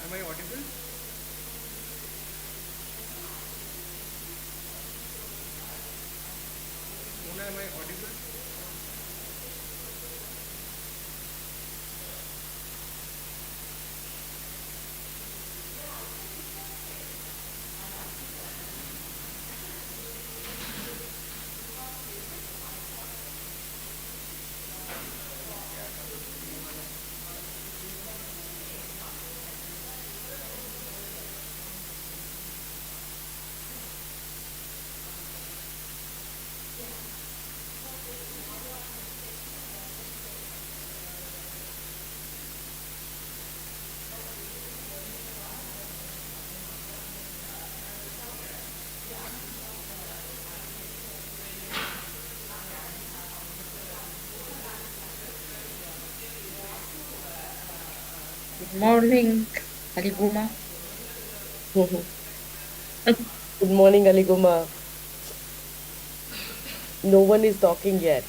Am I audible? Mona, am I audible? Good morning, Aliguma. Good morning, Aliguma. No one is talking yet.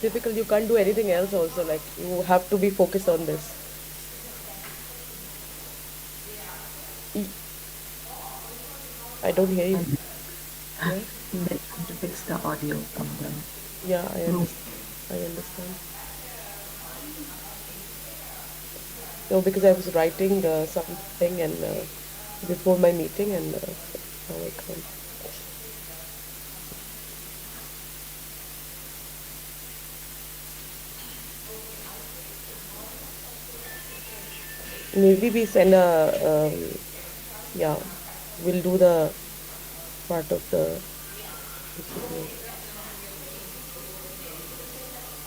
Difficult, you can't do anything else also. Like, you have to be focused on this. I don't hear you. Yeah, They trying to fix the audio from the yeah, I room. understand. I understand. No, because I was writing something and before my meeting, and now I can't. Maybe we send yeah, we'll do the part of the.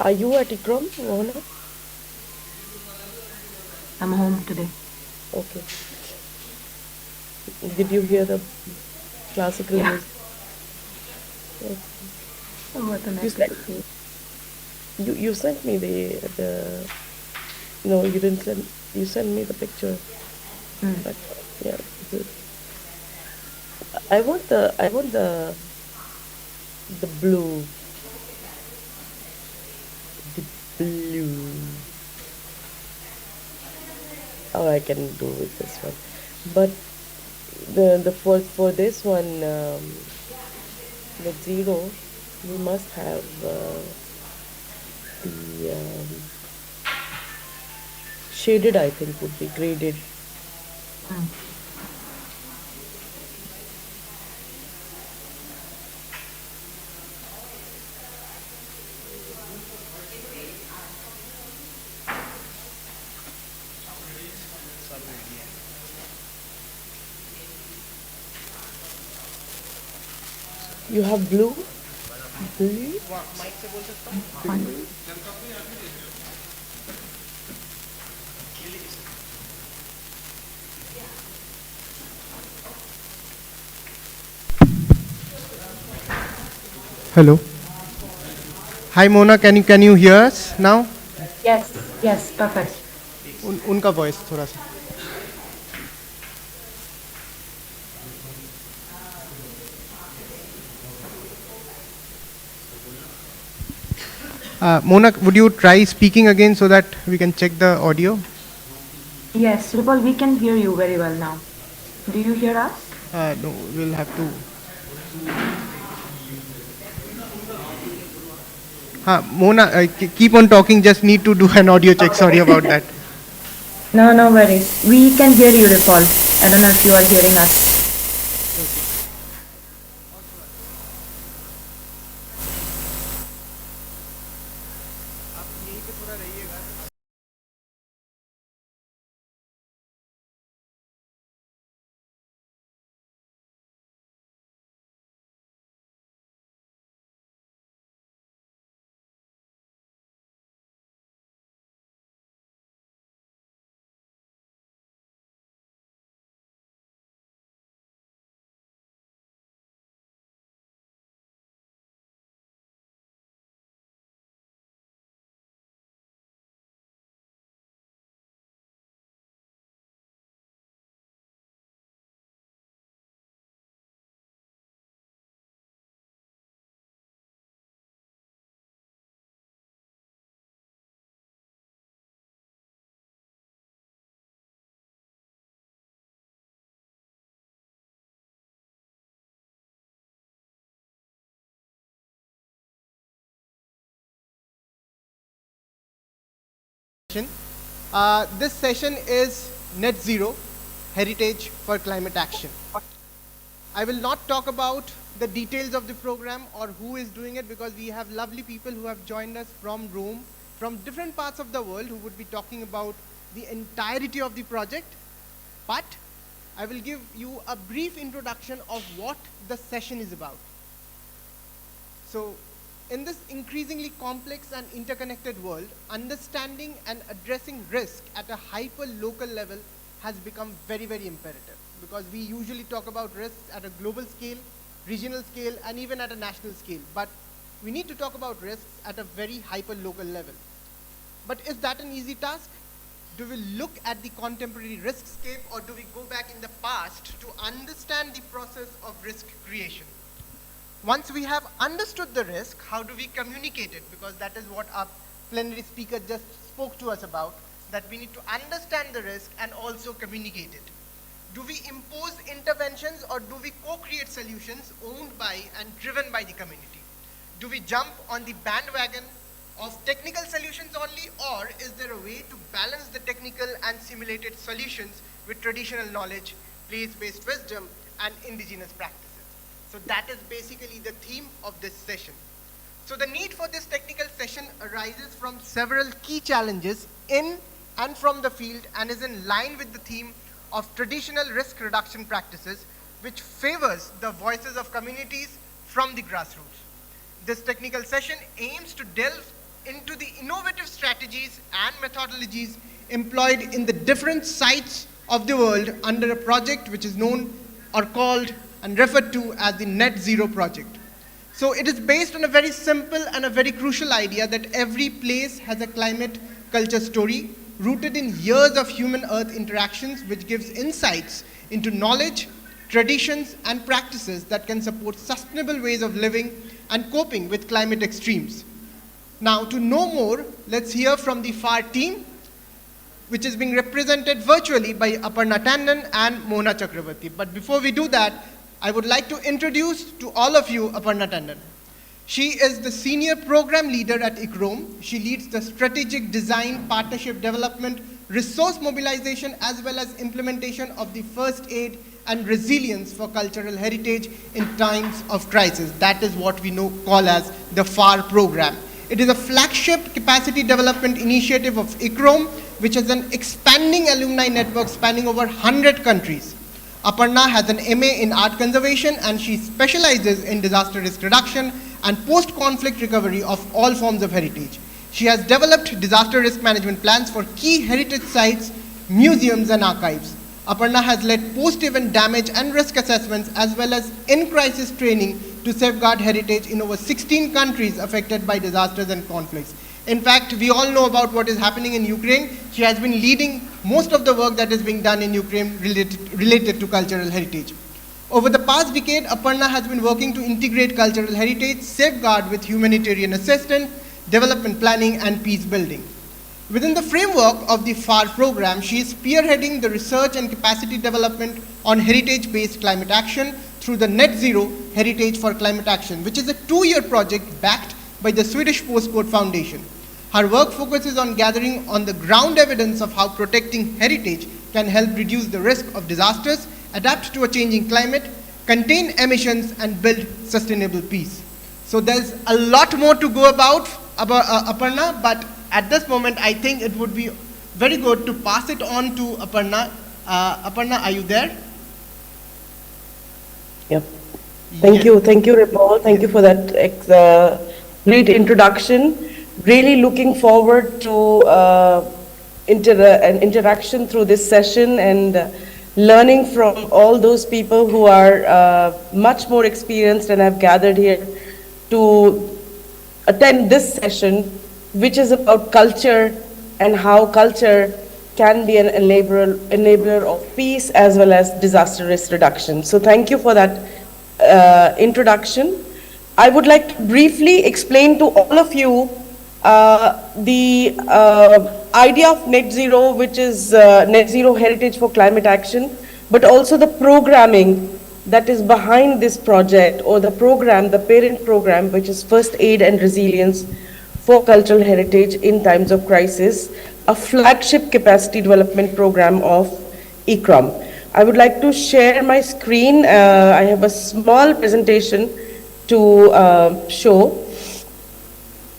Are you at Ikram, Mohana? I'm home today. Okay. Did you hear the classical Yeah. music? Okay. Oh, what an You sent episode. you sent me the no, you didn't send, you sent me the picture. But yeah, I want the blue, the blue. Oh, I can do with this one, but the for this one, with zero, we must have the shaded. I think would be graded. Mm. You have blue, blue. Fine. Hello. Hi Mona, can you hear us now? Yes, perfect. उनका voice थोड़ा सा. Mona, would you try speaking again so that we can check the audio? Yes, Ripple, we can hear you very well now. Do you hear us? No, we'll have to. Mona, keep on talking, just need to do an audio check. Sorry about that. No, no worries. We can hear you, Ripple. I don't know if you are hearing us. This session is Net Zero, Heritage for Climate Action. I will not talk about the details of the program or who is doing it, because we have lovely people who have joined us from Rome, from different parts of the world, who would be talking about the entirety of the project. But I will give you a brief introduction of what the session is about. So, in this increasingly complex and interconnected world, understanding and addressing risk at a hyper-local level has become very, very imperative, because we usually talk about risks at a global scale, regional scale, and even at a national scale. But we need to talk about risks at a very hyper-local level. But is that an easy task? Do we look at the contemporary riskscape, or do we go back in the past to understand the process of risk creation? Once we have understood the risk, how do we communicate it? Because that is what our plenary speaker just spoke to us about, that we need to understand the risk and also communicate it. Do we impose interventions, or do we co-create solutions owned by and driven by the community? Do we jump on the bandwagon of technical solutions only, or is there a way to balance the technical and simulated solutions with traditional knowledge, place-based wisdom, and indigenous practices? So that is basically the theme of this session. So the need for this technical session arises from several key challenges in and from the field, and is in line with the theme of traditional risk reduction practices, which favors the voices of communities from the grassroots. This technical session aims to delve into the innovative strategies and methodologies employed in the different sites of the world under a project which is known or called and referred to as the Net Zero project. So it is based on a very simple and a very crucial idea that every place has a climate culture story rooted in years of human-earth interactions, which gives insights into knowledge, traditions, and practices that can support sustainable ways of living and coping with climate extremes. Now, to know more, let's hear from the FAR team, which is being represented virtually by Aparna Tandon and Mona Chakravarti. But before we do that, I would like to introduce to all of you Aparna Tandon. She is the senior program leader at ICROM. She leads the strategic design, partnership development, resource mobilization, as well as implementation of the first aid and resilience for cultural heritage in times of crisis. That is what we call as the FAR program. It is a flagship capacity development initiative of ICROM, which has an expanding alumni network spanning over 100 countries. Aparna has an MA in art conservation, and she specializes in disaster risk reduction and post-conflict recovery of all forms of heritage. She has developed disaster risk management plans for key heritage sites, museums, and archives. Aparna has led post-event damage and risk assessments, as well as in-crisis training to safeguard heritage in over 16 countries affected by disasters and conflicts. In fact, we all know about what is happening in Ukraine. She has been leading most of the work that is being done in Ukraine related to cultural heritage. Over the past decade, Aparna has been working to integrate cultural heritage, safeguard with humanitarian assistance, development planning, and peace building. Within the framework of the FAR program, she is spearheading the research and capacity development on heritage-based climate action through the Net Zero Heritage for Climate Action, which is a 2-year project backed by the Swedish Postcode Foundation. Her work focuses on gathering on the ground evidence of how protecting heritage can help reduce the risk of disasters, adapt to a changing climate, contain emissions, and build sustainable peace. So there's a lot more to go about Aparna, but at this moment, I think it would be very good to pass it on to Aparna. Aparna, are you there? Yep. Thank you, Ripal. Thank you for that great introduction. Really looking forward to an interaction through this session and learning from all those people who are much more experienced and have gathered here to attend this session, which is about culture and how culture can be an enabler of peace as well as disaster risk reduction. So thank you for that introduction. I would like to briefly explain to all of you the idea of net zero, which is net zero heritage for climate action, but also the programming that is behind this project, or the program, the parent program, which is First Aid and Resilience for Cultural Heritage in Times of Crisis, a flagship capacity development program of ICRAM. I would like to share my screen. I have a small presentation to show.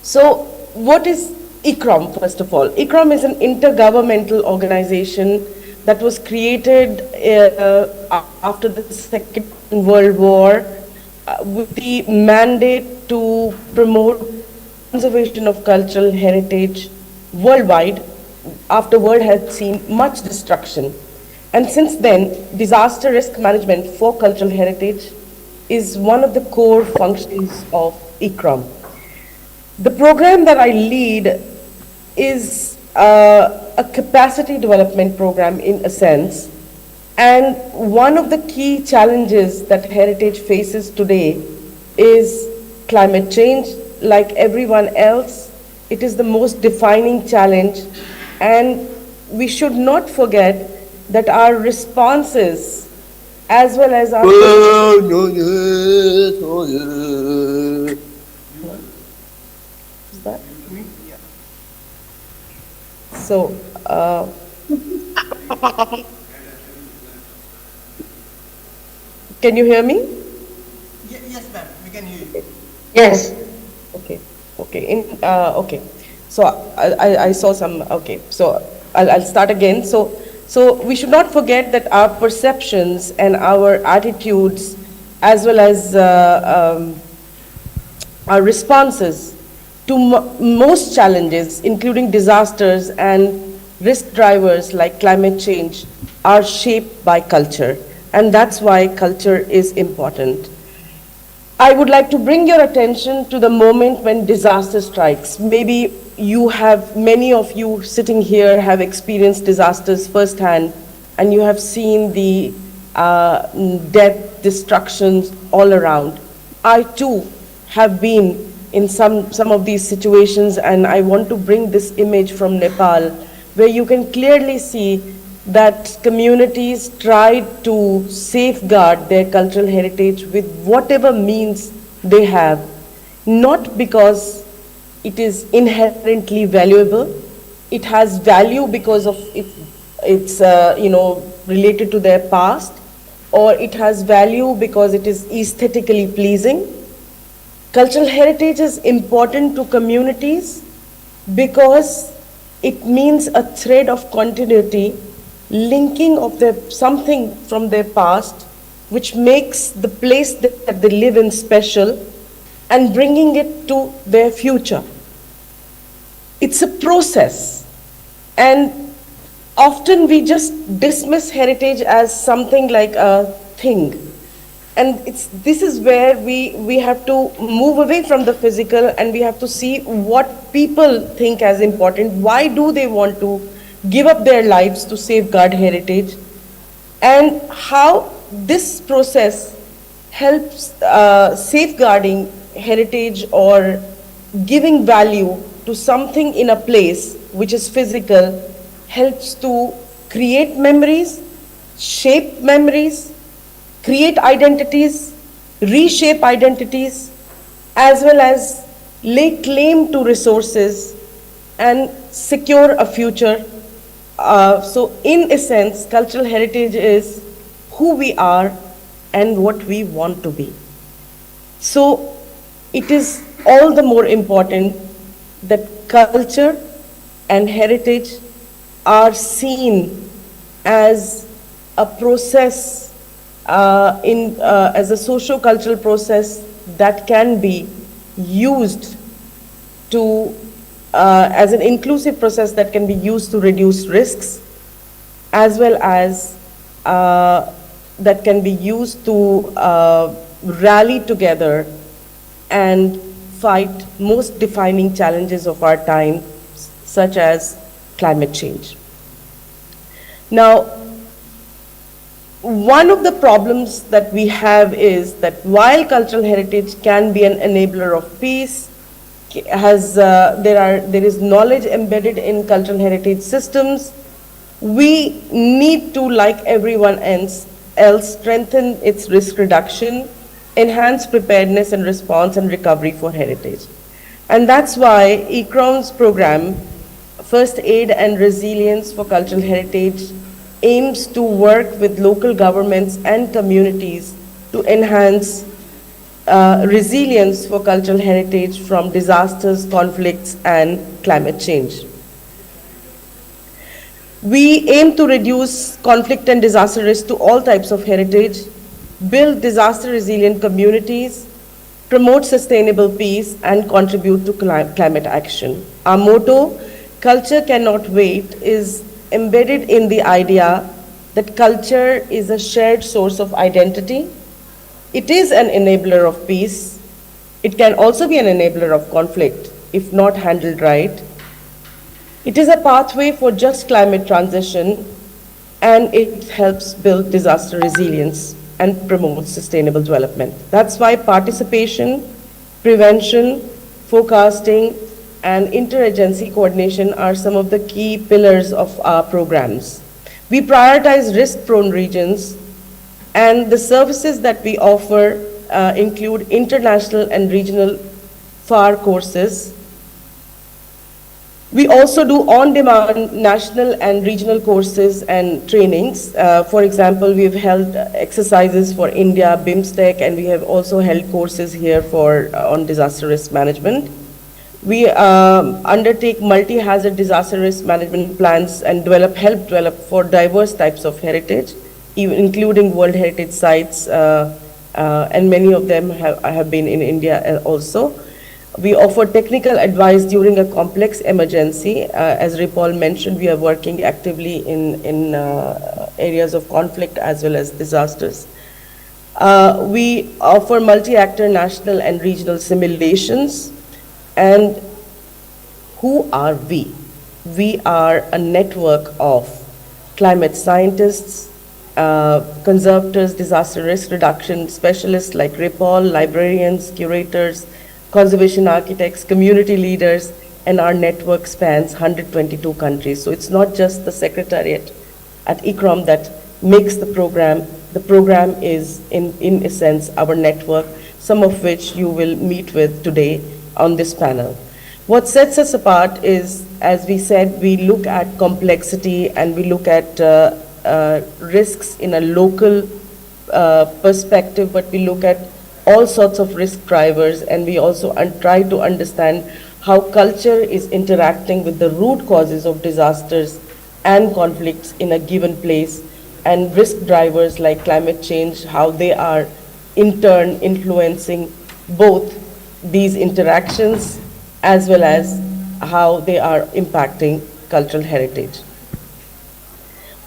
So what is ICRAM, first of all? ICRAM is an intergovernmental organization that was created after the Second World War with the mandate to promote conservation of cultural heritage worldwide after the world had seen much destruction. And since then, disaster risk management for cultural heritage is one of the core functions of ICRAM. The program that I lead is a capacity development program in a sense, and one of the key challenges that heritage faces today is climate change. Like everyone else, it is the most defining challenge, and we should not forget that our responses as well as our is that? So can you hear me? Yes, ma'am, we can hear you. Yes. Okay. Okay. So I saw some. Okay. So I'll start again. So we should not forget that our perceptions and our attitudes, as well as our responses to most challenges, including disasters and risk drivers like climate change, are shaped by culture. And that's why culture is important. I would like to bring your attention to the moment when disaster strikes. Maybe many of you sitting here have experienced disasters firsthand, and you have seen the death, destructions all around. I too have been in some of these situations, and I want to bring this image from Nepal, where you can clearly see that communities tried to safeguard their cultural heritage with whatever means they have, not because it is inherently valuable. It has value because of it's related to their past, or it has value because it is aesthetically pleasing. Cultural heritage is important to communities because it means a thread of continuity, linking of something from their past, which makes the place that they live in special, and bringing it to their future. It's a process, and often we just dismiss heritage as something like a thing. And this is where we have to move away from the physical, and we have to see what people think as important. Why do they want to give up their lives to safeguard heritage, and how this process helps safeguarding heritage or giving value to something in a place which is physical, helps to create memories, shape memories, create identities, reshape identities, as well as lay claim to resources, and secure a future. So in a sense, cultural heritage is who we are and what we want to be. So it is all the more important that culture and heritage are seen as a process, as a socio-cultural process that can be used to, as an inclusive process that can be used to reduce risks, as well as that can be used to rally together and fight most defining challenges of our time, such as climate change. Now, one of the problems that we have is that while cultural heritage can be an enabler of peace, there is knowledge embedded in cultural heritage systems, we need to, like everyone else, strengthen its risk reduction, enhance preparedness and response and recovery for heritage. And that's why ICROM's program, First Aid and Resilience for Cultural Heritage, aims to work with local governments and communities to enhance resilience for cultural heritage from disasters, conflicts, and climate change. We aim to reduce conflict and disaster risk to all types of heritage, build disaster resilient communities, promote sustainable peace, and contribute to climate action. Our motto, "Culture cannot wait," is embedded in the idea that culture is a shared source of identity. It is an enabler of peace. It can also be an enabler of conflict if not handled right. It is a pathway for just climate transition, and it helps build disaster resilience and promote sustainable development. That's why participation, prevention, forecasting, and interagency coordination are some of the key pillars of our programs. We prioritize risk-prone regions, and the services that we offer include international and regional FAR courses. We also do on-demand national and regional courses and trainings. For example, we've held exercises for India, BIMSTEC, and we have also held courses here on disaster risk management. We undertake multi-hazard disaster risk management plans and help develop for diverse types of heritage, including World Heritage sites, and many of them have been in India also. We offer technical advice during a complex emergency. As Ripal mentioned, we are working actively in areas of conflict as well as disasters. We offer multi-actor national and regional simulations. And who are we? We are a network of climate scientists, conservators, disaster risk reduction specialists like Ripal, librarians, curators, conservation architects, community leaders, and our network spans 122 countries. So it's not just the secretariat at ICROM that makes the program. The program is, in a sense, our network, some of which you will meet with today on this panel. What sets us apart is, as we said, we look at complexity and we look at risks in a local perspective, but we look at all sorts of risk drivers, and we also try to understand how culture is interacting with the root causes of disasters and conflicts in a given place, and risk drivers like climate change, how they are in turn influencing both these interactions as well as how they are impacting cultural heritage.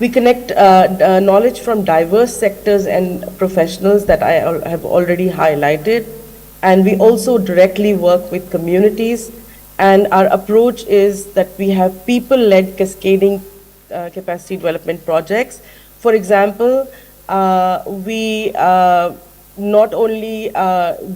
We connect knowledge from diverse sectors and professionals that I have already highlighted, and we also directly work with communities, and our approach is that we have people-led cascading capacity development projects. For example, we not only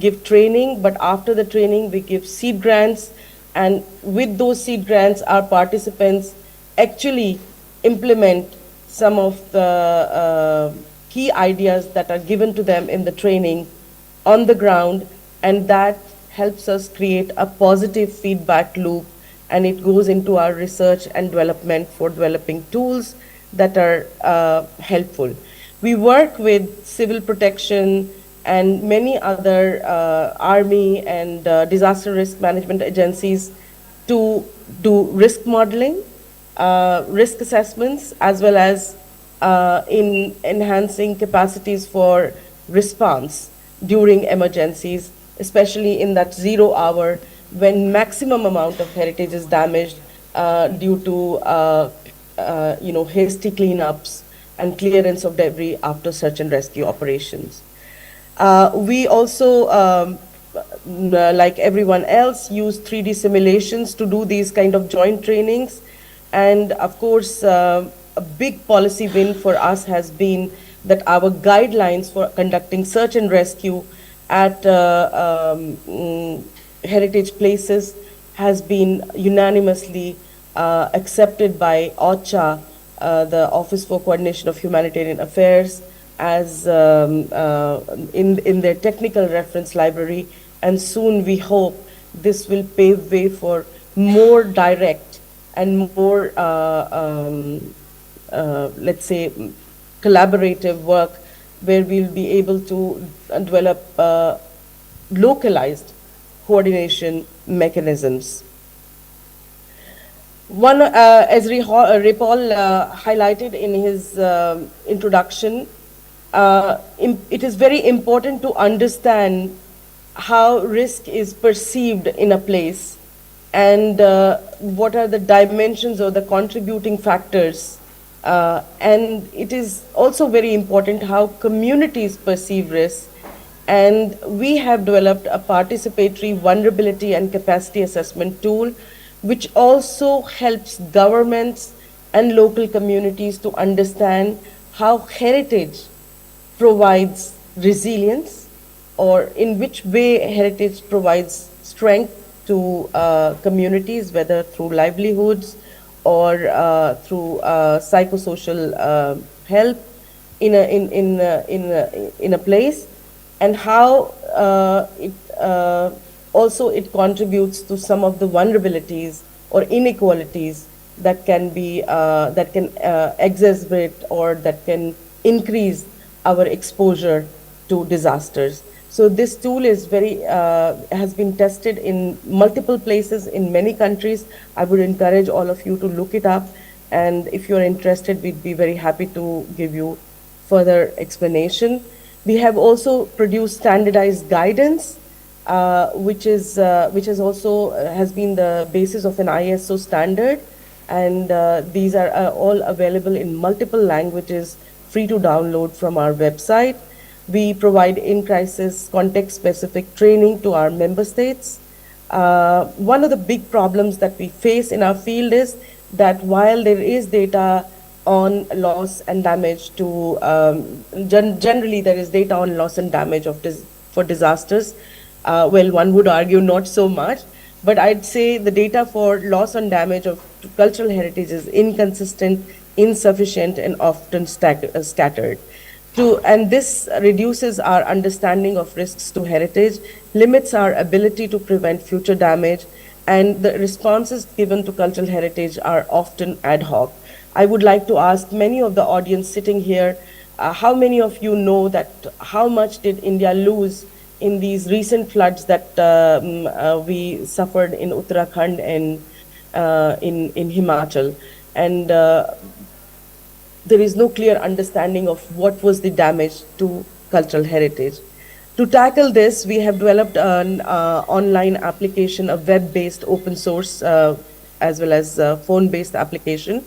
give training, but after the training we give seed grants, and with those seed grants our participants actually implement some of the key ideas that are given to them in the training on the ground, and that helps us create a positive feedback loop, and it goes into our research and development for developing tools that are helpful. We work with civil protection and many other army and disaster risk management agencies to do risk modeling, risk assessments, as well as in enhancing capacities for response during emergencies, especially in that 0 hour when maximum amount of heritage is damaged due to hasty cleanups and clearance of debris after search and rescue operations. We also, like everyone else, use 3D simulations to do these kind of joint trainings. And of course, a big policy win for us has been that our guidelines for conducting search and rescue at heritage places has been unanimously accepted by OCHA, the Office for Coordination of Humanitarian Affairs, as in their technical reference library, and soon we hope this will pave way for more direct and more, let's say, collaborative work where we'll be able to develop localized coordination mechanisms. One, as Ripal highlighted in his introduction, it is very important to understand how risk is perceived in a place and what are the dimensions or the contributing factors. And it is also very important how communities perceive risk. And we have developed a participatory vulnerability and capacity assessment tool, which also helps governments and local communities to understand how heritage provides resilience, or in which way heritage provides strength to communities, whether through livelihoods or through psychosocial help in a place, and how it also it contributes to some of the vulnerabilities or inequalities that can be exacerbate or that can increase our exposure to disasters. So this tool is has been tested in multiple places in many countries. I would encourage all of you to look it up, and if you're interested, we'd be very happy to give you further explanation. We have also produced standardized guidance, which has also has been the basis of an ISO standard, and these are all available in multiple languages, free to download from our website. We provide in-crisis context-specific training to our member states. One of the big problems that we face in our field is that while there is data on loss and damage to, generally there is data on loss and damage for disasters. Well, one would argue not so much, but I'd say the data for loss and damage of cultural heritage is inconsistent, insufficient, and often scattered. And this reduces our understanding of risks to heritage, limits our ability to prevent future damage, and the responses given to cultural heritage are often ad hoc. I would like to ask many of the audience sitting here, how many of you know that how much did India lose in these recent floods that we suffered in Uttarakhand and in Himachal? And there is no clear understanding of what was the damage to cultural heritage. To tackle this, we have developed an online application, a web-based open source, as well as a phone-based application.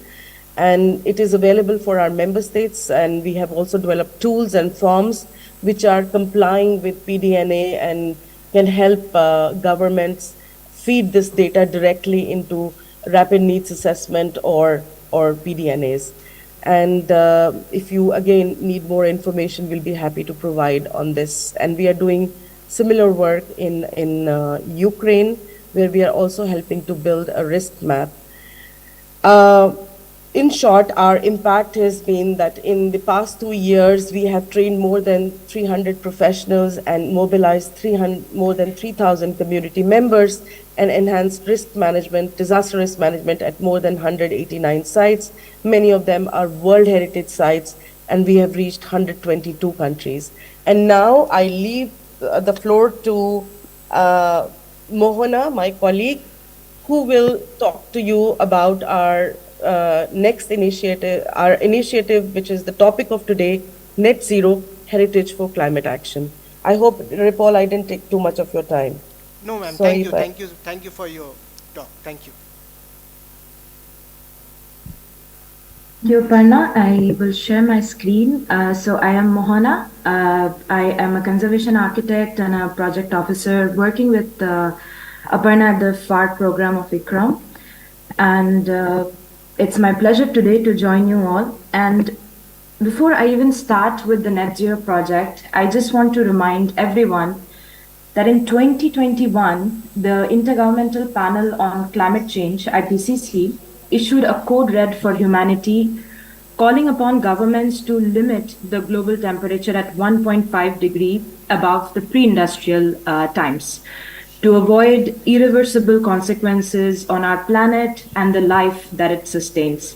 And it is available for our member states, and we have also developed tools and forms which are complying with PDNA and can help governments feed this data directly into rapid needs assessment or PDNAs. And if you, again, need more information, we'll be happy to provide on this. And we are doing similar work in Ukraine, where we are also helping to build a risk map. in short, our impact has been that in the past 2 years, we have trained more than 300 professionals and mobilized more than 3,000 community members and enhanced risk management, disaster risk management at more than 189 sites. Many of them are World Heritage sites, and we have reached 122 countries. And now I leave the floor to Mohana, my colleague, who will talk to you about our next initiative, which is the topic of today, Net Zero Heritage for Climate Action. I hope, Ripple, I didn't take too much of your time. No, ma'am. Sorry Thank you for your talk. Thank you. Parna, I will share my screen. So I am Mohana. I am a conservation architect and a project officer working with Aparna at the FAR program of ICRAM. And it's my pleasure today to join you all. And before I even start with the Net Zero project, I just want to remind everyone that in 2021, the Intergovernmental Panel on Climate Change, IPCC, issued a code red for humanity, calling upon governments to limit the global temperature at 1.5 degrees above the pre-industrial times to avoid irreversible consequences on our planet and the life that it sustains.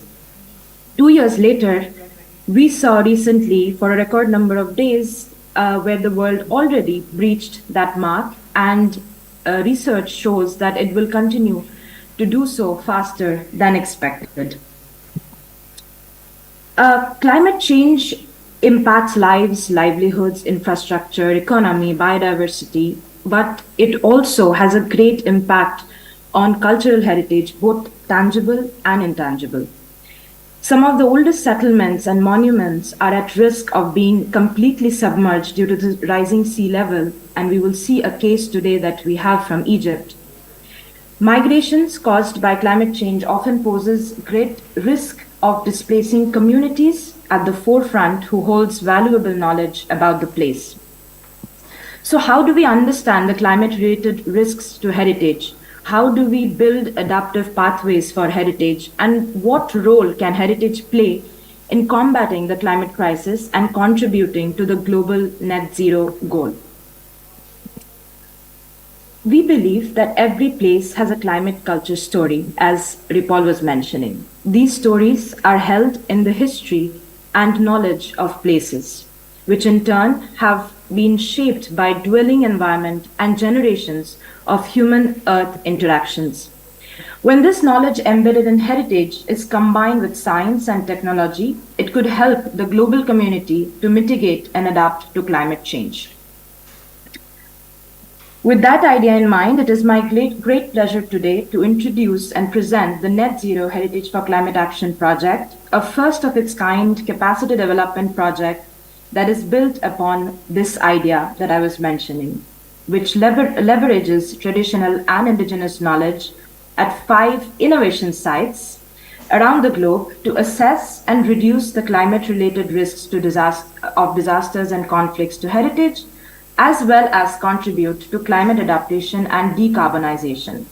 2 years later, we saw recently, for a record number of days, where the world already breached that mark, and research shows that it will continue to do so faster than expected. Climate change impacts lives, livelihoods, infrastructure, economy, biodiversity, but it also has a great impact on cultural heritage, both tangible and intangible. Some of the oldest settlements and monuments are at risk of being completely submerged due to the rising sea level, and we will see a case today that we have from Egypt. Migrations caused by climate change often poses great risk of displacing communities at the forefront who holds valuable knowledge about the place. So how do we understand the climate-related risks to heritage? How do we build adaptive pathways for heritage? And what role can heritage play in combating the climate crisis and contributing to the global net zero goal? We believe that every place has a climate culture story, as Ripal was mentioning. These stories are held in the history and knowledge of places, which in turn have been shaped by dwelling environment and generations of human-earth interactions. When this knowledge embedded in heritage is combined with science and technology, it could help the global community to mitigate and adapt to climate change. With that idea in mind, it is my great pleasure today to introduce and present the Net Zero Heritage for Climate Action project, a first of its kind capacity development project that is built upon this idea that I was mentioning, which leverages traditional and indigenous knowledge at 5 innovation sites around the globe to assess and reduce the climate-related risks to disasters and conflicts to heritage, as well as contribute to climate adaptation and decarbonization.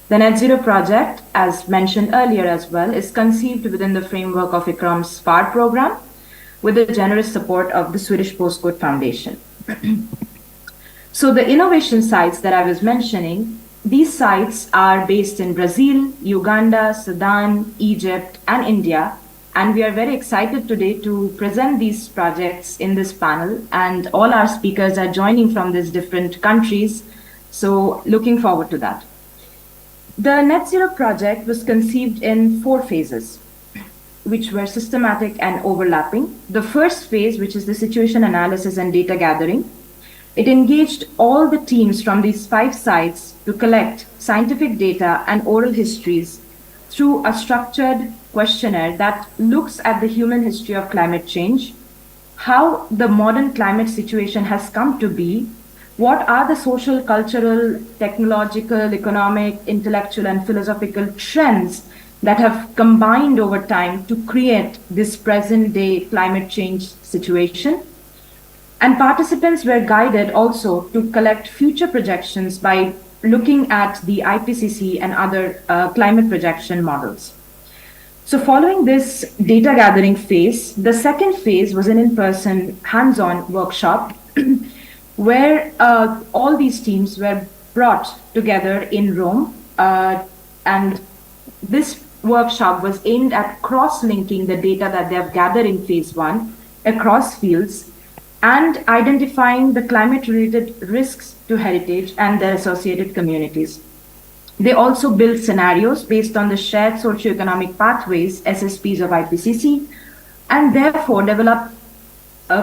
The Net Zero project, as mentioned earlier as well, is conceived within the framework of ICRAM's FAR program with the generous support of the Swedish Postcode Foundation. So the innovation sites that I was mentioning, these sites are based in Brazil, Uganda, Sudan, Egypt, and India. And we are very excited today to present these projects in this panel, and all our speakers are joining from these different countries. So looking forward to that. The Net Zero project was conceived in 4 phases, which were systematic and overlapping. The first phase, which is the situation analysis and data gathering, it engaged all the teams from these 5 sites to collect scientific data and oral histories through a structured questionnaire that looks at the human history of climate change, how the modern climate situation has come to be, what are the social, cultural, technological, economic, intellectual, and philosophical trends that have combined over time to create this present-day climate change situation. And participants were guided also to collect future projections by looking at the IPCC and other climate projection models. So following this data gathering phase, the second phase was an in-person hands-on workshop where all these teams were brought together in Rome, and this workshop was aimed at cross-linking the data that they have gathered in phase one across fields and identifying the climate-related risks to heritage and their associated communities. They also built scenarios based on the shared socioeconomic pathways, SSPs of IPCC, and therefore developed,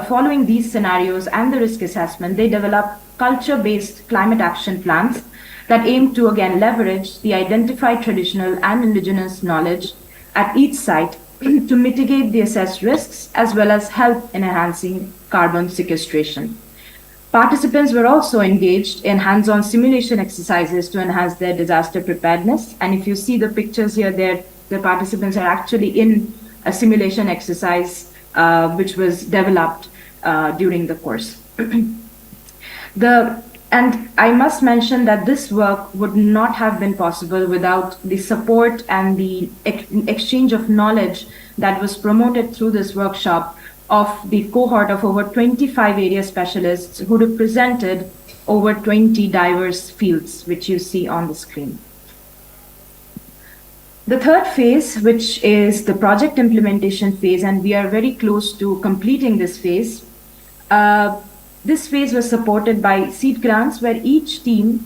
following these scenarios and the risk assessment, they developed culture-based climate action plans that aim to, again, leverage the identified traditional and indigenous knowledge at each site to mitigate the assessed risks as well as help in enhancing carbon sequestration. Participants were also engaged in hands-on simulation exercises to enhance their disaster preparedness. And if you see the pictures here, the participants are actually in a simulation exercise which was developed during the course. And I must mention that this work would not have been possible without the support and the exchange of knowledge that was promoted through this workshop of the cohort of over 25 area specialists who represented over 20 diverse fields, which you see on the screen. The third phase, which is the project implementation phase, and we are very close to completing this phase. This phase was supported by seed grants where each team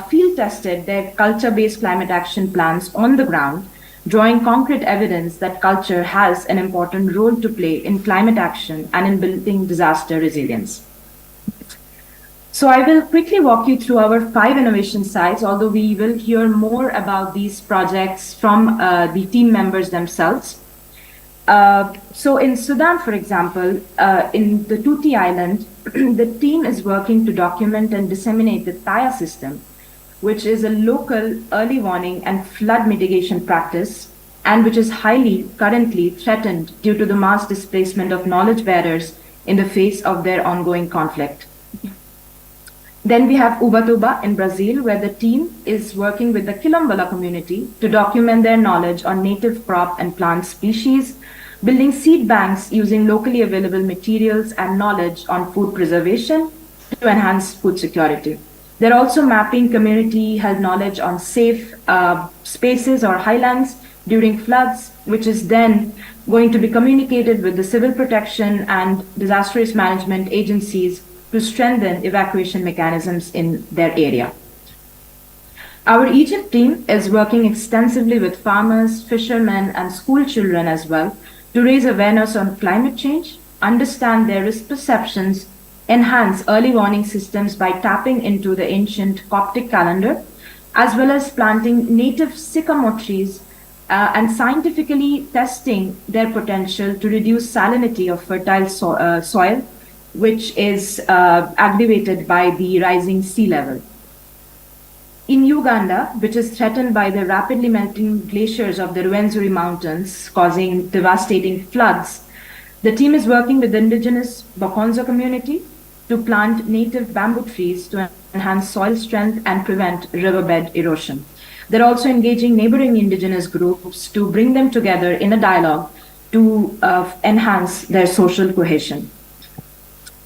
field tested their culture-based climate action plans on the ground, drawing concrete evidence that culture has an important role to play in climate action and in building disaster resilience. So I will quickly walk you through our 5 innovation sites, although we will hear more about these projects from the team members themselves. So in Sudan, for example, in the Tuti Island, the team is working to document and disseminate the TAYA system, which is a local early warning and flood mitigation practice, and which is highly currently threatened due to the mass displacement of knowledge bearers in the face of their ongoing conflict. Then we have Ubatuba in Brazil, where the team is working with the Quilombola community to document their knowledge on native crop and plant species, building seed banks using locally available materials and knowledge on food preservation to enhance food security. They're also mapping community health knowledge on safe spaces or highlands during floods, which is then going to be communicated with the civil protection and disaster risk management agencies to strengthen evacuation mechanisms in their area. Our Egypt team is working extensively with farmers, fishermen, and school children as well to raise awareness on climate change, understand their risk perceptions, enhance early warning systems by tapping into the ancient Coptic calendar, as well as planting native sycamore trees and scientifically testing their potential to reduce salinity of fertile soil, which is aggravated by the rising sea level. In Uganda, which is threatened by the rapidly melting glaciers of the Rwenzori Mountains, causing devastating floods, the team is working with the indigenous Bokonzo community to plant native bamboo trees to enhance soil strength and prevent riverbed erosion. They're also engaging neighboring indigenous groups to bring them together in a dialogue to enhance their social cohesion.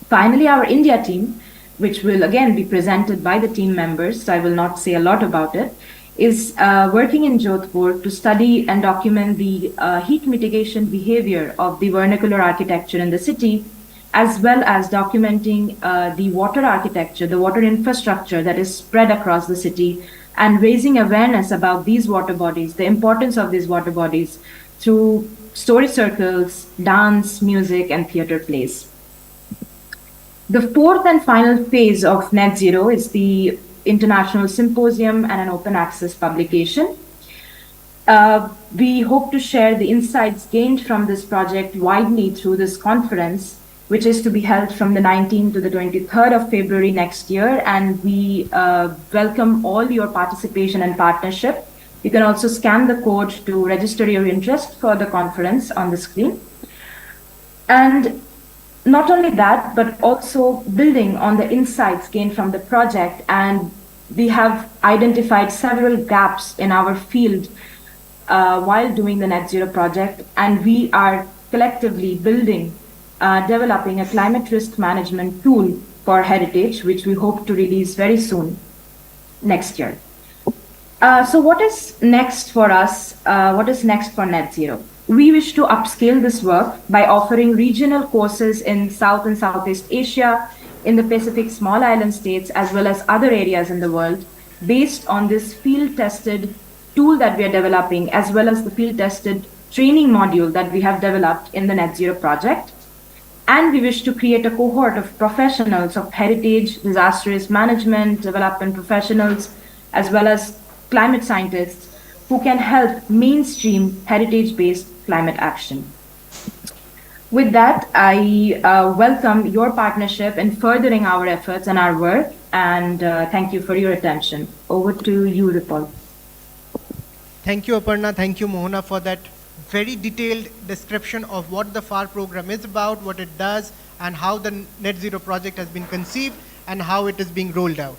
Finally, our India team, which will again be presented by the team members, so I will not say a lot about it, is working in Jodhpur to study and document the heat mitigation behavior of the vernacular architecture in the city, as well as documenting the water architecture, the water infrastructure that is spread across the city, and raising awareness about these water bodies, the importance of these water bodies through story circles, dance, music, and theater plays. The fourth and final phase of Net Zero is the International Symposium and an open access publication. We hope to share the insights gained from this project widely through this conference, which is to be held from the 19th to the 23rd of February next year. And we welcome all your participation and partnership. You can also scan the code to register your interest for the conference on the screen. And not only that, but also building on the insights gained from the project. And we have identified several gaps in our field while doing the Net Zero project, and we are collectively developing a climate risk management tool for heritage, which we hope to release very soon, next year. So what is next for us? What is next for Net Zero? We wish to upscale this work by offering regional courses in South and Southeast Asia, in the Pacific small island states, as well as other areas in the world, based on this field-tested tool that we are developing, as well as the field-tested training module that we have developed in the Net Zero project. And we wish to create a cohort of professionals of heritage, disaster risk management, development professionals, as well as climate scientists who can help mainstream heritage-based climate action. With that, I welcome your partnership in furthering our efforts and our work, and thank you for your attention. Over to you, Ripal. Thank you, Aparna. Thank you, Mohana, for that very detailed description of what the FAR program is about, what it does, and how the Net Zero project has been conceived and how it is being rolled out.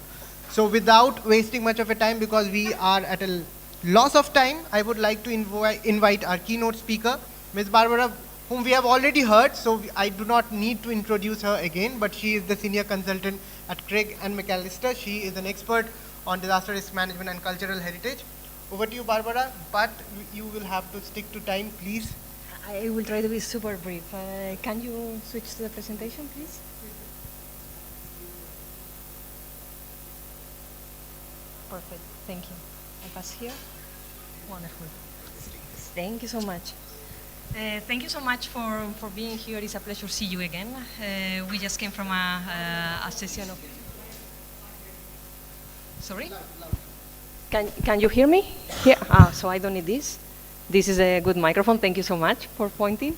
So without wasting much of a time, because we are at a loss of time, I would like to invite our keynote speaker, Ms. Barbara, whom we have already heard, so I do not need to introduce her again, but she is the senior consultant at Craig and McAllister. She is an expert on disaster risk management and cultural heritage. Over to you, Barbara, but you will have to stick to time, please. I will try to be super brief. Can you switch to the presentation, please? Perfect, thank you. I pass here. Wonderful. Thank you so much. Thank you so much for being here. It's a pleasure to see you again. We just came from a session of... Sorry? Can you hear me? Here. So I don't need this. This is a good microphone. Thank you so much for pointing.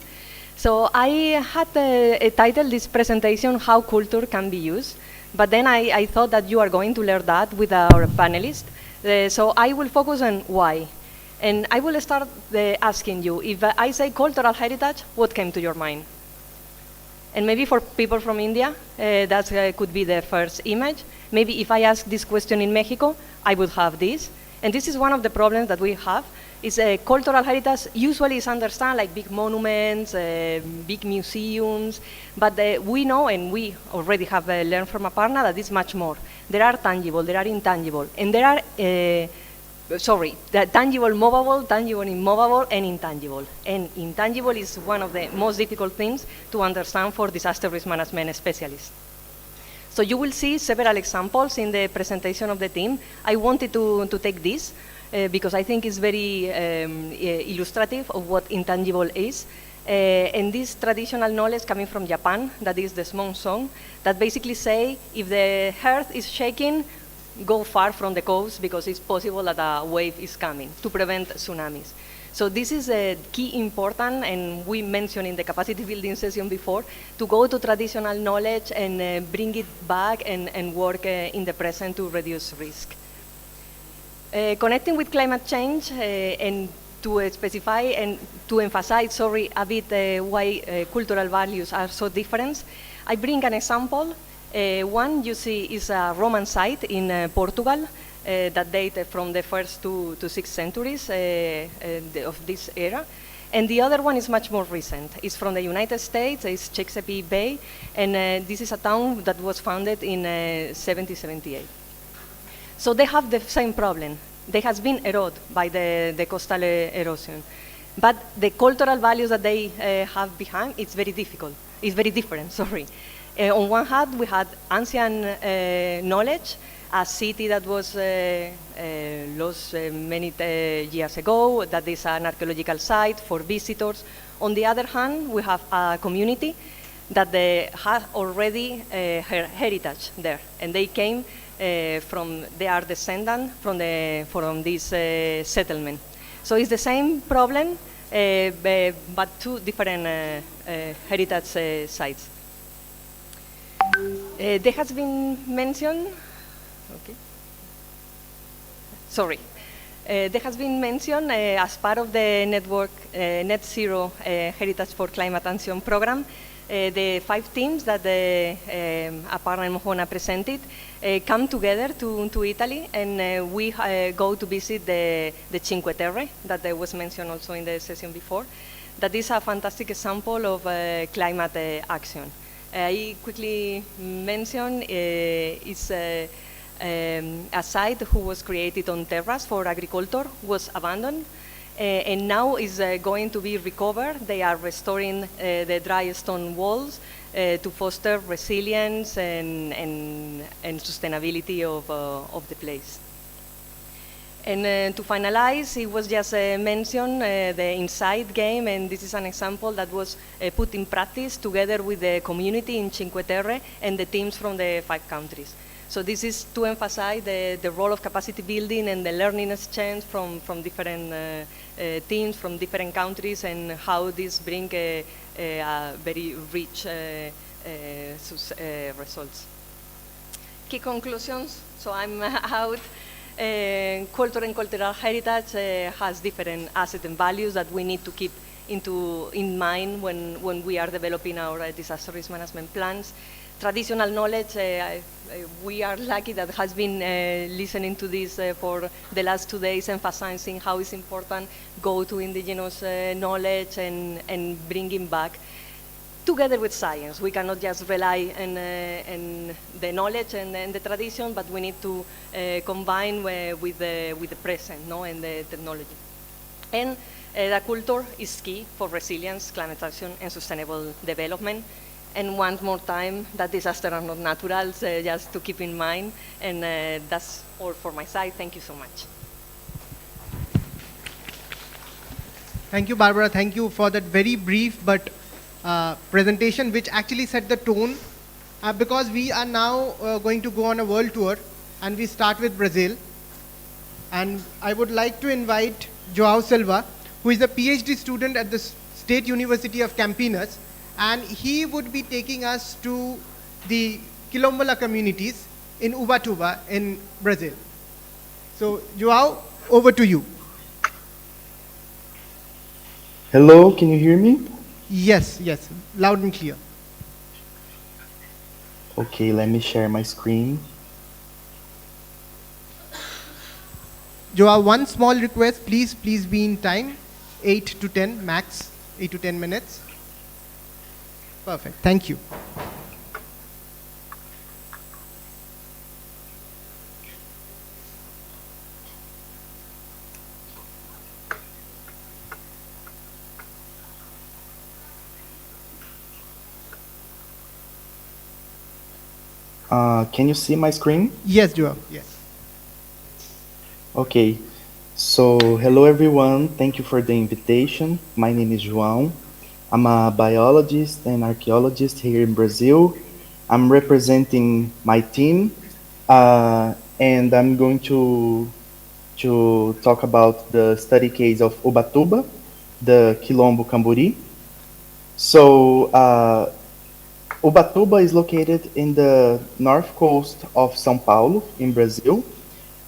So I had titled this presentation, How Culture Can Be Used. But then I thought that you are going to learn that with our panelists. So I will focus on why. And I will start asking you, if I say cultural heritage, what came to your mind? And maybe for people from India, that could be the first image. Maybe if I ask this question in Mexico, I would have this. And this is one of the problems that we have, is cultural heritage usually is understood like big monuments, big museums, but we know, and we already have learned from Aparna, that it's much more. There are tangible, there are intangible, and there are the tangible, movable, tangible, immovable, and intangible. And intangible is one of the most difficult things to understand for disaster risk management specialists. So you will see several examples in the presentation of the team. I wanted to take this because I think it's very illustrative of what intangible is. And this traditional knowledge coming from Japan, that is the Smon song, that basically say if the earth is shaking, go far from the coast because it's possible that a wave is coming to prevent tsunamis. So this is a key important, and we mentioned in the capacity building session before, to go to traditional knowledge and bring it back and work in the present to reduce risk. Connecting with climate change and to specify and to emphasize, a bit why cultural values are so different, I bring an example. One you see is a Roman site in Portugal that date from the 1st to 6th centuries of this era. And the other one is much more recent. It's from the United States, it's Chesapeake Bay, and this is a town that was founded in 1778. So they have the same problem. They has been eroded by the coastal erosion. But the cultural values that they have behind, it's very difficult. It's very different, sorry. On one hand, we had ancient knowledge, a city that was lost many years ago, that is an archaeological site for visitors. On the other hand, we have a community that they have already heritage there, and they came from, they are descendants from this settlement. So it's the same problem, but two different heritage sites. There has been mentioned, okay. Sorry. There has been mentioned as part of the network Net Zero Heritage for Climate Action program, the 5 teams that Aparna and Mohona presented come together to Italy, and we go to visit the Cinque Terre that was mentioned also in the session before. That is a fantastic example of climate action. I quickly mention is a site who was created on terrace for agriculture, was abandoned, and now is going to be recovered. They are restoring the dry stone walls to foster resilience and sustainability of the place. And to finalize, it was just mentioned the Inside game, and this is an example that was put in practice together with the community in Cinque Terre and the teams from the 5 countries. So this is to emphasize the role of capacity building and the learning exchange from different teams from different countries, and how this bring a very rich results. Key conclusions. So I'm out. Culture and cultural heritage has different assets and values that we need to keep in mind when we are developing our disaster risk management plans. Traditional knowledge, we are lucky that has been listening to this for the last 2 days, emphasizing how it's important go to indigenous knowledge and bringing back together with science. We cannot just rely on the knowledge and the tradition, but we need to combine with the present, no, and the technology. And the culture is key for resilience, climate action, and sustainable development. And one more time, that disasters are not natural, so just to keep in mind. And that's all for my side. Thank you so much. Thank you, Barbara. Thank you for that very brief but presentation, which actually set the tone, because we are now going to go on a world tour, and we start with Brazil. And I would like to invite João Silva, who is a PhD student at the State University of Campinas, and he would be taking us to the Quilombola communities in Ubatuba in Brazil. So, João, over to you. Hello, can you hear me? Yes, yes, loud and clear. Okay, let me share my screen. Joao, one small request, please be in time, 8 to 10 max, 8 to 10 minutes. Perfect, thank you. Can you see my screen? Yes, Joao, yes. Okay, so hello everyone, thank you for the invitation. My name is João. I'm a biologist and archaeologist here in Brazil. I'm representing my team, and I'm going to talk about the study case of Ubatuba, the Quilombo Camburi. So, Ubatuba is located in the north coast of São Paulo in Brazil,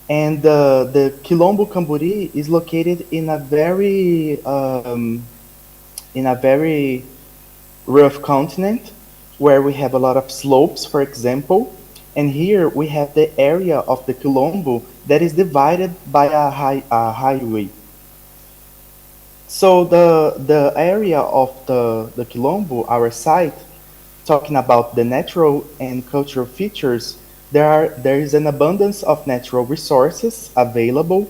and the Quilombo Camburi is located in a very rough continent where we have a lot of slopes, for example, and here we have the area of the Quilombo that is divided by a highway. So the area of the Quilombo, our site, talking about the natural and cultural features, there is an abundance of natural resources available,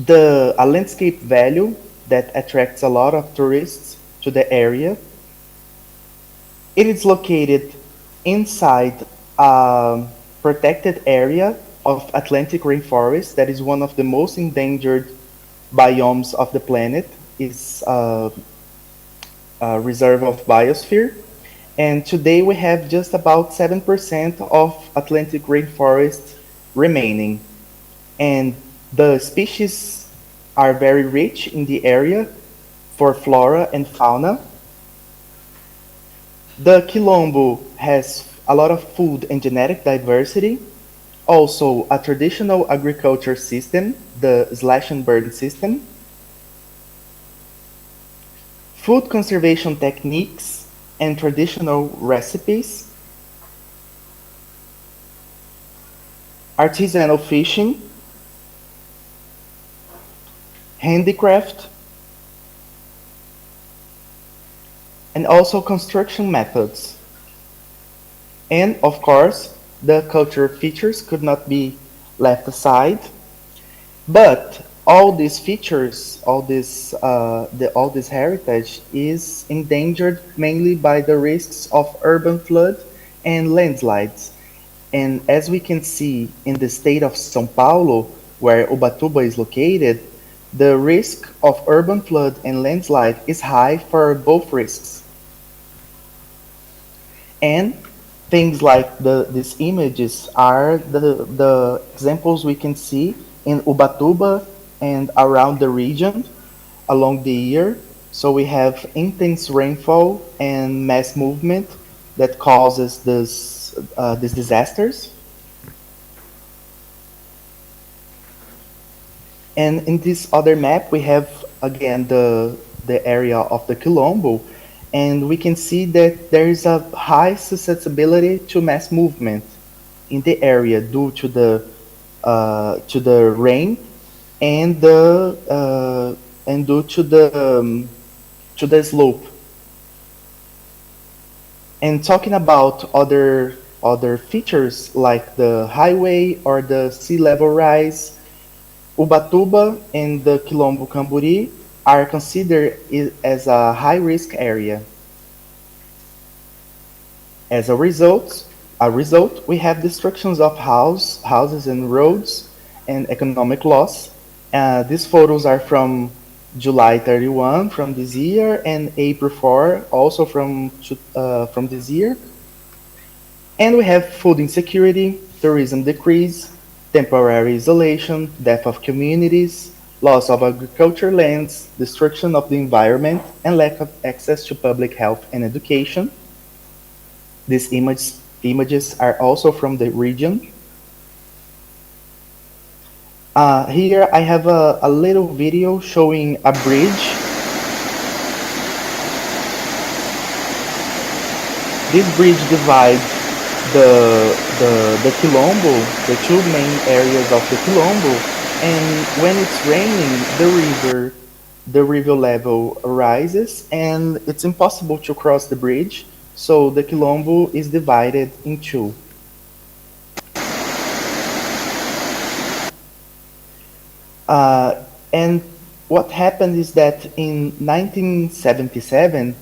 a landscape value that attracts a lot of tourists to the area. It is located inside a protected area of Atlantic rainforest that is one of the most endangered biomes of the planet. It's a reserve of biosphere. And today we have just about 7% of Atlantic rainforest remaining. And the species are very rich in the area for flora and fauna. The Quilombo has a lot of food and genetic diversity. Also a traditional agriculture system, the slash and burn system. Food conservation techniques and traditional recipes, artisanal fishing, handicraft, and also construction methods. And of course, the cultural features could not be left aside. But all these features, all this heritage is endangered mainly by the risks of urban flood and landslides. And as we can see in the state of São Paulo, where Ubatuba is located, the risk of urban flood and landslide is high for both risks. And things like these images are the examples we can see in Ubatuba and around the region along the year. So we have intense rainfall and mass movement that causes these disasters. And in this other map, we have again the area of the Quilombo, and we can see that there is a high susceptibility to mass movement in the area due to the rain and due to the slope. And talking about other features like the highway or the sea level rise, Ubatuba and the Quilombo Camburi are considered as a high-risk area. As a result, we have destructions of houses and roads and economic loss. These photos are from July 31 from this year and April 4 also from this year. And we have food insecurity, tourism decrease, temporary isolation, death of communities, loss of agricultural lands, destruction of the environment, and lack of access to public health and education. These images are also from the region. Here I have a little video showing a bridge. This bridge divides the Quilombo, the two main areas of the Quilombo, and when it's raining, the river level rises and it's impossible to cross the bridge, so the Quilombo is divided in two. And what happened is that in 1977,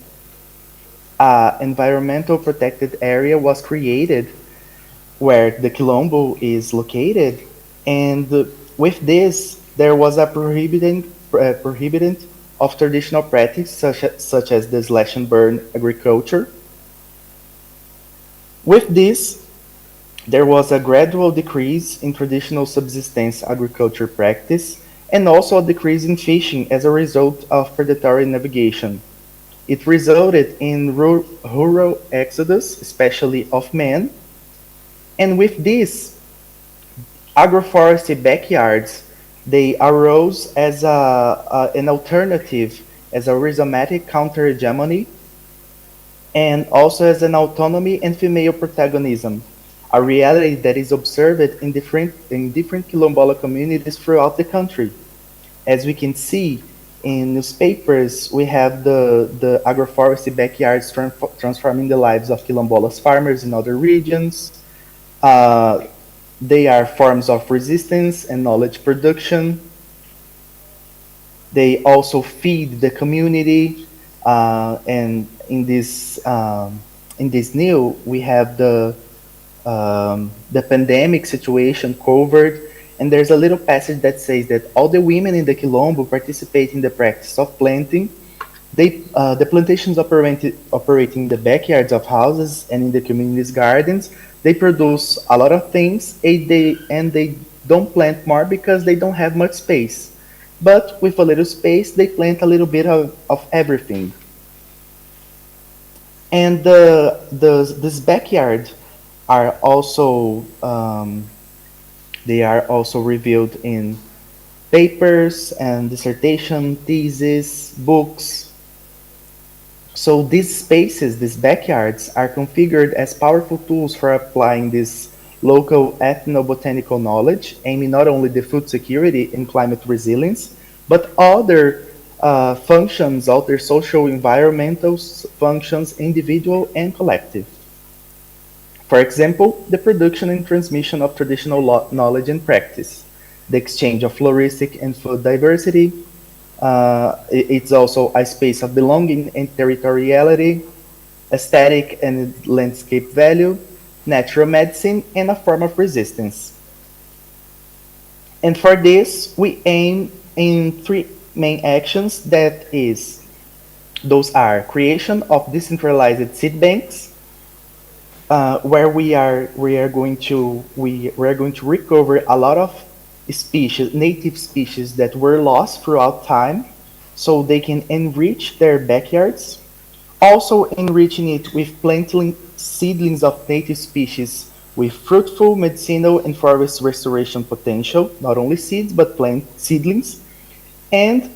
environmental protected area was created where the Quilombo is located, and with this there was a prohibiting of traditional practice such as the slash and burn agriculture. With this, there was a gradual decrease in traditional subsistence agriculture practice and also a decrease in fishing as a result of predatory navigation. It resulted in rural exodus, especially of men. And with this, agroforestry backyards, they arose as an alternative, as a rhizomatic counter-hegemony, and also as an autonomy and female protagonism, a reality that is observed in different Quilombola communities throughout the country. As we can see in newspapers, we have the agroforestry backyards transforming the lives of Quilombolas farmers in other regions. They are forms of resistance and knowledge production. They also feed the community, and in this new, we have the pandemic situation covered, and there's a little passage that says that all the women in the Quilombo participate in the practice of planting. The plantations operate in the backyards of houses and in the community's gardens. They produce a lot of things, and they don't plant more because they don't have much space. But with a little space, they plant a little bit of everything. And this backyard are also they are also revealed in papers and dissertation, thesis, books. So these spaces, these backyards, are configured as powerful tools for applying this local ethnobotanical knowledge, aiming not only the food security and climate resilience, but other functions, other social environmental functions, individual and collective. For example, the production and transmission of traditional knowledge and practice, the exchange of floristic and food diversity. It's also a space of belonging and territoriality, aesthetic and landscape value, natural medicine, and a form of resistance. And for this, we aim in three main actions. Those are creation of decentralized seed banks, where we are going to recover a lot of species, native species that were lost throughout time, so they can enrich their backyards. Also enriching it with planting seedlings of native species with fruitful, medicinal, and forest restoration potential, not only seeds, but plant seedlings. And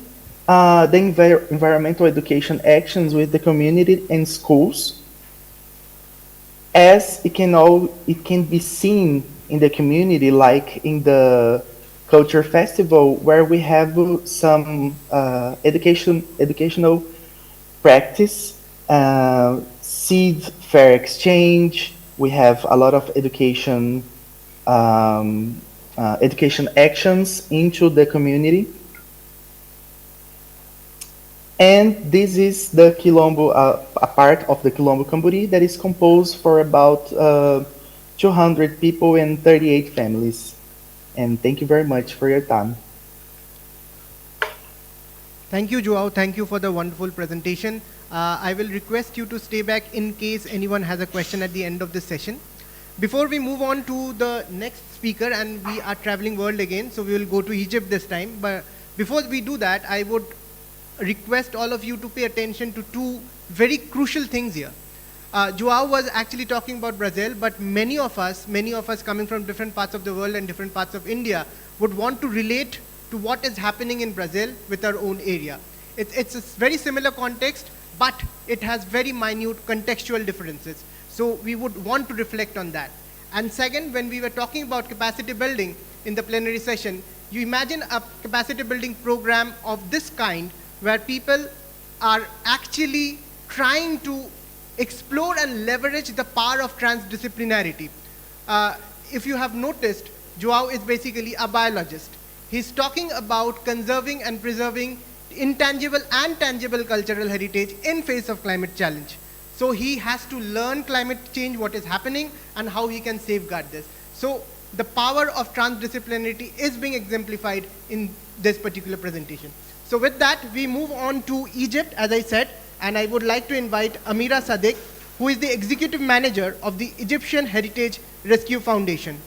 the environmental education actions with the community and schools, as it can be seen in the community, like in the culture festival, where we have some educational practice, seed fair exchange. We have a lot of education actions into the community. And this is the Quilombo, a part of the Quilombo Camburi that is composed for about 200 people and 38 families. And thank you very much for your time. Thank you, Joao. Thank you for the wonderful presentation. I will request you to stay back in case anyone has a question at the end of this session. Before we move on to the next speaker, and we are traveling world again, so we will go to Egypt this time. But before we do that, I would request all of you to pay attention to two very crucial things here. Joao was actually talking about Brazil, but many of us coming from different parts of the world and different parts of India would want to relate to what is happening in Brazil with our own area. It's a very similar context, but it has very minute contextual differences. So we would want to reflect on that. And second, when we were talking about capacity building in the plenary session, you imagine a capacity building program of this kind, where people are actually trying to explore and leverage the power of transdisciplinarity. If you have noticed, Joao is basically a biologist. He's talking about conserving and preserving intangible and tangible cultural heritage in face of climate challenge. So he has to learn climate change, what is happening, and how he can safeguard this. So the power of transdisciplinarity is being exemplified in this particular presentation. So with that, we move on to Egypt, as I said, and I would like to invite Amira Sadik, who is the executive manager of the Egyptian Heritage Rescue Foundation.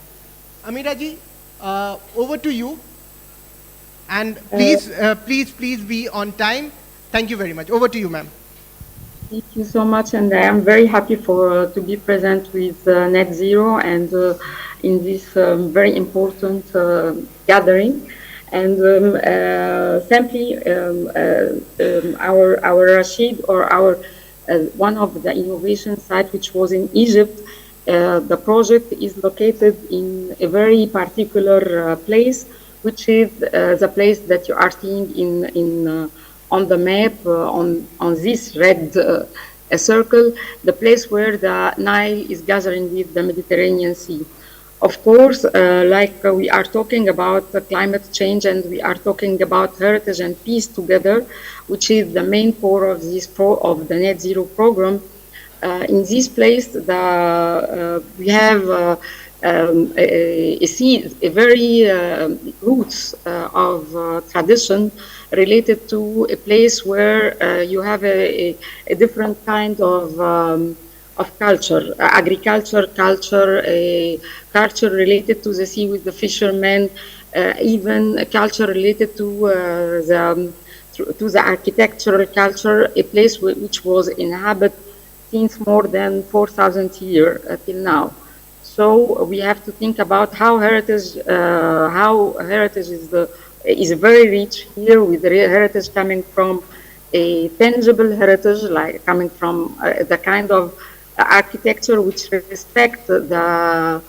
Amira ji, over to you. And please be on time. Thank you very much. Over to you, ma'am. Thank you so much, and I am very happy to be present with Net Zero and in this very important gathering. And simply, our Rashid, or our one of the innovation sites, which was in Egypt, the project is located in a very particular place, which is the place that you are seeing in on the map, on this red circle, the place where the Nile is gathering with the Mediterranean Sea. Of course, we are talking about climate change, and we are talking about heritage and peace together, which is the main core of of the Net Zero program. In this place, we have a very roots of tradition related to a place where you have a different kind of culture, agriculture culture, a culture related to the sea with the fishermen, even a culture related to the architectural culture, a place which was inhabited since more than 4,000 years till now. So we have to think about how heritage is very rich here, with the heritage coming from a tangible heritage, like coming from the kind of architecture which respect the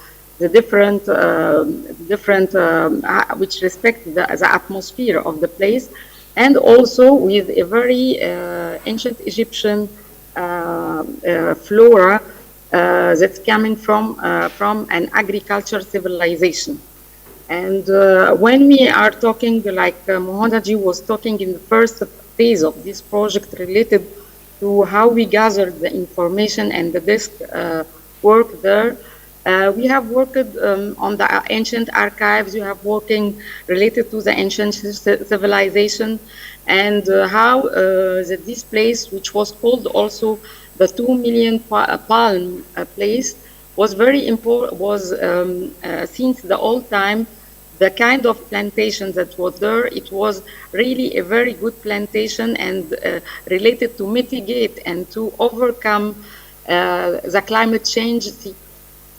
which respect the atmosphere of the place, and also with a very ancient Egyptian flora that's coming from an agriculture civilization. And when we are talking, like Mohannaji was talking in the first phase of this project related to how we gathered the information and the desk work there, we have worked on the ancient archives. We have working related to the ancient civilization, and how this place, which was called also the 2 million palm place, was very important. Was since the old time, the kind of plantation that was there, it was really a very good plantation, and related to mitigate and to overcome the climate change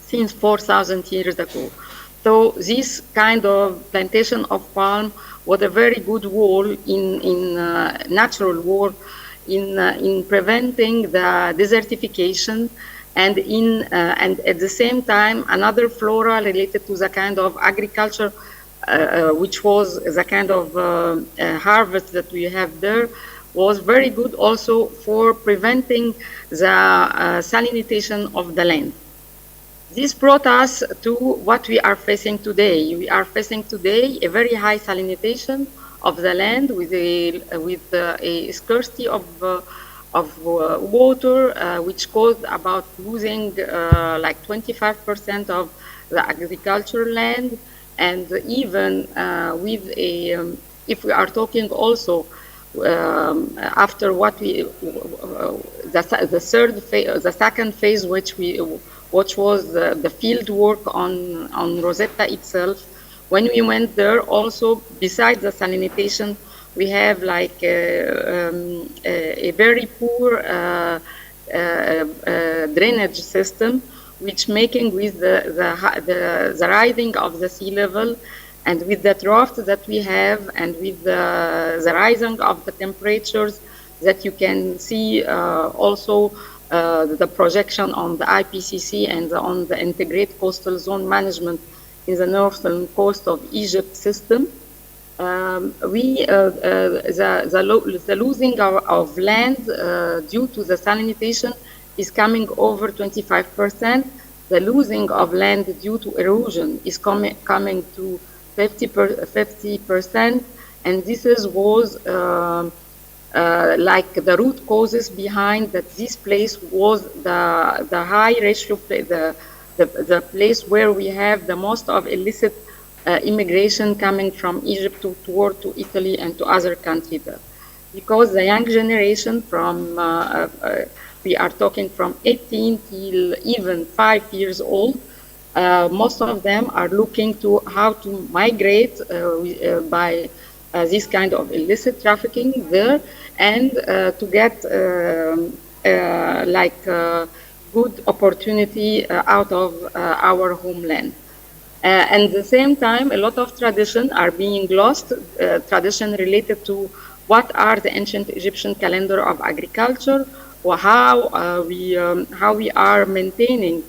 since 4,000 years ago. So this kind of plantation of palm was a very good wall in natural wall in preventing the desertification, and and at the same time another flora related to the kind of agriculture, which was the kind of harvest that we have there, was very good also for preventing the salinization of the land. This brought us to what we are facing today. We are facing today a very high salinization of the land with a scarcity of water, which caused about losing like 25% of the agricultural land, and even with a, if we are talking also after what we, the third phase, the second phase, which was the field work on Rosetta itself. When we went there, also besides the salinization, we have like a very poor drainage system, which making with the rising of the sea level, and with the drought that we have, and with the rising of the temperatures that you can see also the projection on the IPCC and on the integrated coastal zone management in the northern coast of Egypt system. The losing of land due to the salinization is coming over 25%. The losing of land due to erosion is coming to 50%, and this was like the root causes behind that. This place was the high ratio, the place where we have the most of illicit immigration coming from Egypt toward to Italy and to other countries there. Because the young generation from, we are talking from 18 till even 5 years old, most of them are looking to how to migrate by this kind of illicit trafficking there, and to get like good opportunity out of our homeland. And at the same time, a lot of tradition are being lost, tradition related to what are the ancient Egyptian calendar of agriculture, or how we are maintaining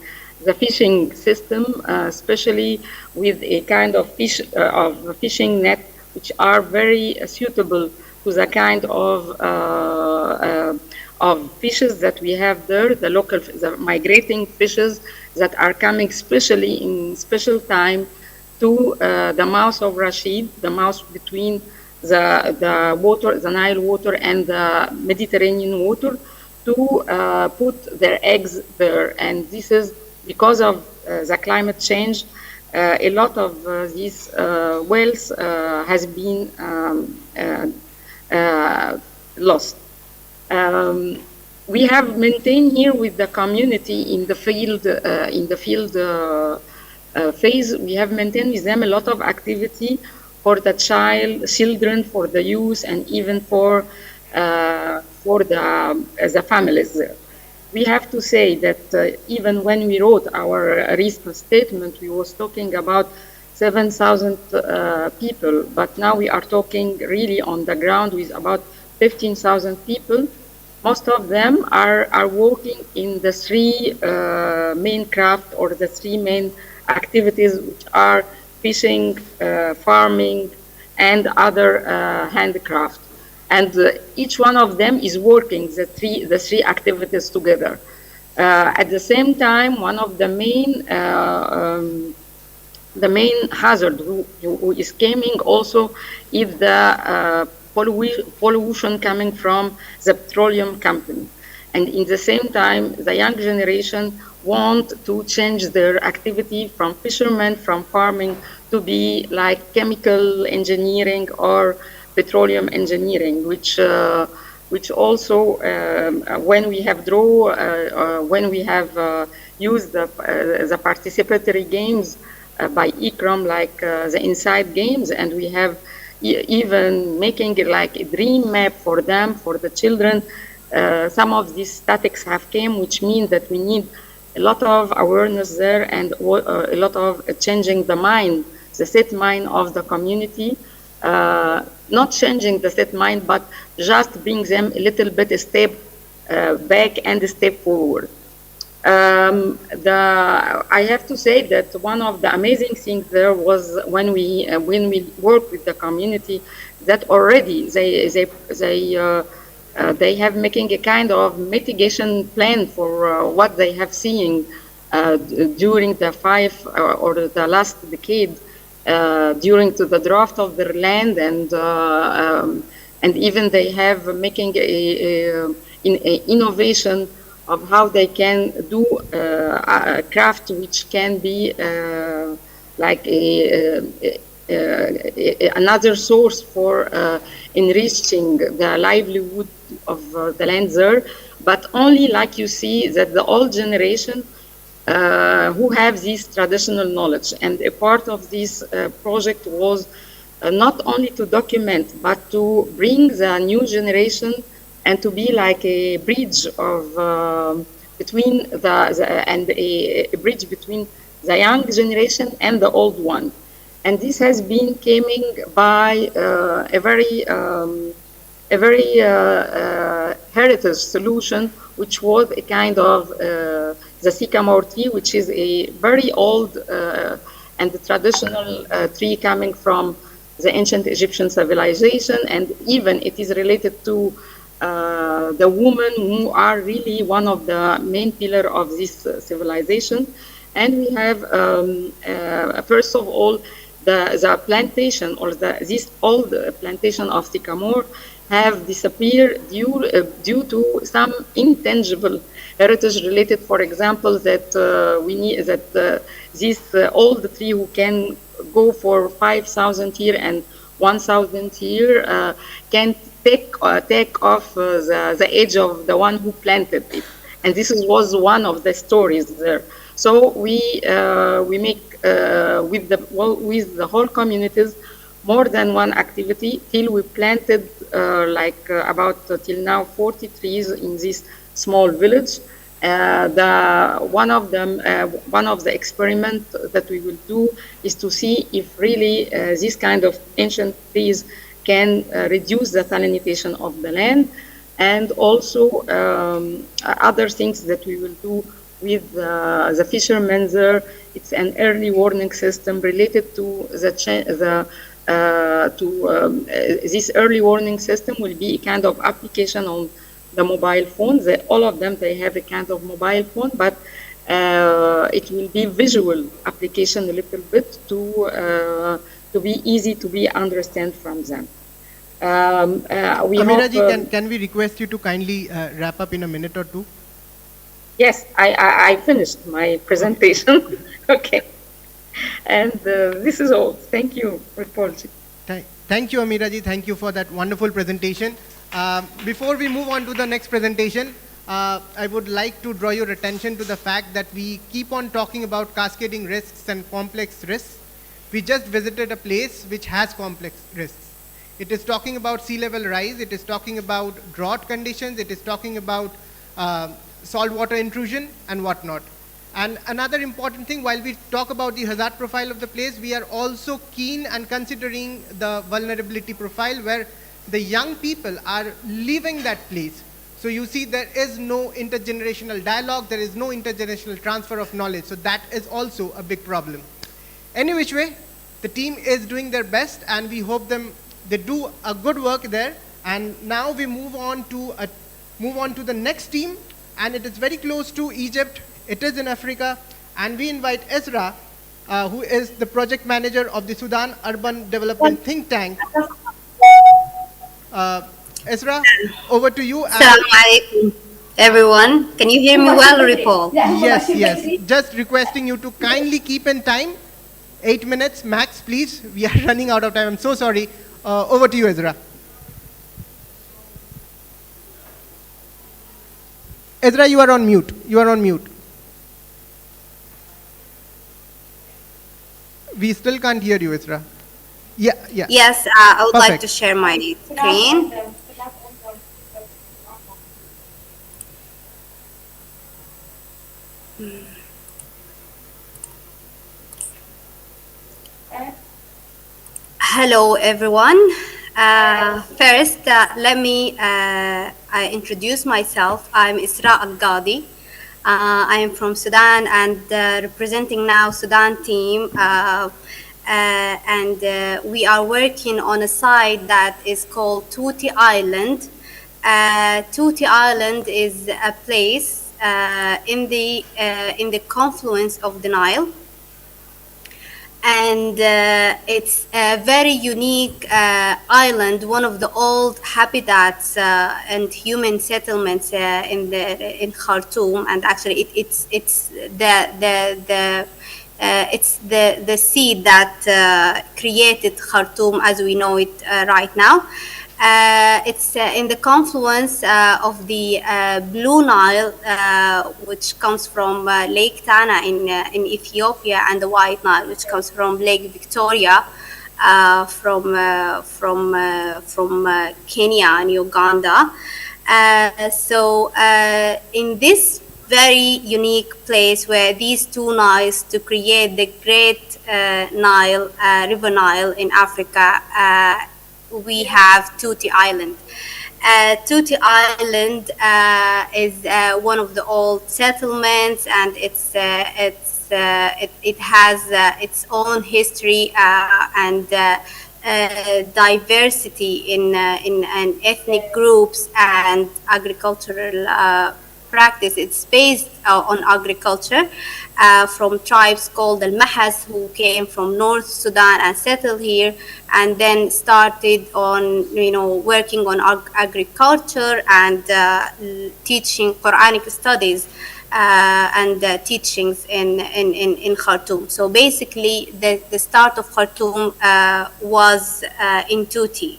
the fishing system, especially with a kind of fishing net, which are very suitable to the kind of fishes that we have there, the local, the migrating fishes that are coming especially in special time to the mouth of Rashid, the mouth between the water, the Nile water and the Mediterranean water, to put their eggs there. And this is because of the climate change. A lot of these whales has been lost. We have maintained here with the community in the field, phase. We have maintained with them a lot of activity for the children, for the youth, and even for the families there. We have to say that even when we wrote our recent statement, we was talking about 7,000 people, but now we are talking really on the ground with about 15,000 people. Most of them are working in the three main craft or the three main activities, which are fishing, farming, and other handicraft. And each one of them is working the three activities together. At the same time, one of the main hazard who is coming also is the pollution coming from the petroleum company. And in the same time, the young generation want to change their activity from fishermen, from farming, to be like chemical engineering or petroleum engineering, which also, when we have used the participatory games by ICROM, like the Inside games, and we have even making it like a dream map for them, for the children. Some of these statics have came, which means that we need a lot of awareness there and a lot of changing the mind, the set mind of the community. Not changing the set mind, but just bring them a little bit a step back and a step forward. I have to say that one of the amazing things there was when we work with the community, that already they have making a kind of mitigation plan for what they have seen during the or the last decade, during the draft of their land, and even they have making a innovation of how they can do a craft which can be like another source for enriching the livelihood of the land there, but only like you see that the old generation who have this traditional knowledge. And a part of this project was not only to document, but to bring the new generation and to be like a bridge of between a bridge between the young generation and the old one. And this has been coming by a very heritage solution, which was a kind of the sycamore tree, which is a very old and traditional tree coming from the ancient Egyptian civilization, and even it is related to the women who are really one of the main pillars of this civilization. And we have, first of all, the plantation, or this old plantation of sycamore have disappeared due to some intangible heritage related, for example, that we need that this old tree who can go for 5,000 years and 1,000 years can take off the age of the one who planted it, and this was one of the stories there. So we make with the whole communities more than one activity till we planted about till now 40 trees in this small village. One of the experiments that we will do is to see if really this kind of ancient trees can reduce the salinization of the land, and also other things that we will do with the fishermen there. It's an early warning system related to this early warning system will be a kind of application on the mobile phones. All of them, they have a kind of mobile phone, but it will be visual application a little bit to be easy to be understand from them. Amira ji, can we request you to kindly wrap up in a minute or two? Yes, I finished my presentation. Okay. And this is all. Thank you, Paul. Thank you, Amira ji. Thank you for that wonderful presentation. Before we move on to the next presentation, I would like to draw your attention to the fact that we keep on talking about cascading risks and complex risks. We just visited a place which has complex risks. It is talking about sea level rise. It is talking about drought conditions. It is talking about saltwater intrusion and whatnot. And another important thing, while we talk about the hazard profile of the place, we are also keen and considering the vulnerability profile, where the young people are leaving that place. So you see there is no intergenerational dialogue, there is no intergenerational transfer of knowledge. So that is also a big problem. Any which way, the team is doing their best and we hope they do a good work there. And now we move on to the next team, and it is very close to Egypt. It is in Africa, and we invite Ezra, who is the project manager of the Sudan Urban Development Think Tank. Ezra, over to you. Assalamu alaikum, everyone. Can you hear me well, Ripple? Yes, yes. Just requesting you to kindly keep in time. 8 minutes max, please. We are running out of time. I'm so sorry. Over to you, Ezra. Ezra, you are on mute. You are on mute. We still can't hear you, Ezra. Yeah, yeah. Yes, I would Perfect. like to share my screen. Hello, everyone. First, let me introduce myself. I'm Isra Al-Ghadi. I am from Sudan and representing now Sudan team. And we are working on a site that is called Tuti Island. Tuti Island is a place in the confluence of the Nile. And it's a very unique island, one of the old habitats and human settlements in Khartoum. And actually, it's the seed that created Khartoum as we know it right now. It's in the confluence of the Blue Nile, which comes from Lake Tana in Ethiopia, and the White Nile, which comes from Lake Victoria, from Kenya and Uganda. So in this very unique place where these two Niles to create the great Nile, River Nile in Africa, we have Tuti Island. Tuti Island is one of the old settlements, and it has its own history and diversity in ethnic groups and agricultural practice. It's based on agriculture from tribes called the Mahas, who came from North Sudan and settled here, and then started on working on agriculture and teaching Quranic studies and teachings in Khartoum. So basically the start of Khartoum was in Tuti.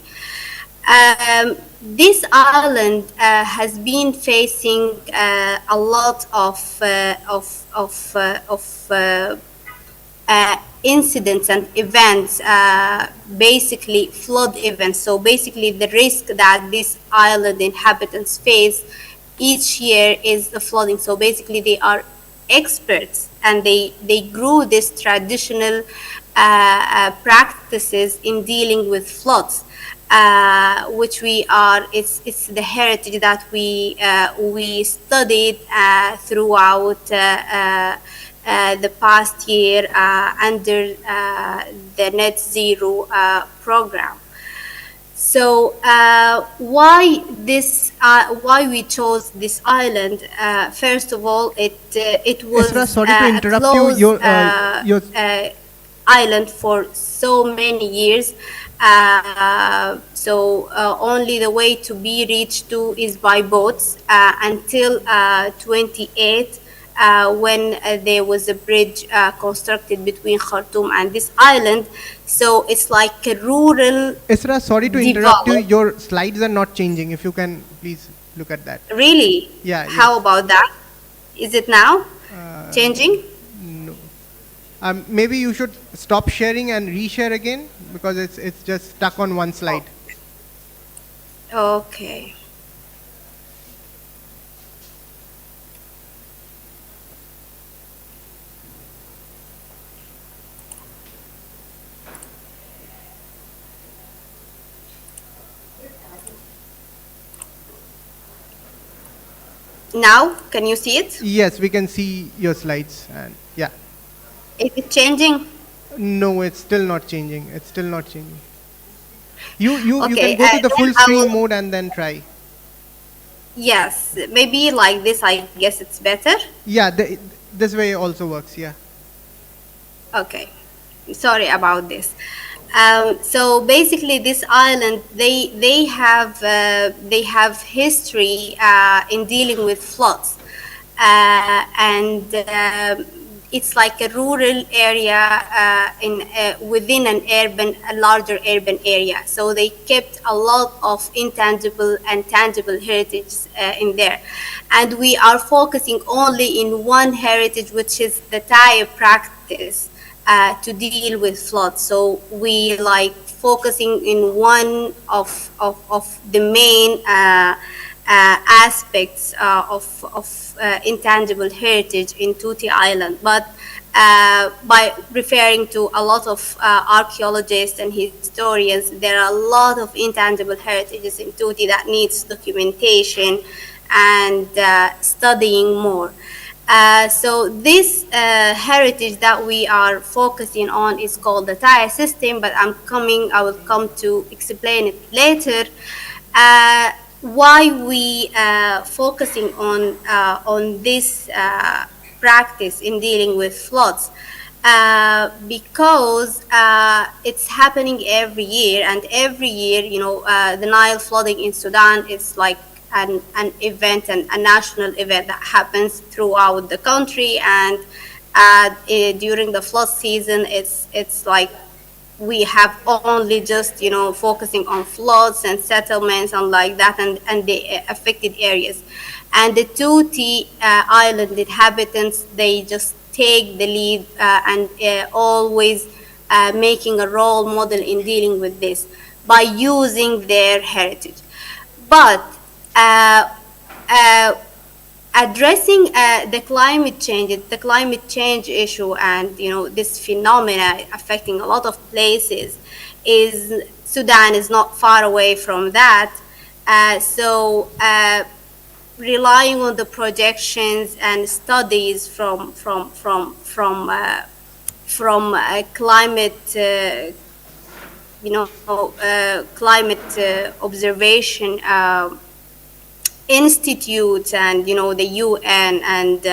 This island has been facing a lot of incidents and events, basically flood events. So basically the risk that this island inhabitants face each year is the flooding. So basically they are experts, and they grew this traditional practices in dealing with floods. Which it's the heritage that we studied throughout the past year under the Net Zero program. So why we chose this island? First of all, it was Esra, sorry to interrupt close, you. Your island for so many years. So only the way to be reached to is by boats until 28 when there was a bridge constructed between Khartoum and this island. So it's like a rural. Esra, sorry to interrupt you. Your slides are not changing. If you can please look at that. Really? Yeah. How about that? Is it now changing? No. Maybe you should stop sharing and reshare again, because it's just stuck on one slide. Okay. Now, can you see it? Yes, we can see your slides, and yeah. Is it changing? No, it's still not changing. It's still not changing. You Okay, can go to the then full I screen will, mode and then try. yes, maybe like this, I guess it's better. Yeah, this way also works. Yeah. Okay, sorry about this. So basically, this island, they have history in dealing with floods, and it's like a rural area within a larger urban area. So they kept a lot of intangible and tangible heritage in there, and we are focusing only in one heritage, which is the Thai practice to deal with floods. So we like focusing in one of the main aspects of intangible heritage in Tuti Island. But by referring to a lot of archaeologists and historians, there are a lot of intangible heritages in Tuti that needs documentation and studying more. So this heritage that we are focusing on is called the Thai system, but I will come to explain it later. Why we focusing on this practice in dealing with floods? Because it's happening every year, and every year, the Nile flooding in Sudan is like an event, and a national event that happens throughout the country. And during the flood season, it's like we have only just focusing on floods and settlements and like that, and the affected areas. And the Tuti island inhabitants, they just take the lead and always making a role model in dealing with this by using their heritage. But addressing the climate change issue, and this phenomena affecting a lot of places, is Sudan is not far away from that. So relying on the projections and studies from climate climate observation institutes, and the UN and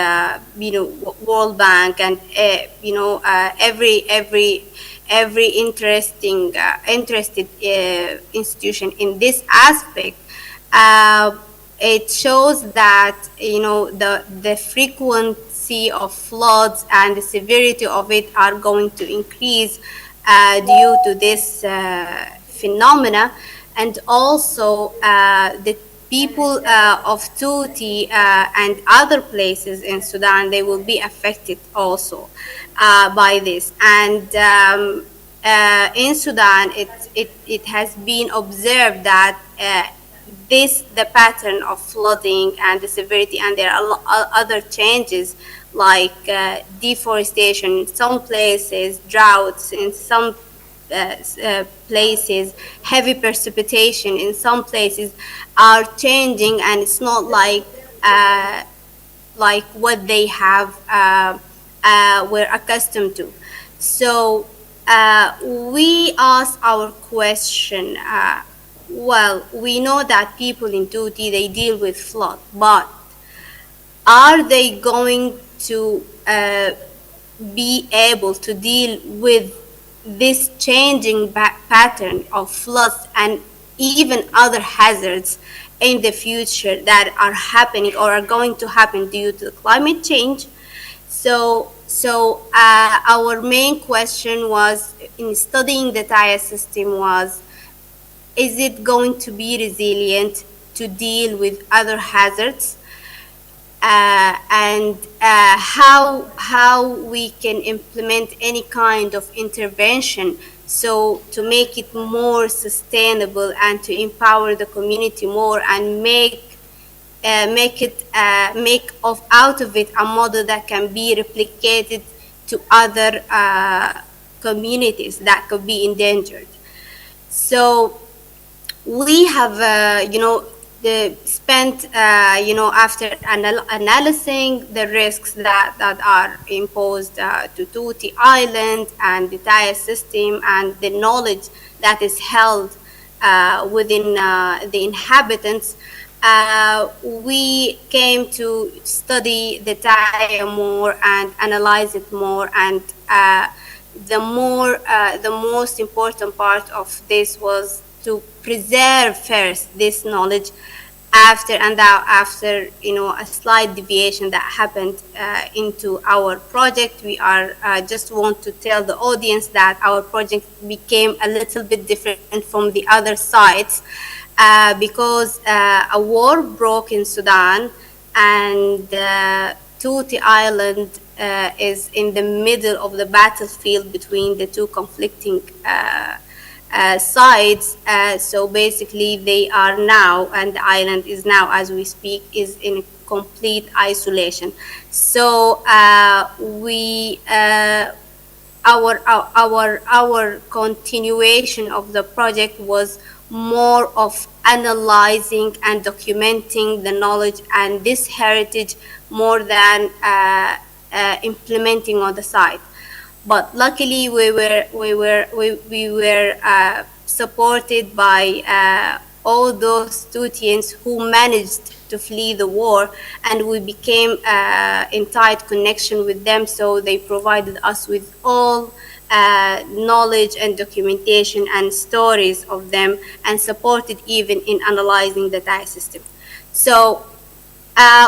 World Bank, and every interested institution in this aspect, it shows that the frequency of floods and the severity of it are going to increase due to this phenomena. And also the people of Tuti and other places in Sudan, they will be affected also by this. And in Sudan, it has been observed that the pattern of flooding and the severity, and there are other changes like deforestation in some places, droughts in some places, heavy precipitation in some places are changing, and it's not like what they have were accustomed to. So we ask our question. Well, we know that people in Tuti, they deal with flood, but are they going to be able to deal with this changing pattern of floods and even other hazards in the future that are happening or are going to happen due to climate change? So our main question was, in studying the Thai system, was, is it going to be resilient to deal with other hazards? And how we can implement any kind of intervention so to make it more sustainable and to empower the community more, and make out of it a model that can be replicated to other communities that could be endangered. So we have spent, after analyzing the risks that are imposed to Tuti Island and the entire system and the knowledge that is held within the inhabitants, we came to study the Taya more and analyze it more. And the most important part of this was to preserve first this knowledge after a slight deviation that happened into our project. We are just want to tell the audience that our project became a little bit different from the other sites because a war broke in Sudan, and Tuti Island is in the middle of the battlefield between the two conflicting sides. So basically they are now, and the island is now, as we speak, is in complete isolation. So our continuation of the project was more of analyzing and documenting the knowledge and this heritage more than implementing on the site. But luckily, we were supported by all those Tutsians who managed to flee the war, and we became in tight connection with them. So they provided us with all knowledge and documentation and stories of them, and supported even in analyzing the Thai system. So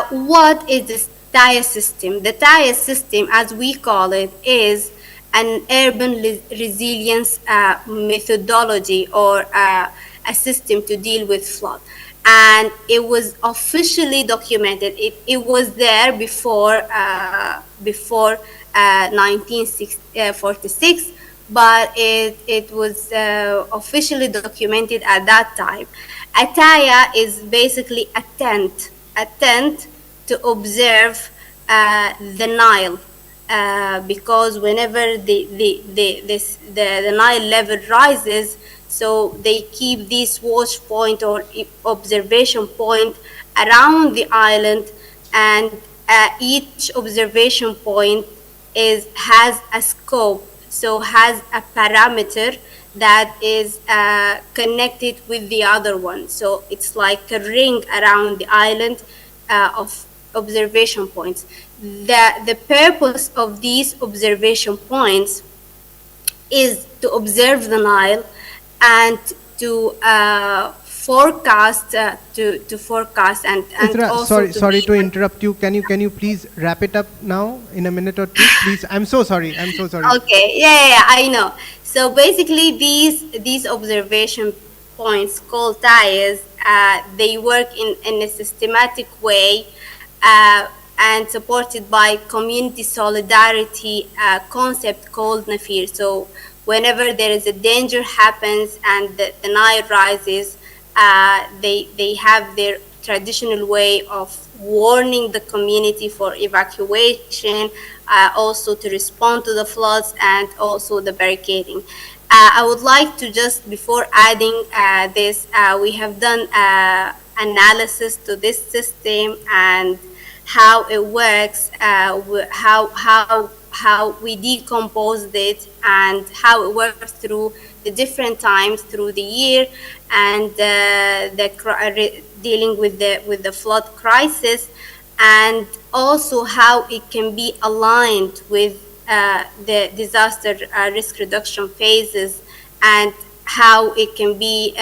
what is this Thai system? The Thai system, as we call it, is an urban resilience methodology, or a system to deal with flood. And it was officially documented. It was there before 1946, but it was officially documented at that time. Ataya is basically a tent to observe the Nile. Because whenever the Nile level rises, so they keep this watch point or observation point around the island, and each observation point has a scope, so has a parameter that is connected with the other one. So it's like a ring around the island of observation points. The purpose of these observation points is to observe the Nile and to forecast and Isra, also sorry to interrupt you. Can you please wrap it up now in a minute or two, please? I'm so sorry. Okay, yeah, I know. So basically, these observation points called TAIs, they work in a systematic way. And supported by community solidarity concept called Nafir. So whenever there is a danger happens and the Nile rises, they have their traditional way of warning the community for evacuation, also to respond to the floods, and also the barricading. I would like to just, before adding this, we have done analysis to this system and how it works, how we decomposed it, and how it works through the different times through the year, and dealing with the flood crisis, and also how it can be aligned with the disaster risk reduction phases, and how it can be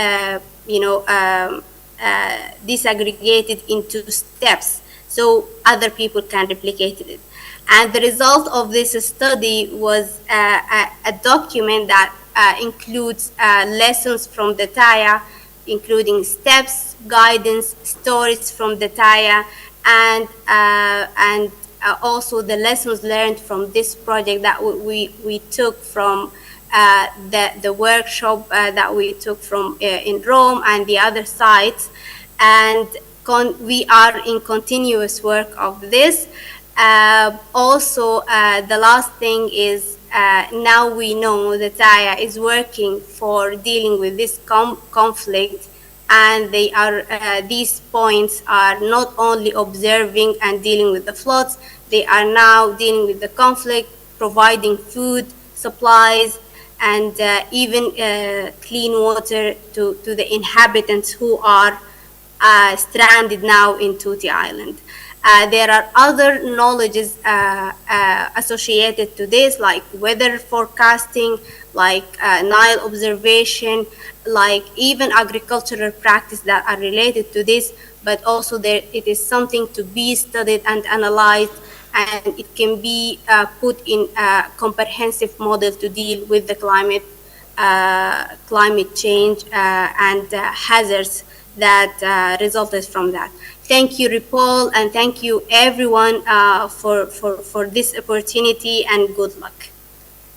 disaggregated into steps, so other people can replicate it. And the result of this study was a document that includes lessons from the Taya, including steps, guidance, stories from the Taya, and also the lessons learned from this project that we took from the workshop that we took from in Rome and the other sites. And we are in continuous work of this. Also, the last thing is now we know that Taya is working for dealing with this conflict and they are these points are not only observing and dealing with the floods, they are now dealing with the conflict, providing food, supplies, and even clean water to the inhabitants who are stranded now in Tuti Island. There are other knowledges associated to this, like weather forecasting, like Nile observation, like even agricultural practice that are related to this, but also it is something to be studied and analyzed, and it can be put in a comprehensive model to deal with the climate change and hazards that resulted from that. Thank you, Ripol, and thank you everyone for this opportunity, and good luck.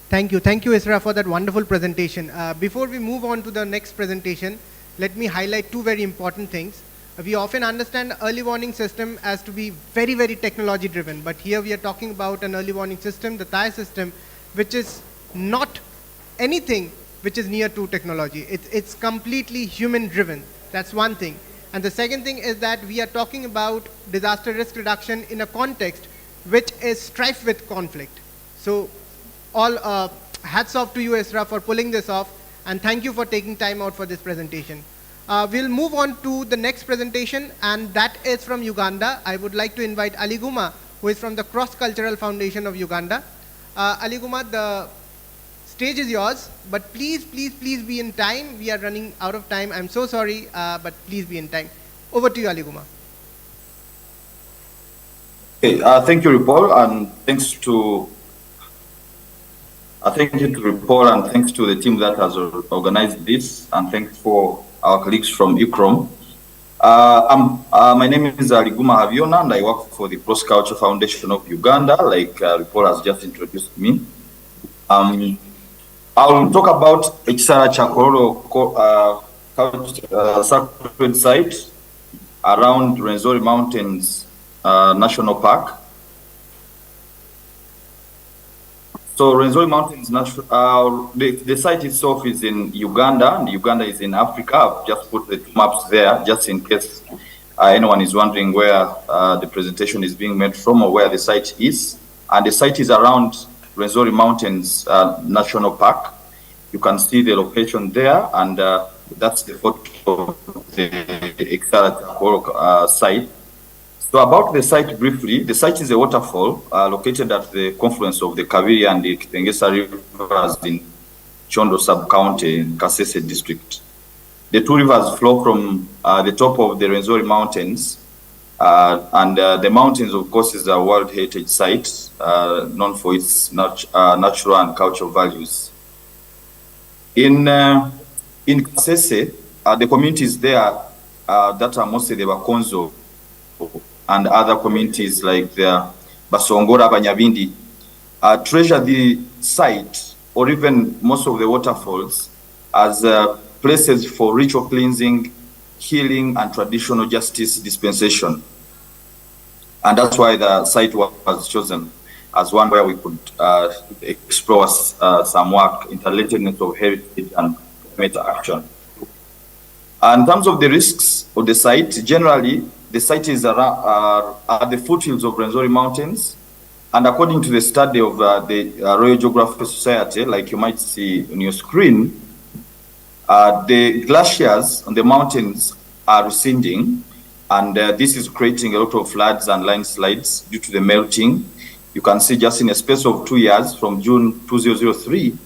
Thank you, Isra, for that wonderful presentation. Before we move on to the next presentation, let me highlight two very important things. We often understand early warning system as to be very, very technology driven, but here we are talking about an early warning system, the TIE system, which is not anything which is near to technology. It's completely human driven. That's one thing. And the second thing is that we are talking about disaster risk reduction in a context which is strife with conflict. So all hats off to you, Isra, for pulling this off, and thank you for taking time out for this presentation. We'll move on to the next presentation, and that is from Uganda. I would like to invite Ali Guma, who is from the Cross Cultural Foundation of Uganda. Ali Guma, the stage is yours, but please be in time. We are running out of time. I'm so sorry, but please be in time. Over to you, Ali Guma. Okay, thank you, Ripol, and thanks to Ripol, and thanks to the team that has organized this, and thanks for our colleagues from ICROM. My name is Ali Guma Haviona, and I work for the Cross Culture Foundation of Uganda, like Ripol has just introduced me. I'll talk about Ekisara Chakororo sacred site around Rwenzori Mountains National Park. So Rwenzori Mountains, the site itself is in Uganda, and Uganda is in Africa. I've just put the two maps there, just in case anyone is wondering where the presentation is being made from or where the site is. And the site is around Rwenzori Mountains National Park. You can see the location there, and that's the photo of the Ekisara Chakororo site. So about the site briefly, the site is a waterfall located at the confluence of the Kabiri and the Kitengesa rivers in Chondo sub-county in Kasese district. The two rivers flow from the top of the Rwenzori Mountains, and the mountains, of course, is a World Heritage Site known for its natural and cultural values. In Kasese, the communities there that are mostly the Bakonzo and other communities like the Basongora, Banyabindi, treasure the site or even most of the waterfalls as places for ritual cleansing, healing, and traditional justice dispensation. And that's why the site was chosen as one where we could explore some work, interrelatedness of heritage and climate action. And in terms of the risks of the site, generally, the site is at the foothills of Rwenzori Mountains, and according to the study of the Royal Geographical Society, like you might see on your screen, the glaciers on the mountains are receding, and this is creating a lot of floods and landslides due to the melting. You can see just in a space of 2 years, from June 2003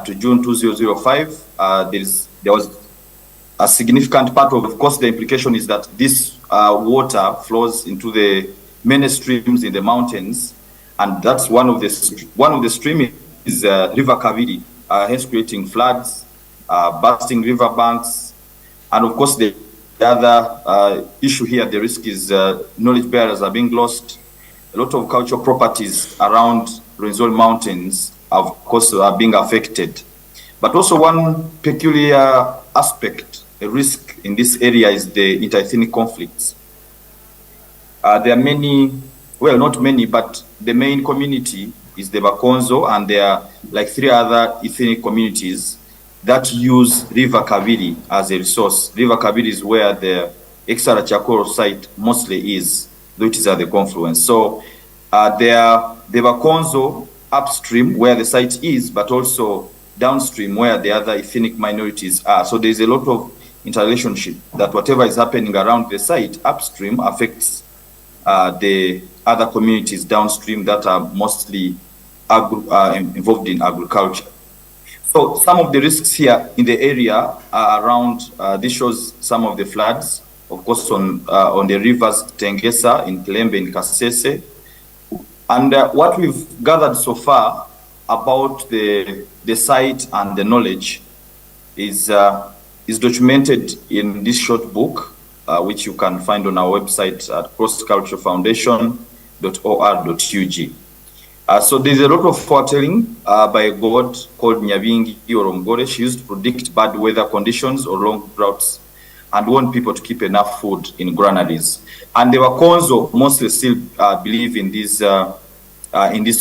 to June 2005, there was a significant part of course, the implication is that this water flows into the many streams in the mountains, and that's one of the streams is River Kabiri, hence creating floods, bursting river banks, and of course the other issue here, the risk is knowledge bearers are being lost. A lot of cultural properties around Rwenzori Mountains, of course, are being affected. But also one peculiar aspect, a risk in this area is the interethnic conflicts. There are many, well, not many, but the main community is the Bakonzo, and there are like 3 other ethnic communities that use River Kabiri as a resource. River Kabiri is where the Exara Chakoro site mostly is, though it is at the confluence. So there are the Bakonzo upstream where the site is, but also downstream where the other ethnic minorities are. So there's a lot of interrelationship that whatever is happening around the site upstream affects the other communities downstream that are mostly involved in agriculture. So some of the risks here in the area are around, this shows some of the floods, of course, on the rivers Tengesa, in Kilembe, in Kasese. And what we've gathered so far about the site and the knowledge is documented in this short book, which you can find on our website at crossculturefoundation.or.ug. So there's a lot of foretelling by a god called Nyabingi Oromgore. She used to predict bad weather conditions or long droughts and warn people to keep enough food in granaries. And the Wakonzo mostly still believe in this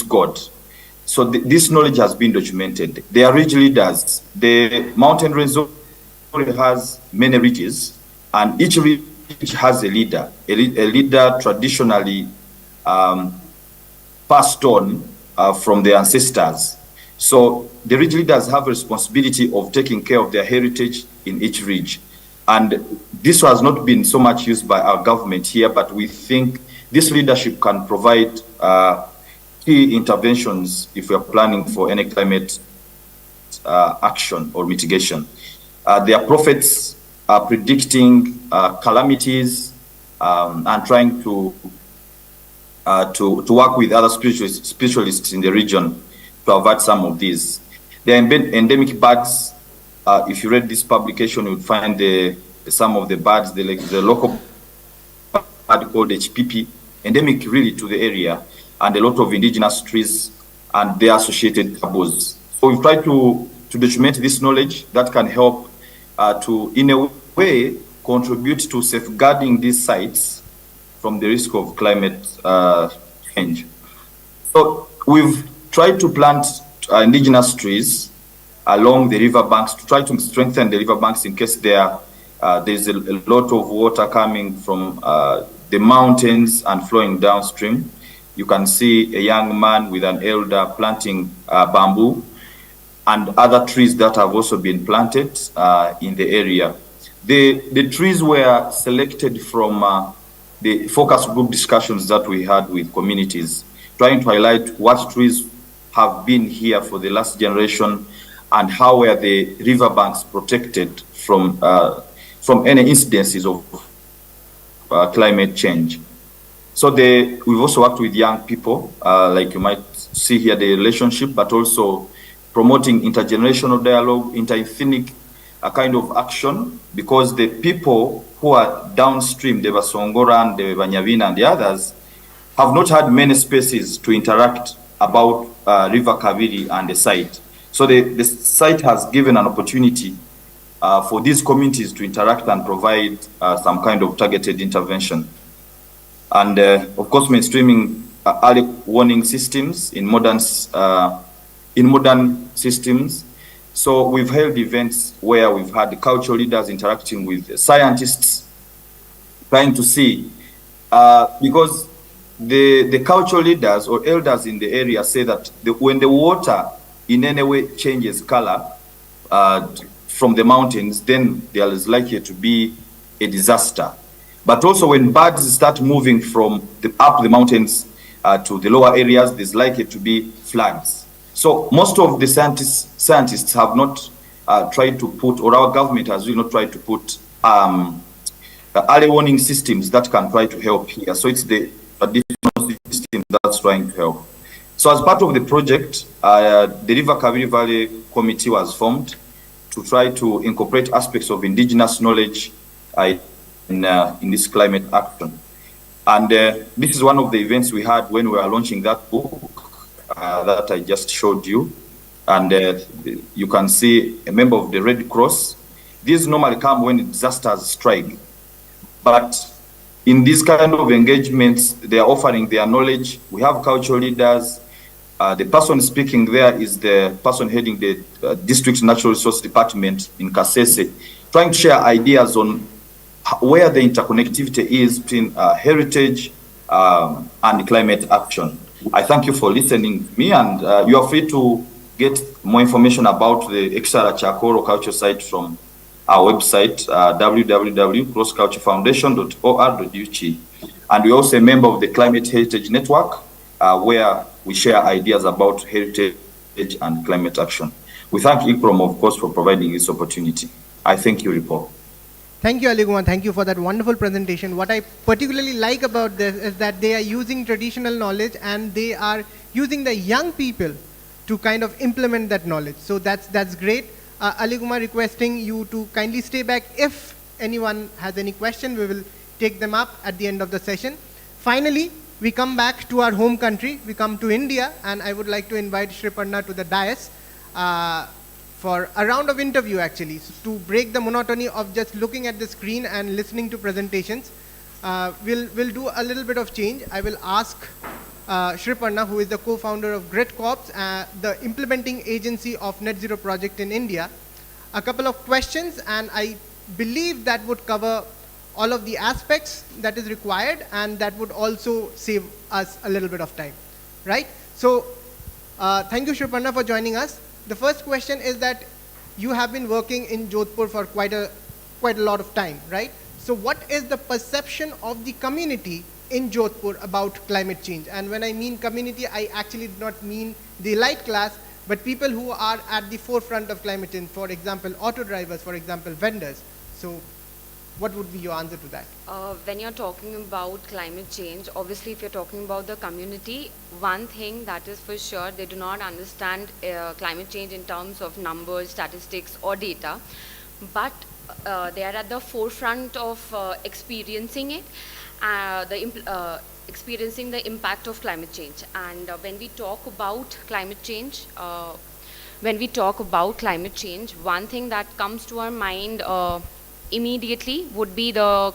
god. So this knowledge has been documented. They are ridge leaders. The mountain range has many ridges, and each ridge has a leader. A leader traditionally passed on from their ancestors. So the ridge leaders have a responsibility of taking care of their heritage in each ridge. And this has not been so much used by our government here, but we think this leadership can provide key interventions if we are planning for any climate action or mitigation. Their prophets are predicting calamities and trying to work with other spiritualists in the region to avert some of these. The endemic birds, if you read this publication, you would find some of the birds, the local bird called HPP, endemic really to the area, and a lot of indigenous trees and their associated taboos. So we've tried to document this knowledge that can help to, in a way, contribute to safeguarding these sites from the risk of climate change. So we've tried to plant indigenous trees along the river banks to try to strengthen the river banks in case there's a lot of water coming from the mountains and flowing downstream. You can see a young man with an elder planting bamboo and other trees that have also been planted in the area. The trees were selected from the focus group discussions that we had with communities, trying to highlight what trees have been here for the last generation and how were the riverbanks protected from any incidences of climate change. So we've also worked with young people, like you might see here, the relationship, but also promoting intergenerational dialogue, interethnic kind of action, because the people who are downstream, the Basongoran, the Banyavina, and the others, have not had many spaces to interact about River Kabiri and the site. So the site has given an opportunity for these communities to interact and provide some kind of targeted intervention. And of course, mainstreaming early warning systems in modern systems. So we've held events where we've had the cultural leaders interacting with scientists, trying to see, because the cultural leaders or elders in the area say that when the water in any way changes color from the mountains, then there is likely to be a disaster. But also when birds start moving from up the mountains to the lower areas, there's likely to be floods. So most of the scientists have not tried to put, or our government has really not tried to put early warning systems that can try to help here. So it's the traditional system that's trying to help. So as part of the project, the River Kabiri Valley Committee was formed to try to incorporate aspects of indigenous knowledge in this climate action. And this is one of the events we had when we were launching that book that I just showed you. And you can see a member of the Red Cross. These normally come when disasters strike. But in these kind of engagements, they are offering their knowledge. We have cultural leaders, The person speaking there is the person heading the District Natural Resource Department in Kasese, trying to share ideas on where the interconnectivity is between heritage and climate action. I thank you for listening to me, and you are free to get more information about the Exara Chakoro Culture Site from our website, www.crossculturefoundation.or.uk. And we're also a member of the Climate Heritage Network, where we share ideas about heritage and climate action. We thank ICROM, of course, for providing this opportunity. I thank you, Ripo. Thank you, Aliguma. Thank you for that wonderful presentation. What I particularly like about this is that they are using traditional knowledge and they are using the young people to kind of implement that knowledge. So that's great. Aliguma, requesting you to kindly stay back. If anyone has any question, we will take them up at the end of the session. Finally, we come back to our home country. We come to India, and I would like to invite Sriparna to the dais for a round of interview, actually, so to break the monotony of just looking at the screen and listening to presentations. We'll do a little bit of change. I will ask Sriparna, who is the co-founder of Grid Corps, the implementing agency of Net Zero project in India, a couple of questions, and I believe that would cover all of the aspects that is required, and that would also save us a little bit of time, right? So thank you, Sriparna, for joining us. The first question is that you have been working in Jodhpur for quite a lot of time, right? So what is the perception of the community in Jodhpur about climate change? And when I mean community, I actually do not mean the elite class, but people who are at the forefront of climate change, for example, auto drivers, for example, vendors. So what would be your answer to that? When you're talking about climate change, obviously if you're talking about the community, one thing that is for sure, they do not understand climate change in terms of numbers, statistics or data, but they are at the forefront of experiencing it, experiencing the impact of climate change. And when we talk about climate change, one thing that comes to our mind immediately would be the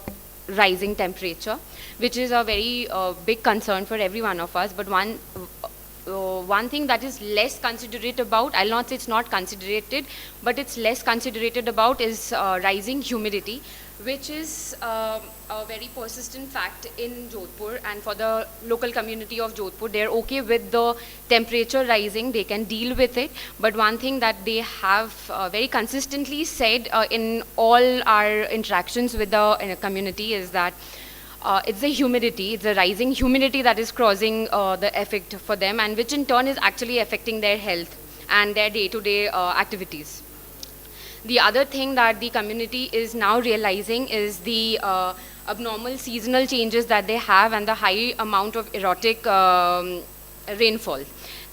rising temperature, which is a very big concern for every one of us. But one thing that is less considerate about, I'll not say it's not considerated, but it's less considerated about is rising humidity, which is a very persistent fact in Jodhpur. And for the local community of Jodhpur, they're okay with the temperature rising, they can deal with it. But one thing that they have very consistently said in all our interactions with the community is that it's the humidity, it's the rising humidity that is causing the effect for them, and which in turn is actually affecting their health and their day-to-day activities. The other thing that the community is now realizing is the abnormal seasonal changes that they have and the high amount of erratic rainfall.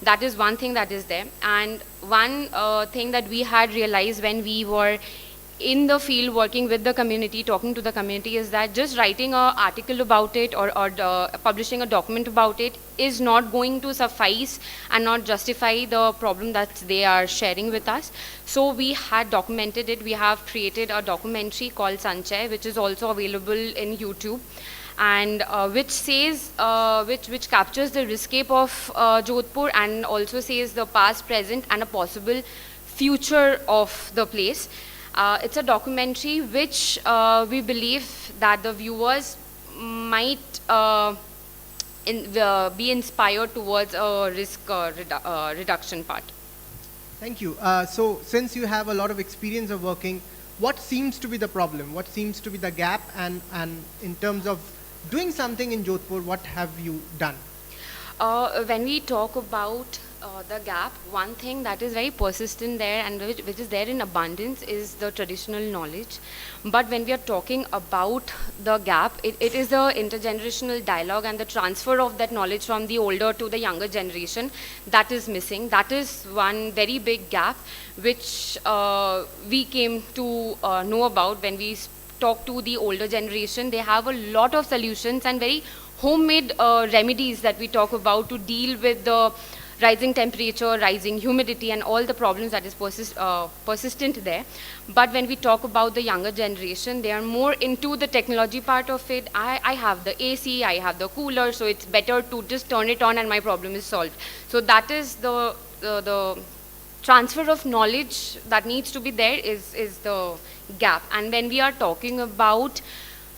That is one thing that is there. And one thing that we had realized when we were in the field working with the community, talking to the community, is that just writing an article about it or publishing a document about it is not going to suffice and not justify the problem that they are sharing with us. So we had documented it. We have created a documentary called Sanchay, which is also available in YouTube, and which says, which captures the riskscape of Jodhpur and also says the past, present and a possible future of the place. It's a documentary which we believe that the viewers might be inspired towards a risk reduction part. Thank you. So since you have a lot of experience of working, what seems to be the problem? What seems to be the gap? And in terms of doing something in Jodhpur, what have you done? When we talk about the gap, one thing that is very persistent there and which is there in abundance is the traditional knowledge. But when we are talking about the gap, it is the intergenerational dialogue and the transfer of that knowledge from the older to the younger generation that is missing. That is one very big gap which we came to know about when we talk to the older generation. They have a lot of solutions and very homemade remedies that we talk about to deal with the rising temperature, rising humidity, and all the problems that is persistent there. But when we talk about the younger generation, they are more into the technology part of it. I have the AC, I have the cooler, so it's better to just turn it on and my problem is solved. So that is the transfer of knowledge that needs to be there is the gap. And when we are talking about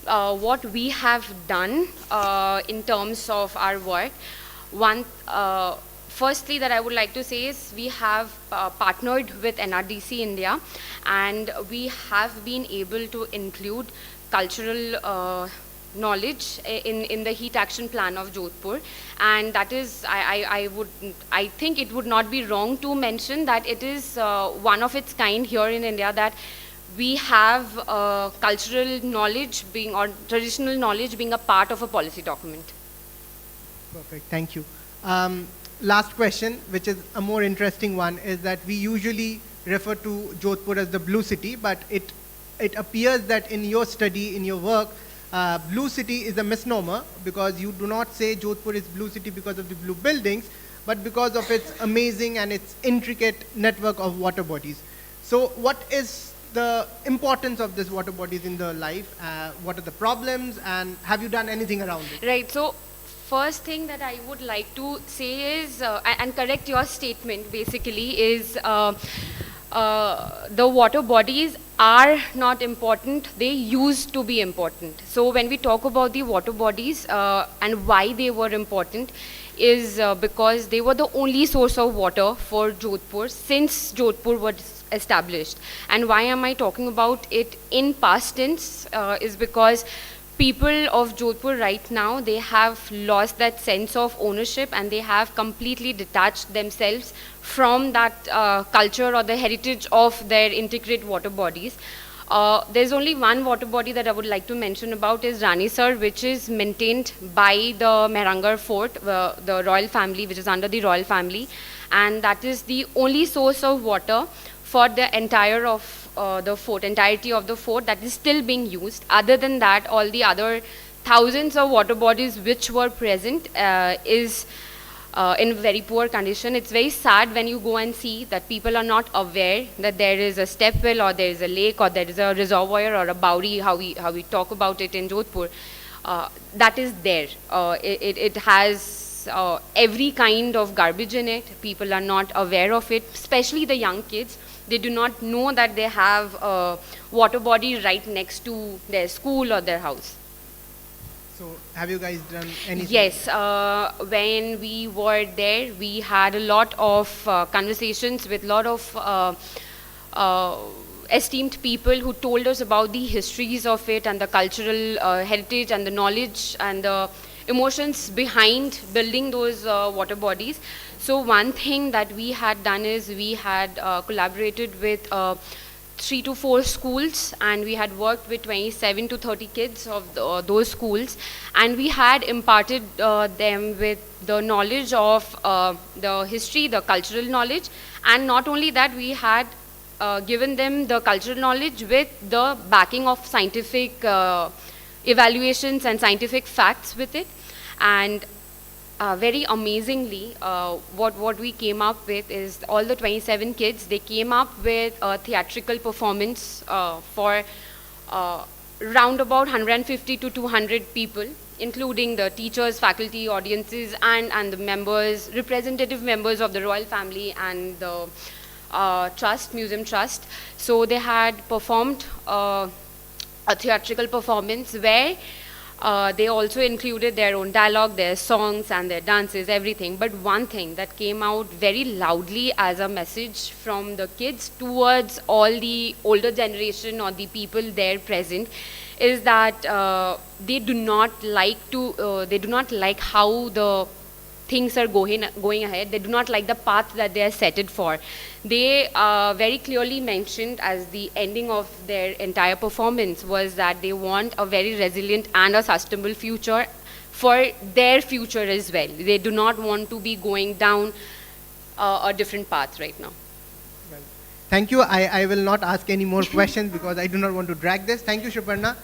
what we have done in terms of our work, firstly that I would like to say is we have partnered with NRDC India, and we have been able to include cultural knowledge in the heat action plan of Jodhpur, and that is I think it would not be wrong to mention that it is one of its kind here in India, that we have cultural knowledge or traditional knowledge being a part of a policy document. Perfect, thank you. Last question, which is a more interesting one, is that we usually refer to Jodhpur as the blue city, but it appears that in your study, in your work, blue city is a misnomer, because you do not say Jodhpur is blue city because of the blue buildings, but because of its amazing and its intricate network of water bodies. So what is the importance of these water bodies in the life? What are the problems, and have you done anything around it? Right, so first thing that I would like to say is, and correct your statement basically, is the water bodies are not important, they used to be important. So when we talk about the water bodies and why they were important is because they were the only source of water for Jodhpur since Jodhpur was established. And why am I talking about it in past tense is because people of Jodhpur right now, they have lost that sense of ownership, and they have completely detached themselves from that culture or the heritage of their intricate water bodies. There's only one water body that I would like to mention about is Ranisar, which is maintained by the Mehrangarh Fort, the royal family, which is under the royal family, and that is the only source of water for the entire of the fort, entirety of the fort, that is still being used. Other than that, all the other thousands of water bodies which were present is in very poor condition. It's very sad when you go and see that people are not aware that there is a step well, or there is a lake, or there is a reservoir, or a bauri, how we talk about it in Jodhpur, that is there. It has every kind of garbage in it. People are not aware of it, especially the young kids. They do not know that they have a water body right next to their school or their house. So have you guys done anything? Yes, when we were there, we had a lot of conversations with a lot of esteemed people who told us about the histories of it and the cultural heritage and the knowledge and the emotions behind building those water bodies. So one thing that we had done is we had collaborated with 3 to 4 schools, and we had worked with 27 to 30 kids of those schools, and we had imparted them with the knowledge of the history, the cultural knowledge, and not only that, we had given them the cultural knowledge with the backing of scientific evaluations and scientific facts with it. And very amazingly, what we came up with is all the 27 kids, they came up with a theatrical performance for round about 150 to 200 people, including the teachers, faculty, audiences, and the members, representative members of the royal family and the museum trust. So they had performed a theatrical performance where they also included their own dialogue, their songs and their dances, everything. But one thing that came out very loudly as a message from the kids towards all the older generation or the people there present is that they do not like how the things are going ahead. They do not like the path that they are set it for. They very clearly mentioned as the ending of their entire performance was that they want a very resilient and a sustainable future for their future as well. They do not want to be going down a different path right now. Well, thank you. I will not ask any more questions because I do not want to drag this. Thank you, Sriparna.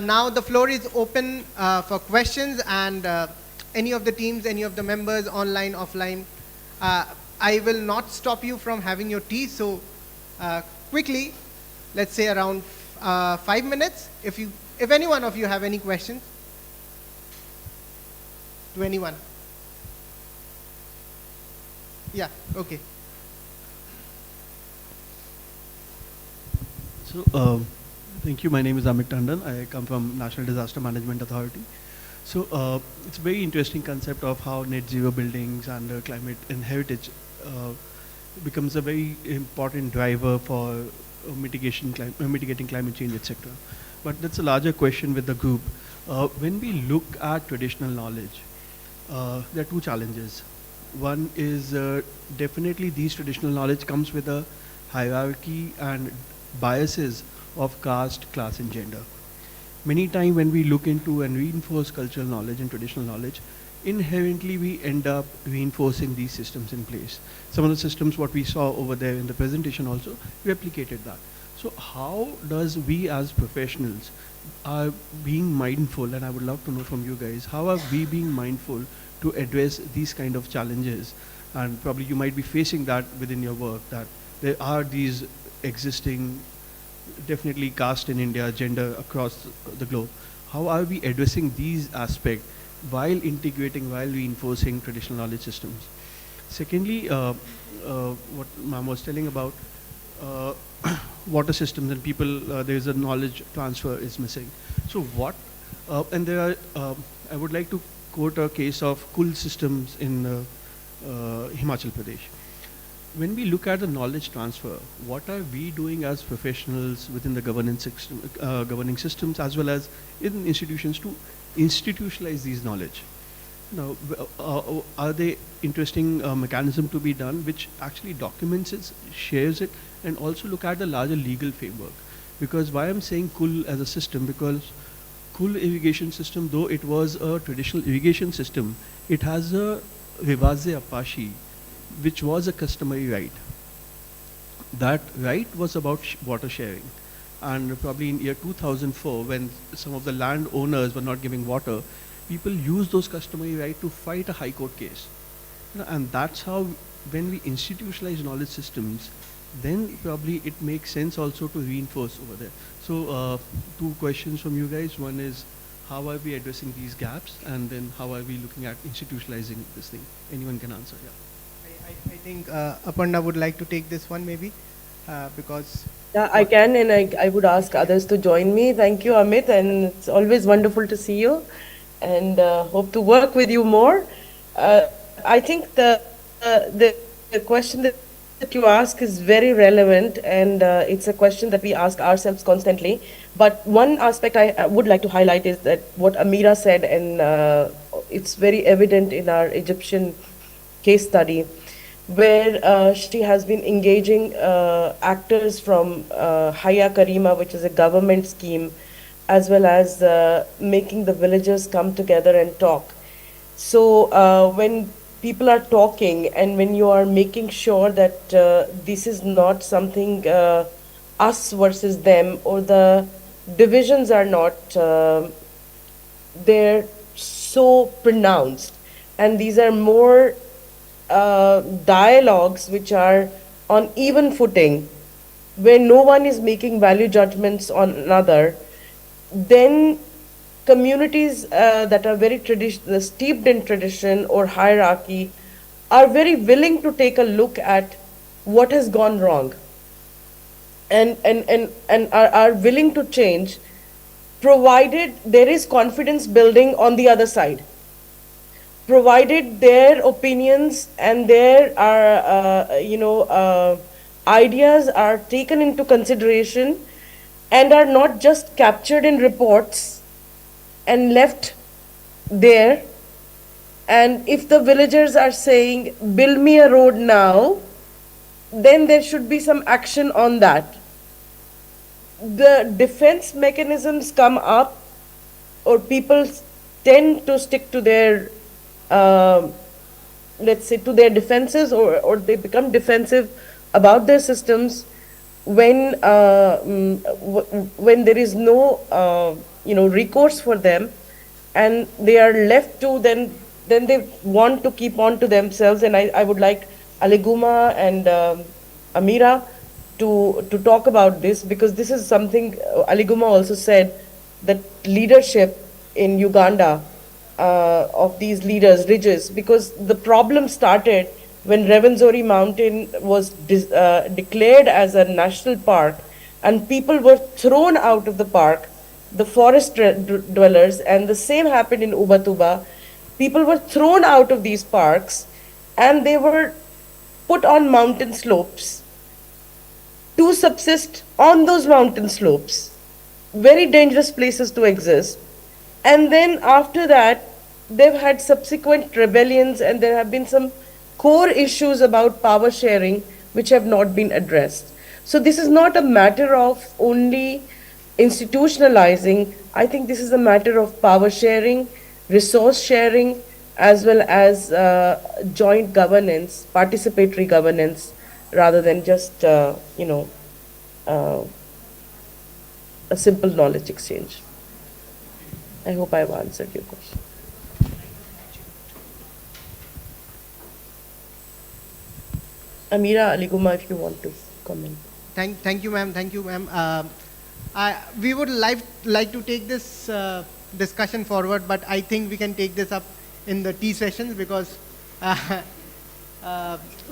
Now the floor is open for questions, and any of the teams, any of the members, online, offline, I will not stop you from having your tea, so quickly, let's say around 5 minutes, if any one of you have any questions. To anyone? Yeah, okay. So, thank you. My name is Amit Tandon. I come from National Disaster Management Authority. So, it's a very interesting concept of how net zero buildings and climate and heritage becomes a very important driver for mitigating climate change, etc. But that's a larger question with the group. When we look at traditional knowledge, there are two challenges. One is definitely these traditional knowledge comes with a hierarchy and biases of caste, class and gender. Many times when we look into and reinforce cultural knowledge and traditional knowledge, inherently we end up reinforcing these systems in place. Some of the systems what we saw over there in the presentation also replicated that. So how does we as professionals are being mindful, and I would love to know from you guys, how are we being mindful to address these kind of challenges? And probably you might be facing that within your work, that there are these existing, definitely caste in India, gender across the globe. How are we addressing these aspects while integrating, while reinforcing traditional knowledge systems? Secondly, what ma'am was telling about water systems and people, there is a knowledge transfer is missing. So what, and there are, I would like to quote a case of Kul systems in Himachal Pradesh. When we look at the knowledge transfer, what are we doing as professionals within the governance system, governing systems as well as in institutions to institutionalize these knowledge? Now, are there interesting mechanism to be done which actually documents it, shares it, and also look at the larger legal framework? Because why I'm saying Kul as a system, because Kul irrigation system, though it was a traditional irrigation system, it has a Rivaze Apache, which was a customary right. That right was about water sharing. And probably in year 2004, when some of the landowners were not giving water, people used those customary right to fight a high court case. And that's how, when we institutionalize knowledge systems, then probably it makes sense also to reinforce over there. So two questions from you guys. One is, how are we addressing these gaps? And then how are we looking at institutionalizing this thing? Anyone can answer, yeah. I think Aparna would like to take this one maybe, because... Yeah, I can, and I would ask others to join me. Thank you, Amit, and it's always wonderful to see you, and hope to work with you more. I think the question that you ask is very relevant, and it's a question that we ask ourselves constantly. But one aspect I would like to highlight is that what Amira said, and it's very evident in our Egyptian case study, where she has been engaging actors from Haya Karima, which is a government scheme, as well as making the villagers come together and talk. So when people are talking and when you are making sure that this is not something us versus them, or the divisions are not, they're so pronounced, and these are more dialogues which are on even footing, where no one is making value judgments on another, then communities that are very steeped in tradition or hierarchy are very willing to take a look at what has gone wrong, and are willing to change, provided there is confidence building on the other side, provided their opinions and their ideas are taken into consideration and are not just captured in reports and left there. And if the villagers are saying, build me a road now, then there should be some action on that. The defense mechanisms come up, or people tend to stick to their let's say to their defenses, or they become defensive about their systems when there is no recourse for them, and they are left to then then they want to keep on to themselves. And I would like Aliguma and Amira to talk about this, because this is something Aliguma also said, that leadership in Uganda of these leaders, ridges, because the problem started when Rwenzori Mountain was declared as a national park, and people were thrown out of the park, the forest dwellers, and the same happened in Ubatuba. People were thrown out of these parks and they were put on mountain slopes to subsist on those mountain slopes. Very dangerous places to exist. And then after that, they've had subsequent rebellions, and there have been some core issues about power sharing which have not been addressed. So this is not a matter of only institutionalizing. I think this is a matter of power sharing, resource sharing, as well as joint governance, participatory governance, rather than just, a simple knowledge exchange. I hope I've answered your question. Amira, Aliguma, if you want to comment. Thank you, ma'am. Thank you, ma'am. We would like to take this discussion forward, but I think we can take this up in the tea sessions, because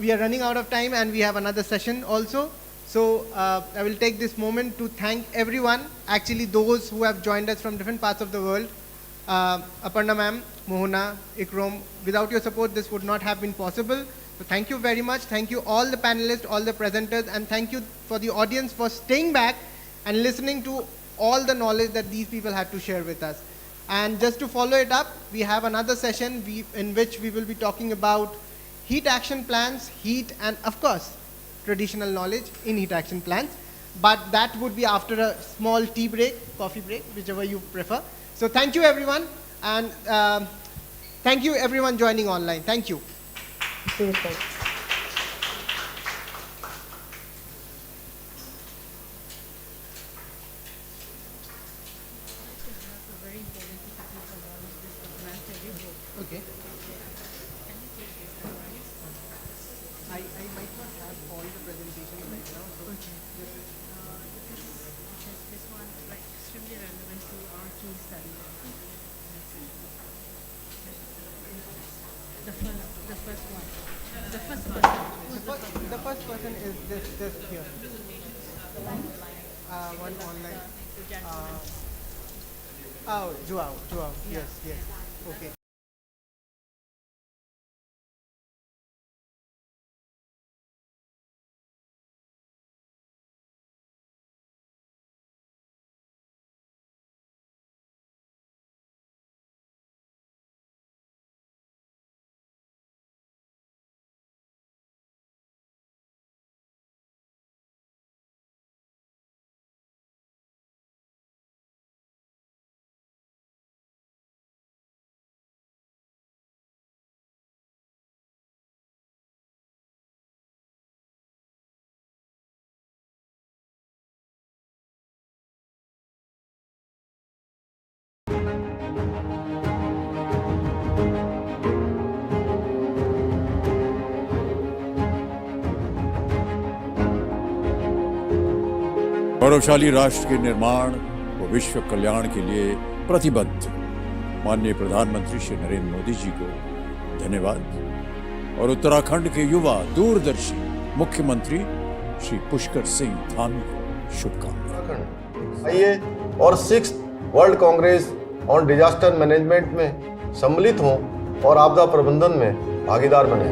we are running out of time and we have another session also. So I will take this moment to thank everyone, actually those who have joined us from different parts of the world. Aparna ma'am, Mohana, Ikrom, without your support this would not have been possible. So thank you very much. Thank you all the panelists, all the presenters, and thank you for the audience for staying back and listening to all the knowledge that these people had to share with us. And just to follow it up, we have another session in which we will be talking about heat action plans, heat, and of course, traditional knowledge in heat action plans. But that would be after a small tea break, coffee break, whichever you prefer. So thank you everyone, and thank you everyone joining online. Thank you. Okay. I might not have all the presentations right now, so this one is like extremely relevant to our case study. The first one. The first person. The first person is this here. One online. Oh, Joao. Yes. Okay. गौरवशाली राष्ट्र के निर्माण व विश्व कल्याण के लिए प्रतिबद्ध माननीय प्रधानमंत्री श्री नरेंद्र मोदी जी को धन्यवाद और उत्तराखंड के युवा दूरदर्शी मुख्यमंत्री श्री पुष्कर सिंह धामी को शुभकामनाएं। आइए और 6th world Congress on disaster management में सम्मिलित हों और आपदा प्रबंधन में भागीदार बने।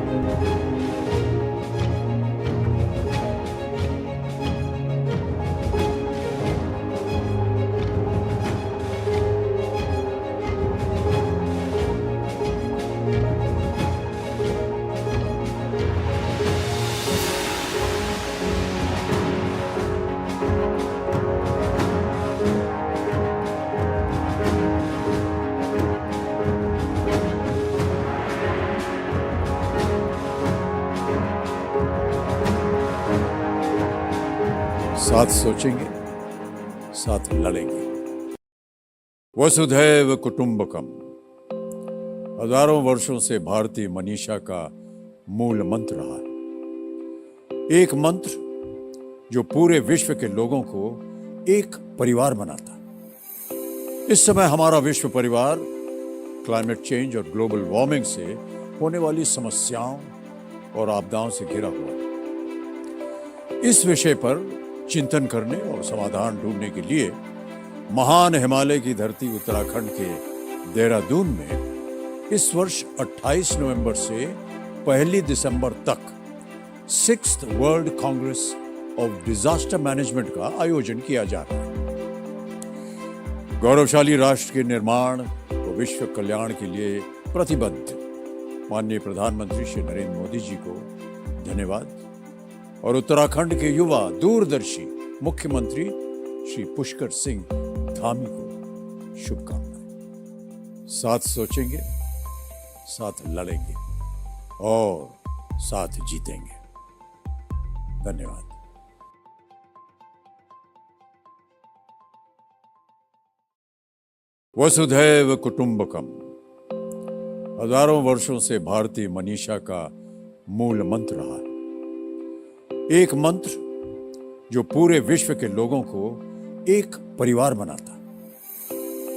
साथ सोचेंगे, साथ लड़ेंगे। वसुधैव कुटुंबकम। हजारों वर्षों से भारतीय मनीषा का मूल मंत्र रहा है। एक मंत्र जो पूरे विश्व के लोगों को एक परिवार बनाता है। इस समय हमारा विश्व परिवार क्लाइमेट चेंज और ग्लोबल वार्मिंग से होने वाली समस्याओं और आपदाओं से घिरा हुआ है। इस विषय पर चिंतन करने और समाधान ढूंढने के लिए महान हिमालय की धरती उत्तराखंड के देहरादून में इस वर्ष 28 नवंबर से 1 दिसंबर तक 6th world Congress of disaster management का आयोजन किया जा रहा है। गौरवशाली राष्ट्र के निर्माण और विश्व कल्याण के लिए प्रतिबद्ध माननीय प्रधानमंत्री श्री नरेंद्र मोदी जी को धन्यवाद और उत्तराखंड के युवा दूरदर्शी मुख्यमंत्री श्री पुष्कर सिंह धामी को शुभकामनाएं। साथ सोचेंगे, साथ लड़ेंगे और साथ जीतेंगे। धन्यवाद। वसुधैव कुटुंबकम हजारों वर्षों से भारतीय मनीषा का मूल मंत्र रहा है। एक मंत्र जो पूरे विश्व के लोगों को एक परिवार बनाता है।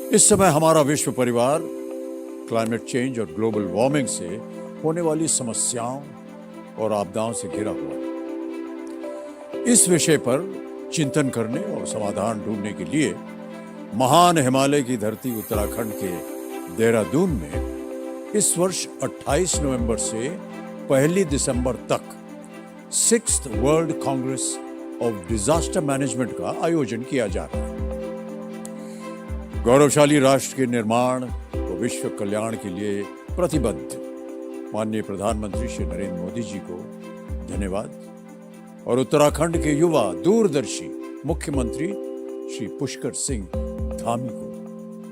इस समय हमारा विश्व परिवार क्लाइमेट चेंज और ग्लोबल वार्मिंग से होने वाली समस्याओं और आपदाओं से घिरा हुआ है। इस विषय पर चिंतन करने और समाधान ढूंढने के लिए महान हिमालय की धरती उत्तराखंड के देहरादून में इस वर्ष 28 नवंबर से 1 दिसंबर तक 6th world Congress of disaster management का आयोजन किया जा रहा है। गौरवशाली राष्ट्र के निर्माण और विश्व कल्याण के लिए प्रतिबद्ध माननीय प्रधानमंत्री श्री नरेंद्र मोदी जी को धन्यवाद और उत्तराखंड के युवा दूरदर्शी मुख्यमंत्री श्री पुष्कर सिंह धामी को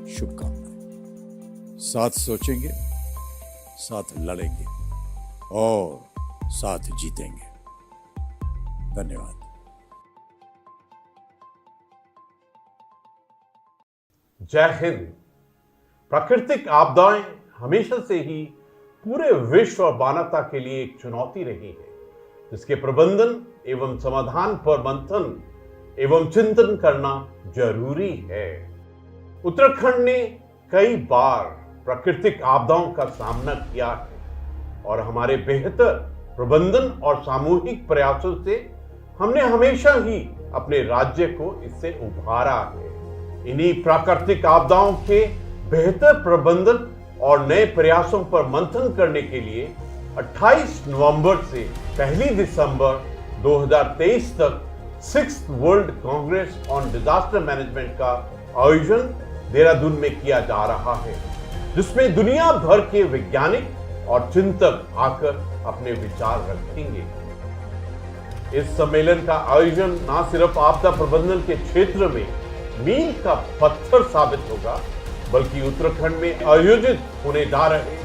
शुभकामनाएं। साथ सोचेंगे, साथ लड़ेंगे और साथ जीतेंगे। धन्यवाद। जय हिंद। प्राकृतिक आपदाएं हमेशा से ही पूरे विश्व और मानवता के लिए एक चुनौती रही है, जिसके प्रबंधन एवं समाधान पर मंथन एवं चिंतन करना जरूरी है। उत्तराखंड ने कई बार प्राकृतिक आपदाओं का सामना किया है और हमारे बेहतर प्रबंधन और सामूहिक प्रयासों से हमने हमेशा ही अपने राज्य को इससे उभारा है। इन्हीं प्राकृतिक आपदाओं के बेहतर प्रबंधन और नए प्रयासों पर मंथन करने के लिए 28 नवंबर से 1 दिसंबर 2023 तक 6th world Congress on disaster management का आयोजन देहरादून में किया जा रहा है, जिसमें दुनिया भर के वैज्ञानिक और चिंतक आकर अपने विचार रखेंगे। इस सम्मेलन का आयोजन न सिर्फ आपदा प्रबंधन के क्षेत्र में मील का पत्थर साबित होगा, बल्कि उत्तराखंड में आयोजित होने जा रहे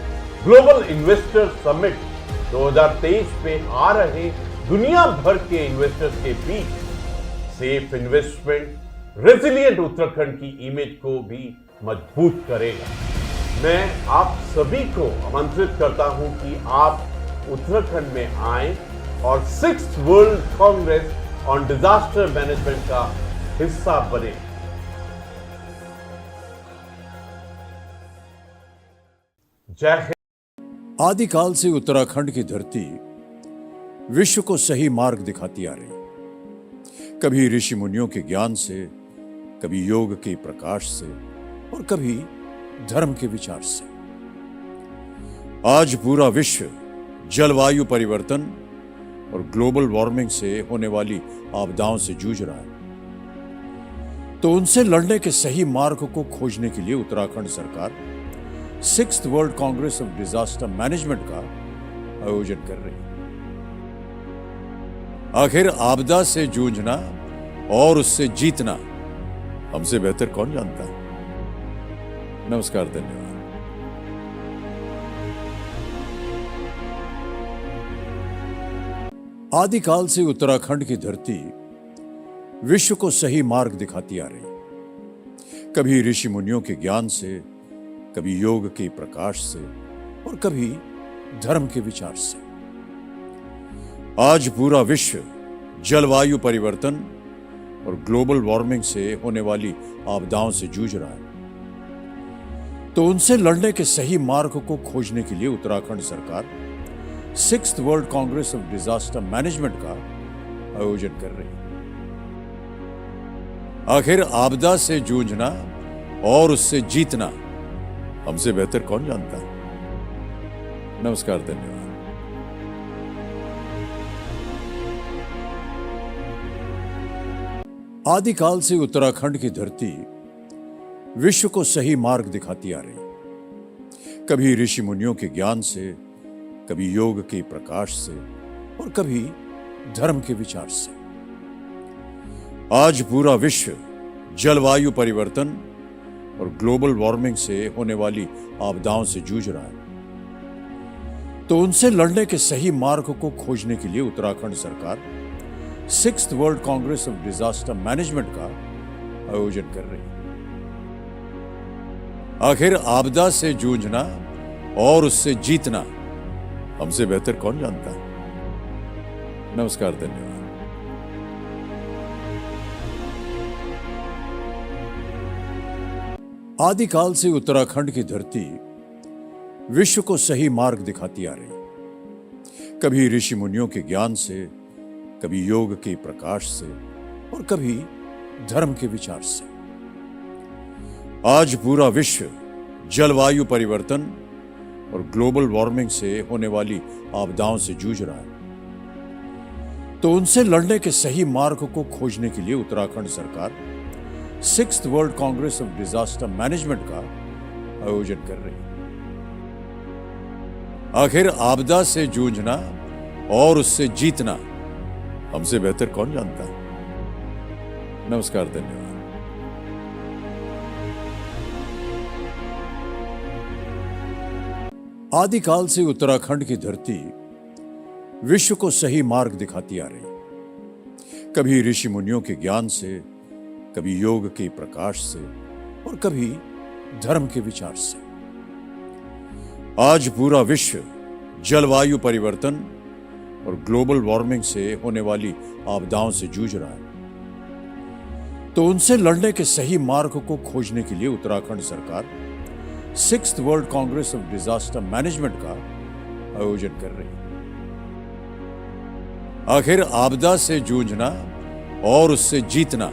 ग्लोबल इन्वेस्टर समिट 2023 में आ रहे दुनिया भर के इन्वेस्टर्स के बीच सेफ इन्वेस्टमेंट, रेजिलिएंट उत्तराखंड की इमेज को भी मजबूत करेगा। मैं आप सभी को आमंत्रित करता हूं कि आप उत्तराखंड में आएं और 6th world Congress on disaster management का हिस्सा बने। जय हिंद। आदिकाल से उत्तराखंड की धरती विश्व को सही मार्ग दिखाती आ रही। कभी ऋषि मुनियों के ज्ञान से, कभी योग के प्रकाश से और कभी धर्म के विचार से। आज पूरा विश्व जलवायु परिवर्तन और ग्लोबल वार्मिंग से होने वाली आपदाओं से जूझ रहा है। तो उनसे लड़ने के सही मार्ग को खोजने के लिए उत्तराखंड सरकार 6th world Congress of disaster management का आयोजन कर रही है। आखिर आपदा से जूझना और उससे जीतना हमसे बेहतर कौन जानता है। नमस्कार, धन्यवाद। आदिकाल से उत्तराखंड की धरती विश्व को सही मार्ग दिखाती आ रही। कभी ऋषि मुनियों के ज्ञान से, कभी योग के प्रकाश से और कभी धर्म के विचार से। आज पूरा विश्व जलवायु परिवर्तन और ग्लोबल वार्मिंग से होने वाली आपदाओं से जूझ रहा है, तो उनसे लड़ने के सही मार्ग को खोजने के लिए उत्तराखंड सरकार 6th world Congress of disaster management का आयोजन कर रही है। आखिर आपदा से जूझना और उससे जीतना हमसे बेहतर कौन जानता है। नमस्कार, धन्यवाद। आदिकाल से उत्तराखंड की धरती विश्व को सही मार्ग दिखाती आ रही, कभी ऋषि मुनियों के ज्ञान से, कभी योग के प्रकाश से और कभी धर्म के विचार से। आज पूरा विश्व जलवायु परिवर्तन और ग्लोबल वार्मिंग से होने वाली आपदाओं से जूझ रहा है, तो उनसे लड़ने के सही मार्ग को खोजने के लिए उत्तराखंड सरकार 6th world Congress of disaster management का आयोजन कर रही है। आखिर आपदा से जूझना और उससे जीतना हमसे बेहतर कौन जानता है। नमस्कार, धन्यवाद। आदिकाल से उत्तराखंड की धरती विश्व को सही मार्ग दिखाती आ रही, कभी ऋषि मुनियों के ज्ञान से, कभी योग के प्रकाश से और कभी धर्म के विचार से। आज पूरा विश्व जलवायु परिवर्तन और ग्लोबल वार्मिंग से होने वाली आपदाओं से जूझ रहा है, तो उनसे लड़ने के सही मार्ग को खोजने के लिए उत्तराखंड सरकार 6th world Congress of disaster management का आयोजन कर रही है। आखिर आपदा से जूझना और उससे जीतना हमसे बेहतर कौन जानता है। नमस्कार, धन्यवाद। आदिकाल से उत्तराखंड की धरती विश्व को सही मार्ग दिखाती आ रही, कभी ऋषि मुनियों के ज्ञान से, कभी योग के प्रकाश से और कभी धर्म के विचार से। आज पूरा विश्व जलवायु परिवर्तन और ग्लोबल वार्मिंग से होने वाली आपदाओं से जूझ रहा है, तो उनसे लड़ने के सही मार्ग को खोजने के लिए उत्तराखंड सरकार 6th world Congress of disaster management का आयोजन कर रही है। आखिर आपदा से जूझना और उससे जीतना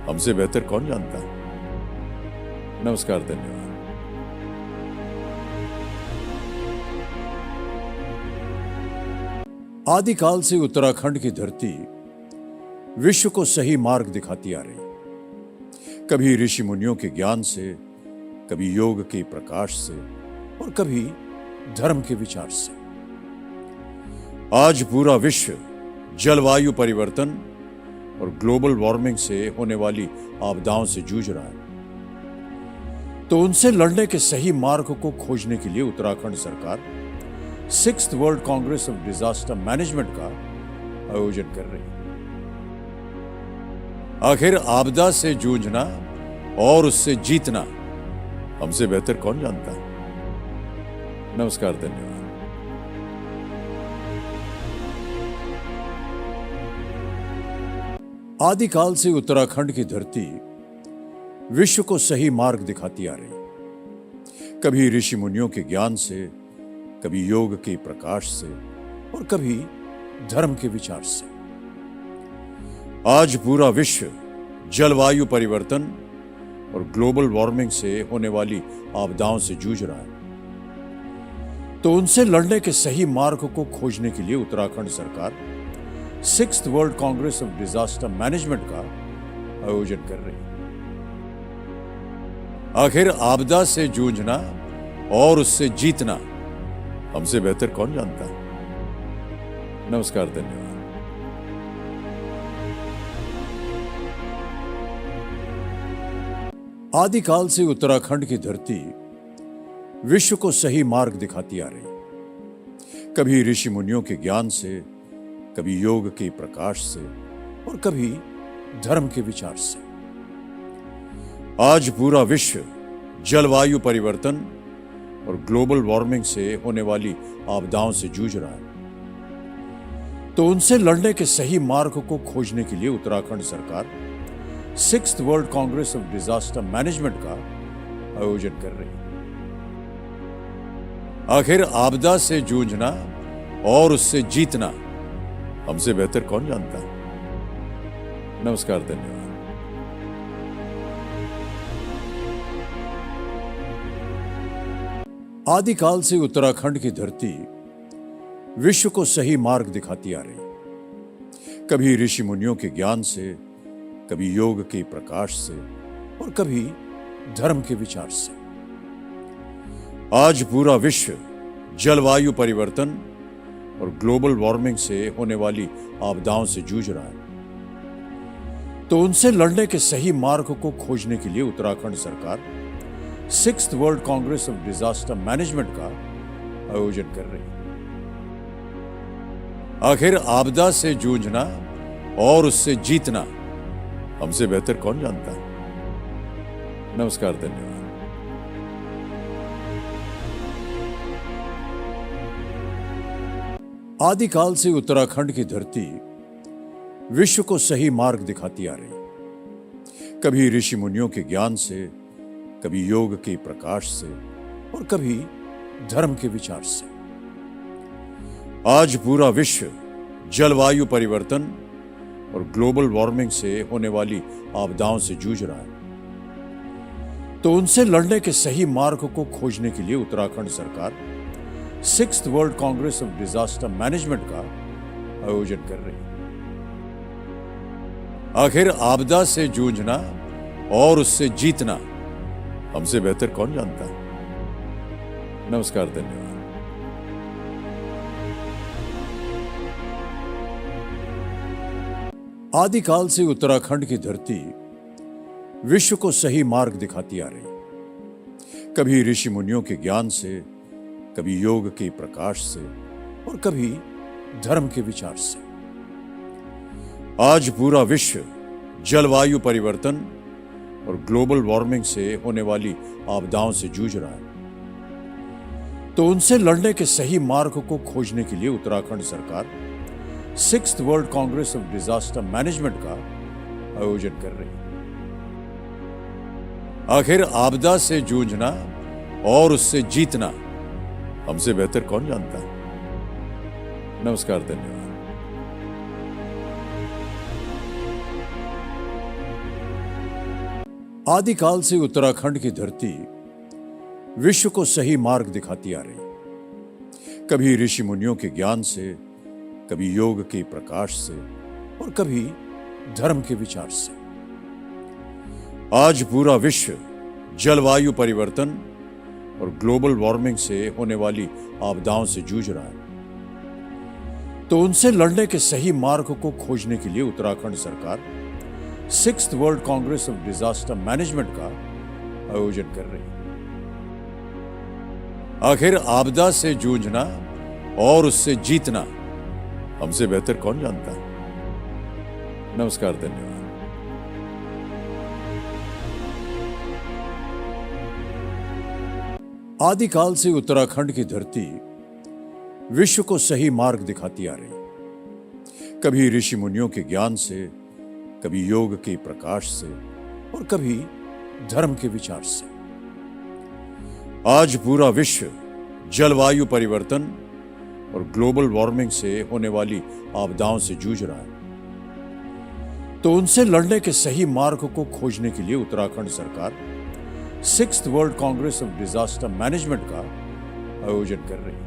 हमसे बेहतर कौन जानता है। नमस्कार, धन्यवाद। आदिकाल से उत्तराखंड की धरती विश्व को सही मार्ग दिखाती आ रही, कभी ऋषि मुनियों के ज्ञान से, कभी योग के प्रकाश से और कभी धर्म के विचार से। आज पूरा विश्व जलवायु परिवर्तन और ग्लोबल वार्मिंग से होने वाली आपदाओं से जूझ रहा है, तो उनसे लड़ने के सही मार्ग को खोजने के लिए उत्तराखंड सरकार 6th world Congress of disaster management का आयोजन कर रही है। आखिर आपदा से जूझना और उससे जीतना हमसे बेहतर कौन जानता है। नमस्कार, धन्यवाद। आदिकाल से उत्तराखंड की धरती विश्व को सही मार्ग दिखाती आ रही, कभी ऋषि मुनियों के ज्ञान से, कभी योग के प्रकाश से और कभी धर्म के विचार से। आज पूरा विश्व जलवायु परिवर्तन और ग्लोबल वार्मिंग से होने वाली आपदाओं से जूझ रहा है, तो उनसे लड़ने के सही मार्ग को खोजने के लिए उत्तराखंड सरकार 6th world Congress of disaster management का आयोजन कर रही है। आखिर आपदा से जूझना और उससे जीतना हमसे बेहतर कौन जानता है। नमस्कार, धन्यवाद। आदिकाल से उत्तराखंड की धरती विश्व को सही मार्ग दिखाती आ रही, कभी ऋषि मुनियों के ज्ञान से, कभी योग के प्रकाश से और कभी धर्म के विचार से। आज पूरा विश्व जलवायु परिवर्तन और ग्लोबल वार्मिंग से होने वाली आपदाओं से जूझ रहा है, तो उनसे लड़ने के सही मार्ग को खोजने के लिए उत्तराखंड सरकार 6th world Congress of disaster management का आयोजन कर रही है। आखिर आपदा से जूझना और उससे जीतना हमसे बेहतर कौन जानता है। नमस्कार, धन्यवाद। आदिकाल से उत्तराखंड की धरती विश्व को सही मार्ग दिखाती आ रही, कभी ऋषि मुनियों के ज्ञान से, कभी योग के प्रकाश से और कभी धर्म के विचार से। आज पूरा विश्व जलवायु परिवर्तन और ग्लोबल वार्मिंग से होने वाली आपदाओं से जूझ रहा है, तो उनसे लड़ने के सही मार्ग को खोजने के लिए उत्तराखंड सरकार 6th world Congress of disaster management का आयोजन कर रही है। आखिर आपदा से जूझना और उससे जीतना हमसे बेहतर कौन जानता है। नमस्कार, धन्यवाद। आदिकाल से उत्तराखंड की धरती विश्व को सही मार्ग दिखाती आ रही, कभी ऋषि मुनियों के ज्ञान से, कभी योग के प्रकाश से और कभी धर्म के विचार से। आज पूरा विश्व जलवायु परिवर्तन और ग्लोबल वार्मिंग से होने वाली आपदाओं से जूझ रहा है, तो उनसे लड़ने के सही मार्ग को खोजने के लिए उत्तराखंड सरकार 6th world Congress of disaster management का आयोजन कर रही है। आखिर आपदा से जूझना और उससे जीतना हमसे बेहतर कौन जानता है। नमस्कार, धन्यवाद। आदिकाल से उत्तराखंड की धरती विश्व को सही मार्ग दिखाती आ रही, कभी ऋषि मुनियों के ज्ञान से, कभी योग के प्रकाश से और कभी धर्म के विचार से। आज पूरा विश्व जलवायु परिवर्तन और ग्लोबल वार्मिंग से होने वाली आपदाओं से जूझ रहा है, तो उनसे लड़ने के सही मार्ग को खोजने के लिए उत्तराखंड सरकार 6th world Congress of disaster management का आयोजन कर रही है। आखिर आपदा से जूझना और उससे जीतना हमसे बेहतर कौन जानता है। नमस्कार, धन्यवाद। आदिकाल से उत्तराखंड की धरती विश्व को सही मार्ग दिखाती आ रही, कभी ऋषि मुनियों के ज्ञान से, कभी योग के प्रकाश से और कभी धर्म के विचार से। आज पूरा विश्व जलवायु परिवर्तन और ग्लोबल वार्मिंग से होने वाली आपदाओं से जूझ रहा है, तो उनसे लड़ने के सही मार्ग को खोजने के लिए उत्तराखंड सरकार 6th world Congress of disaster management का आयोजन कर रही है। आखिर आपदा से जूझना और उससे जीतना हमसे बेहतर कौन जानता है। नमस्कार, धन्यवाद। आदिकाल से उत्तराखंड की धरती विश्व को सही मार्ग दिखाती आ रही, कभी ऋषि मुनियों के ज्ञान से, कभी योग के प्रकाश से और कभी धर्म के विचार से। आज पूरा विश्व जलवायु परिवर्तन और ग्लोबल वार्मिंग से होने वाली आपदाओं से जूझ रहा है, तो उनसे लड़ने के सही मार्ग को खोजने के लिए उत्तराखंड सरकार 6th world Congress of disaster management का आयोजन कर रही है।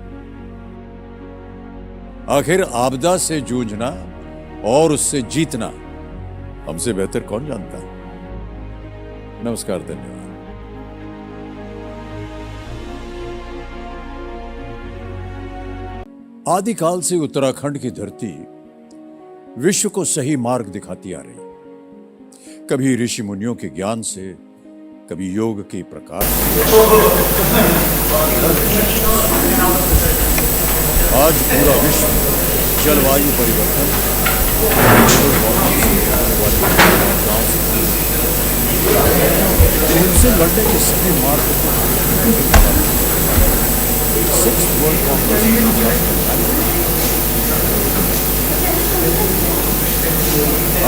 आखिर आपदा से जूझना और उससे जीतना हमसे बेहतर कौन जानता है। नमस्कार, धन्यवाद। आदिकाल से उत्तराखंड की धरती विश्व को सही मार्ग दिखाती आ रही, कभी ऋषि मुनियों के ज्ञान से, कभी योग के प्रकाश से। आज पूरा विश्व जलवायु परिवर्तन तो उनसे लड़ने के सभी मार्ग को सिक्स्थ वर्ल्ड कांग्रेस में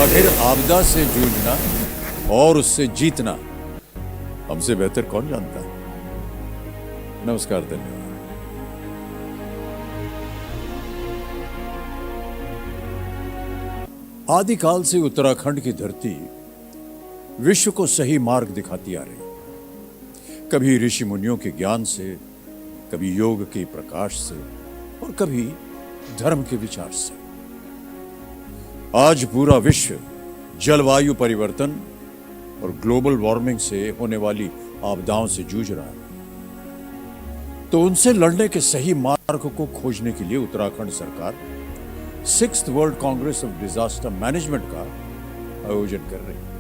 आखिर आपदा से जूझना और उससे जीतना हमसे बेहतर कौन जानता है। नमस्कार, धन्यवाद। आदिकाल से उत्तराखंड की धरती विश्व को सही मार्ग दिखाती आ रही, कभी ऋषि मुनियों के ज्ञान से, कभी योग के प्रकाश से और कभी धर्म के विचार से। आज पूरा विश्व जलवायु परिवर्तन और ग्लोबल वार्मिंग से होने वाली आपदाओं से जूझ रहा है, तो उनसे लड़ने के सही मार्ग को खोजने के लिए उत्तराखंड सरकार sixth world Congress of disaster management का आयोजन कर रही है।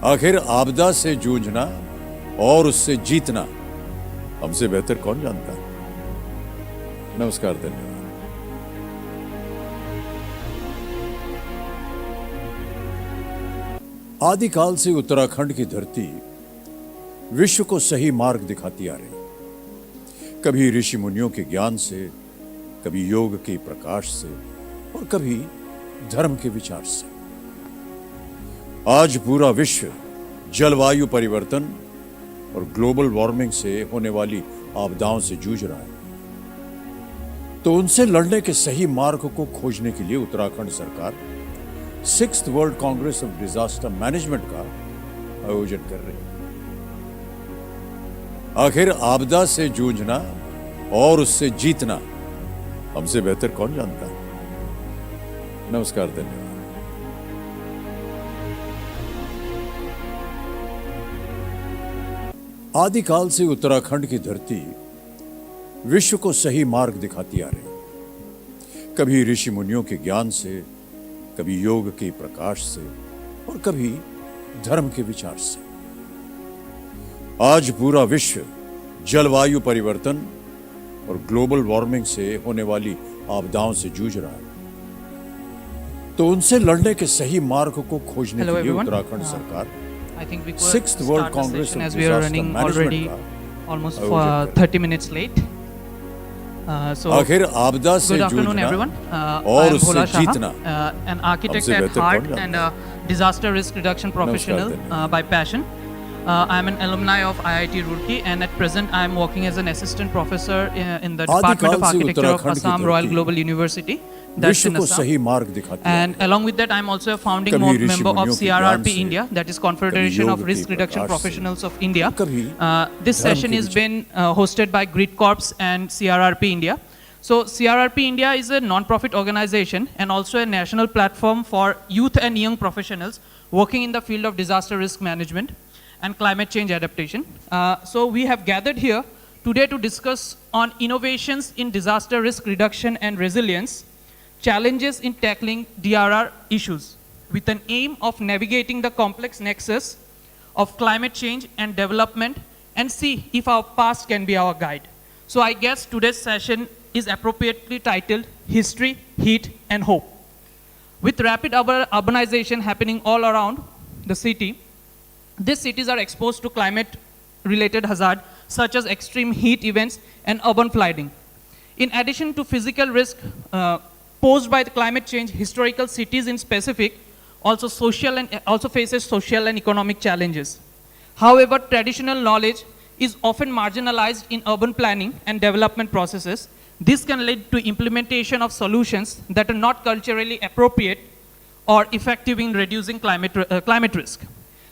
आखिर आपदा से जूझना और उससे जीतना हमसे बेहतर कौन जानता है। नमस्कार, धन्यवाद। आदिकाल से उत्तराखंड की धरती विश्व को सही मार्ग दिखाती आ रही, कभी ऋषि मुनियों के ज्ञान से, कभी योग के प्रकाश से और कभी धर्म के विचार से। आज पूरा विश्व जलवायु परिवर्तन और ग्लोबल वार्मिंग से होने वाली आपदाओं से जूझ रहा है, तो उनसे लड़ने के सही मार्ग को खोजने के लिए उत्तराखंड सरकार sixth world Congress of disaster management का आयोजन कर रही है। आखिर आपदा से जूझना और उससे जीतना हमसे बेहतर कौन जानता है। नमस्कार, धन्यवाद। आदिकाल से उत्तराखंड की धरती विश्व को सही मार्ग दिखाती आ रही, कभी ऋषि मुनियों के ज्ञान से, कभी योग के प्रकाश से और कभी धर्म के विचार से। आज पूरा विश्व जलवायु परिवर्तन और ग्लोबल वार्मिंग से होने वाली आपदाओं से जूझ रहा है, तो उनसे लड़ने के सही मार्ग को खोजने के लिए उत्तराखंड सरकार sixth world Congress of disaster management का almost for 30 minutes late. आखिर आपदा से जूझना और उससे जीतना an architect at heart and a disaster risk reduction professional by passion. I am an alumni of IIT Roorkee, and at present I am working as an assistant professor in the Department of Architecture of Assam Royal Global University. That's in Assam. And along with that, I am also a founding member of CRRP India, that is Confederation of Risk Reduction Professionals of India. This session is been hosted by Grid Corps and CRRP India. So CRRP India is a non-profit organization and also a national platform for youth and young professionals working in the field of disaster risk management and climate change adaptation. So we have gathered here today to discuss on innovations in disaster risk reduction and resilience, challenges in tackling DRR issues, with an aim of navigating the complex nexus of climate change and development and see if our past can be our guide. So I guess today's session is appropriately titled History, Heat and Hope. With rapid urbanization happening all around the city, these cities are exposed to climate-related hazards such as extreme heat events and urban flooding. In addition to physical risk posed by the climate change, historical cities in specific also faces social and economic challenges. However, traditional knowledge is often marginalized in urban planning and development processes. This can lead to implementation of solutions that are not culturally appropriate or effective in reducing climate risk.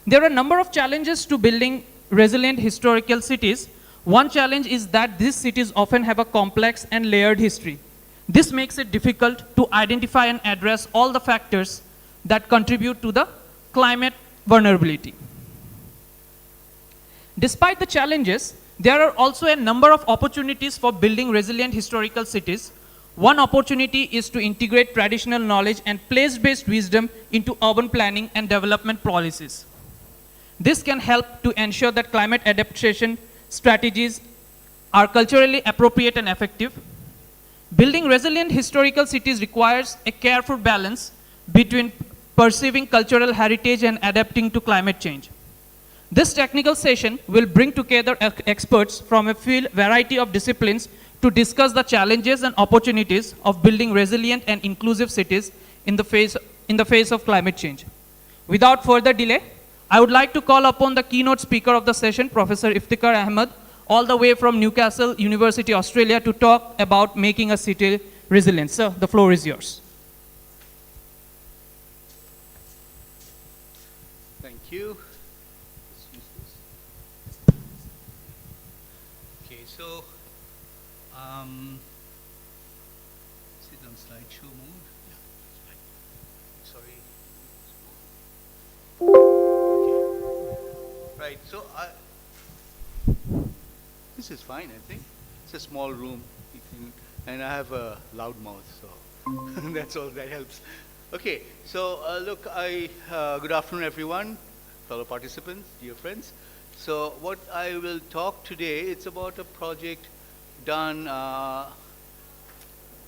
There are a number of challenges to building resilient historical cities. One challenge is that these cities often have a complex and layered history. This makes it difficult to identify and address all the factors that contribute to the climate vulnerability. Despite the challenges, there are also a number of opportunities for building resilient historical cities. One opportunity is to integrate traditional knowledge and place-based wisdom into urban planning and development policies. This can help to ensure that climate adaptation strategies are culturally appropriate and effective. Building resilient historical cities requires a careful balance between perceiving cultural heritage and adapting to climate change. This technical session will bring together experts from a variety of disciplines to discuss the challenges and opportunities of building resilient and inclusive cities in the face of climate change. Without further delay, I would like to call upon the keynote speaker of the session, Professor Iftikhar Ahmed, all the way from Newcastle University, Australia, to talk about making a city resilient. Sir, the floor is yours. Thank you. Okay, so is it on slideshow mode? Yeah, that's fine. Sorry. Okay. Right. So this is fine, I think. It's a small room, and I have a loud mouth, so that's all. That helps. Okay. So look, good afternoon, everyone, fellow participants, dear friends. So what I will talk today, it's about a project done. Now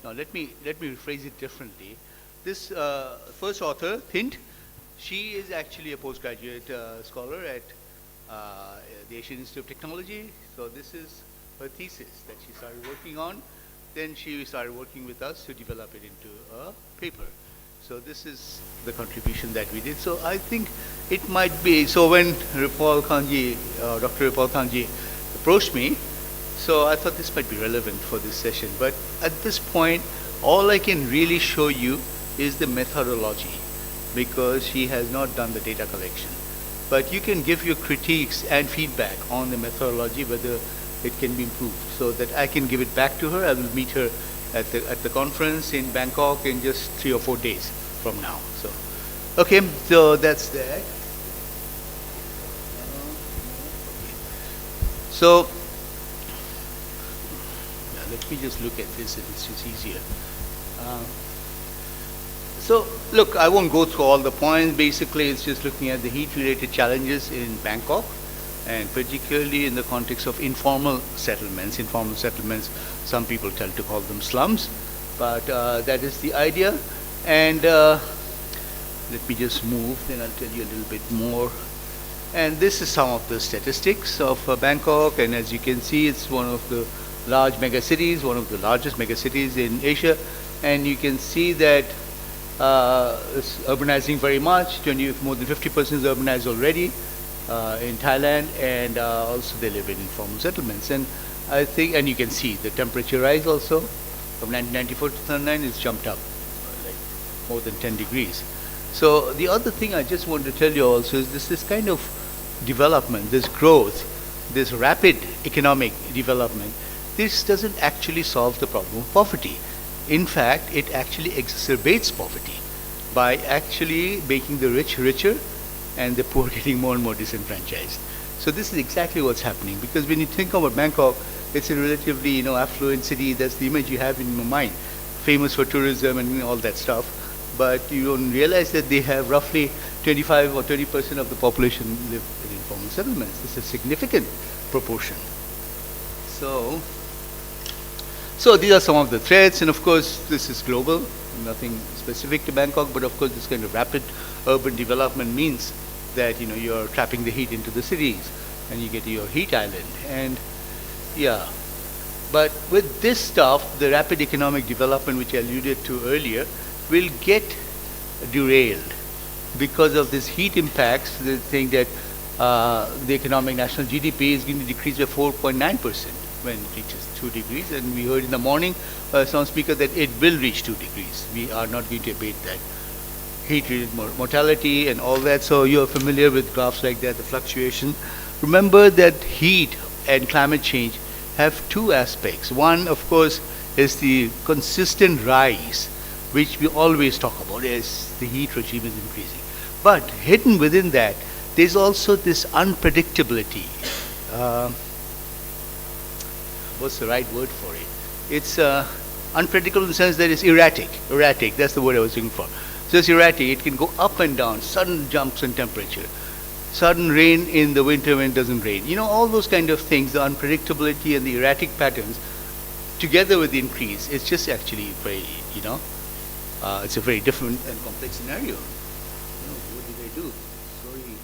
let me rephrase it differently. This first author, Hint, she is actually a postgraduate scholar at the Asian Institute of Technology. So this is her thesis that she started working on. Then she started working with us to develop it into a paper. So this is the contribution that we did. So I think it might be, so when Dr. Ripal Khanji approached me, so I thought this might be relevant for this session. But at this point, all I can really show you is the methodology, because she has not done the data collection. But you can give your critiques and feedback on the methodology, whether it can be improved, so that I can give it back to her. I will meet her at the conference in Bangkok in just 3 or 4 days from now. So, okay, so that's that. So, let me just look at this, it's just easier. So, look, I won't go through all the points. Basically, it's just looking at the heat-related challenges in Bangkok, and particularly in the context of informal settlements. Informal settlements, some people tend to call them slums, but that is the idea. And let me just move, then I'll tell you a little bit more. And this is some of the statistics of Bangkok, and as you can see, it's one of the large megacities, one of the largest megacities in Asia. And you can see that it's urbanizing very much. More than 50% is urbanized already in Thailand, and also they live in informal settlements. And I think, and you can see the temperature rise also from 1994 to 2009 is jumped up like more than 10 degrees. So the other thing I just want to tell you also is this kind of development, this growth, this rapid economic development, this doesn't actually solve the problem of poverty. In fact, it actually exacerbates poverty by actually making the rich richer and the poor getting more and more disenfranchised. So this is exactly what's happening, because when you think about Bangkok, it's a relatively affluent city. That's the image you have in your mind, famous for tourism and all that stuff. But you don't realize that they have roughly 25 or 30% of the population live in informal settlements. This is a significant proportion. So these are some of the threats, and of course this is global, nothing specific to Bangkok, but of course this kind of rapid urban development means that you're trapping the heat into the cities, and you get your heat island. And yeah, but with this stuff, the rapid economic development which I alluded to earlier will get derailed because of this heat impacts. They think that the economic national GDP is going to decrease by 4.9% when it reaches 2 degrees, and we heard in the morning some speaker that it will reach 2 degrees. We are not going to abate that heat-related mortality and all that. So you're familiar with graphs like that, the fluctuation. Remember that heat and climate change have two aspects. One, of course, is the consistent rise, which we always talk about as the heat regime is increasing. But hidden within that, there's also this unpredictability. What's the right word for it? It's unpredictable in the sense that it's erratic. Erratic, that's the word I was looking for. So it's erratic. It can go up and down, sudden jumps in temperature, sudden rain in the winter when it doesn't rain. All those kind of things, the unpredictability and the erratic patterns, together with the increase, it's just actually very, it's a very different and complex scenario. do. Sorry.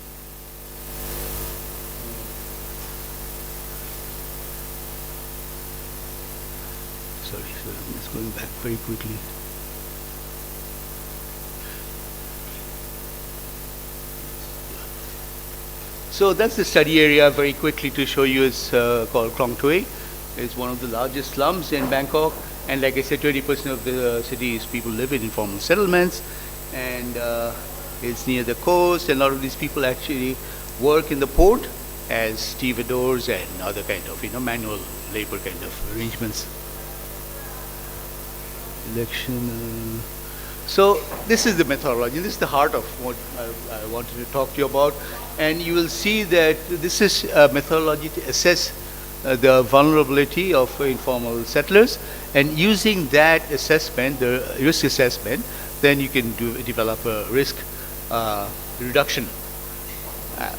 Sorry, so I'm just going back very quickly. So that's the study area. Very quickly to show you, it's called Krong Tue. It's one of the largest slums in Bangkok, and like I said, 20% of the city's people live in informal settlements, and it's near the coast, and a lot of these people actually work in the port as stevedores and other kind of manual labor kind of arrangements. Election. So this is the methodology. This is the heart of what I wanted to talk to you about, and you will see that this is a methodology to assess the vulnerability of informal settlers, and using that assessment, the risk assessment, then you can develop a risk reduction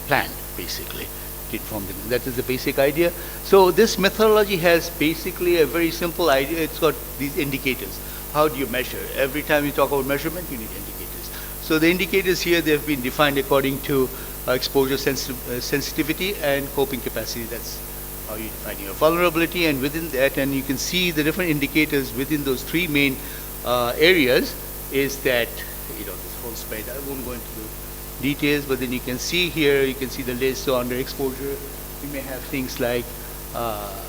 plan, basically, to inform them. That is the basic idea. So this methodology has basically a very simple idea. It's got these indicators. How do you measure? Every time you talk about measurement, you need indicators. So the indicators here, they have been defined according to exposure sensitivity and coping capacity. That's how you define your vulnerability, and within that, and you can see the different indicators within those three main areas, is that, this whole spread. I won't go into the details, but then you can see here, you can see the list. So under exposure, you may have things like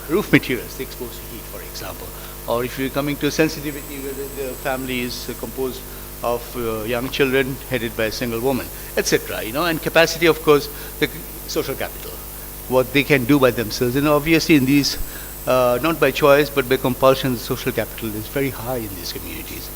roof materials exposed to heat, for example. Or if you're coming to sensitivity, whether the family is composed of young children headed by a single woman, etc. And capacity, of course, the social capital, what they can do by themselves. And obviously in these, not by choice, but by compulsion, the social capital is very high in these communities.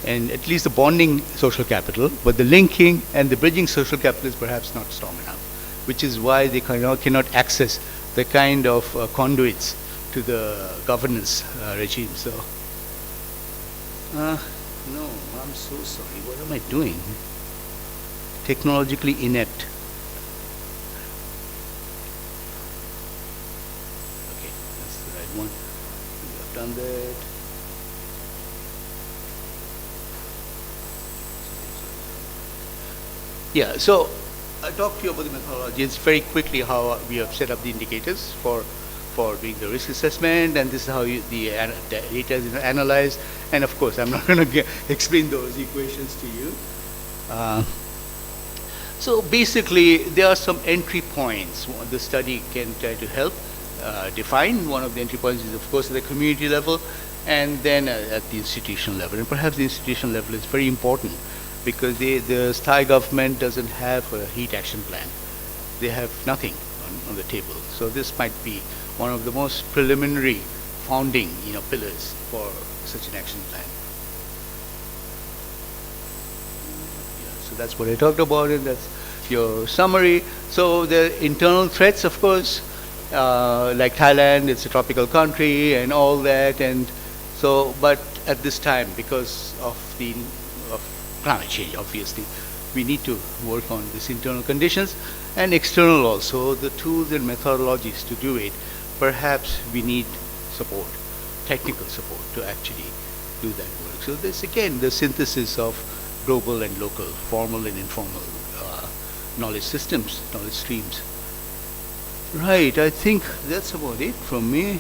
And at least the bonding social capital, but the linking and the bridging social capital is perhaps not strong enough, which is why they cannot access the kind of conduits to the governance regime. So, no, I'm so sorry. What am I doing? Technologically inept. Okay, that's the right one. We have done that. Yeah, so I talked to you about the methodology. It's very quickly how we have set up the indicators for doing the risk assessment, and this is how the data is analyzed. And of course, I'm not going to explain those equations to you. So basically, there are some entry points the study can try to help define. One of the entry points is, of course, at the community level, and then at the institutional level. And perhaps the institutional level is very important, because the Thai government doesn't have a heat action plan. They have nothing on the table. So this might be one of the most preliminary founding pillars for such an action plan. Yeah, so that's what I talked about, and that's your summary. So the internal threats, of course, like Thailand, it's a tropical country and all that, and so, but at this time, because of climate change, obviously, we need to work on these internal conditions, and external also, the tools and methodologies to do it. Perhaps we need support, technical support, to actually do that work. So this, again, the synthesis of global and local, formal and informal knowledge systems, knowledge streams. Right, I think that's about it from me.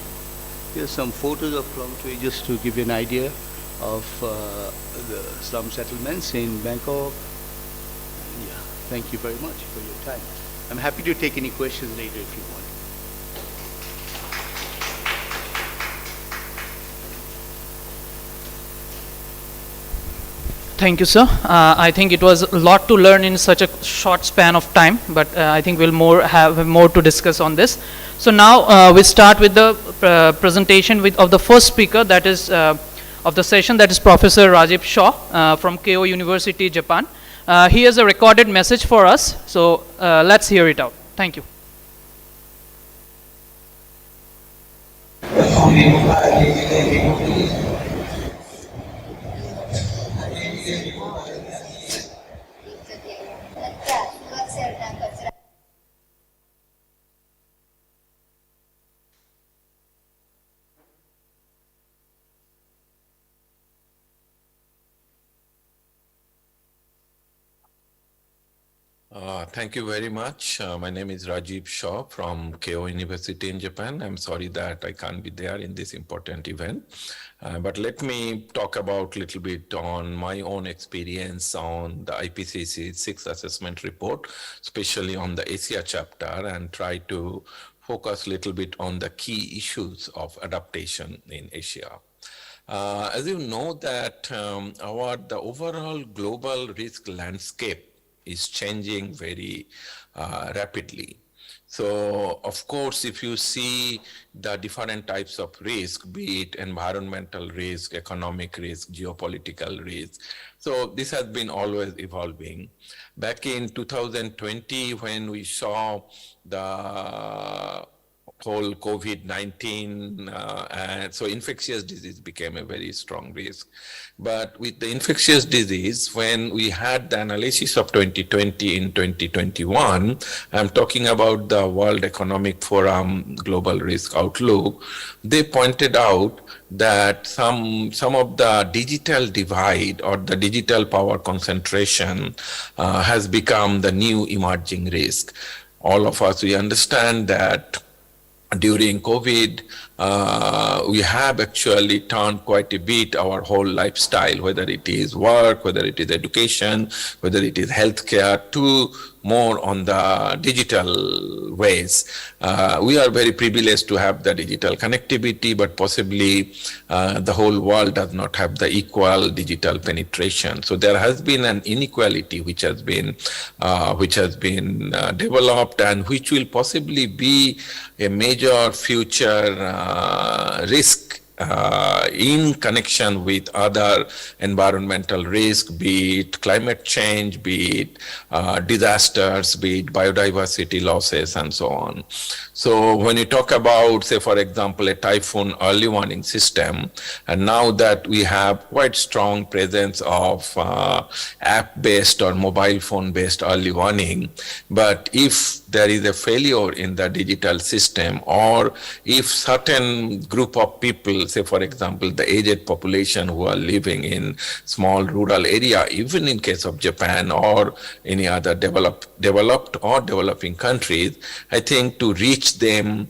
Here's some photos of Krong Tue, just to give you an idea of the slum settlements in Bangkok. Yeah, thank you very much for your time. I'm happy to take any questions later if you want. Thank you, sir. I think it was a lot to learn in such a short span of time, but I think we'll have more to discuss on this. So now we start with the presentation of the first speaker, that is of the session, that is Professor Rajiv Shaw from Keio University, Japan. He has a recorded message for us, so let's hear it out. Thank you. Thank you very much. My name is Rajiv Shaw from Keio University in Japan. I'm sorry that I can't be there in this important event. But let me talk about a little bit on my own experience on the IPCC 6th assessment report, especially on the Asia chapter, and try to focus a little bit on the key issues of adaptation in Asia. As you know that the overall global risk landscape is changing very rapidly. So, of course, if you see the different types of risk, be it environmental risk, economic risk, geopolitical risk, so this has been always evolving. Back in 2020, when we saw the whole COVID-19, and so infectious disease became a very strong risk. But with the infectious disease, when we had the analysis of 2020 in 2021, I'm talking about the World Economic Forum Global Risk Outlook, they pointed out that some of the digital divide or the digital power concentration has become the new emerging risk. All of us, we understand that during COVID, we have actually turned quite a bit our whole lifestyle, whether it is work, whether it is education, whether it is healthcare, to more on the digital ways. We are very privileged to have the digital connectivity, but possibly the whole world does not have the equal digital penetration. So there has been an inequality which has been developed, and which will possibly be a major future risk in connection with other environmental risk, be it climate change, be it disasters, be it biodiversity losses, and so on. So when you talk about, say, for example, a typhoon early warning system, and now that we have quite strong presence of app-based or mobile phone-based early warning, but if there is a failure in the digital system, or if certain group of people, say for example the aged population who are living in small rural area, even in case of Japan or any other developed or developing countries, I think to reach them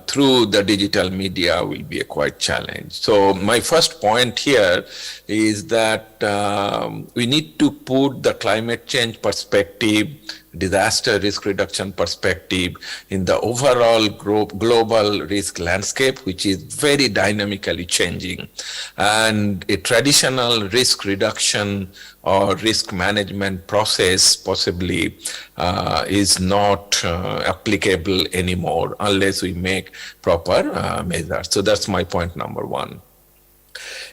through the digital media will be a quite challenge. So my first point here is that we need to put the climate change perspective, disaster risk reduction perspective in the overall global risk landscape, which is very dynamically changing. And a traditional risk reduction or risk management process possibly is not applicable anymore unless we make proper measures. So that's my point number one.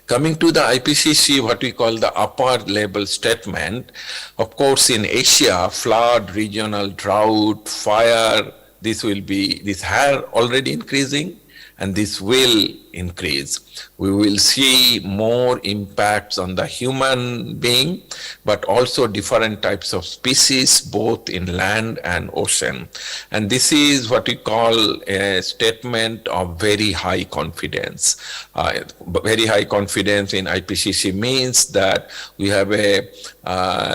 Coming to the IPCC, what we call the upper level statement, of course in Asia, flood, regional drought, fire, this are already increasing, and this will increase. We will see more impacts on the human being, but also different types of species, both in land and ocean. And this is what we call a statement of very high confidence. Very high confidence in IPCC means that we have a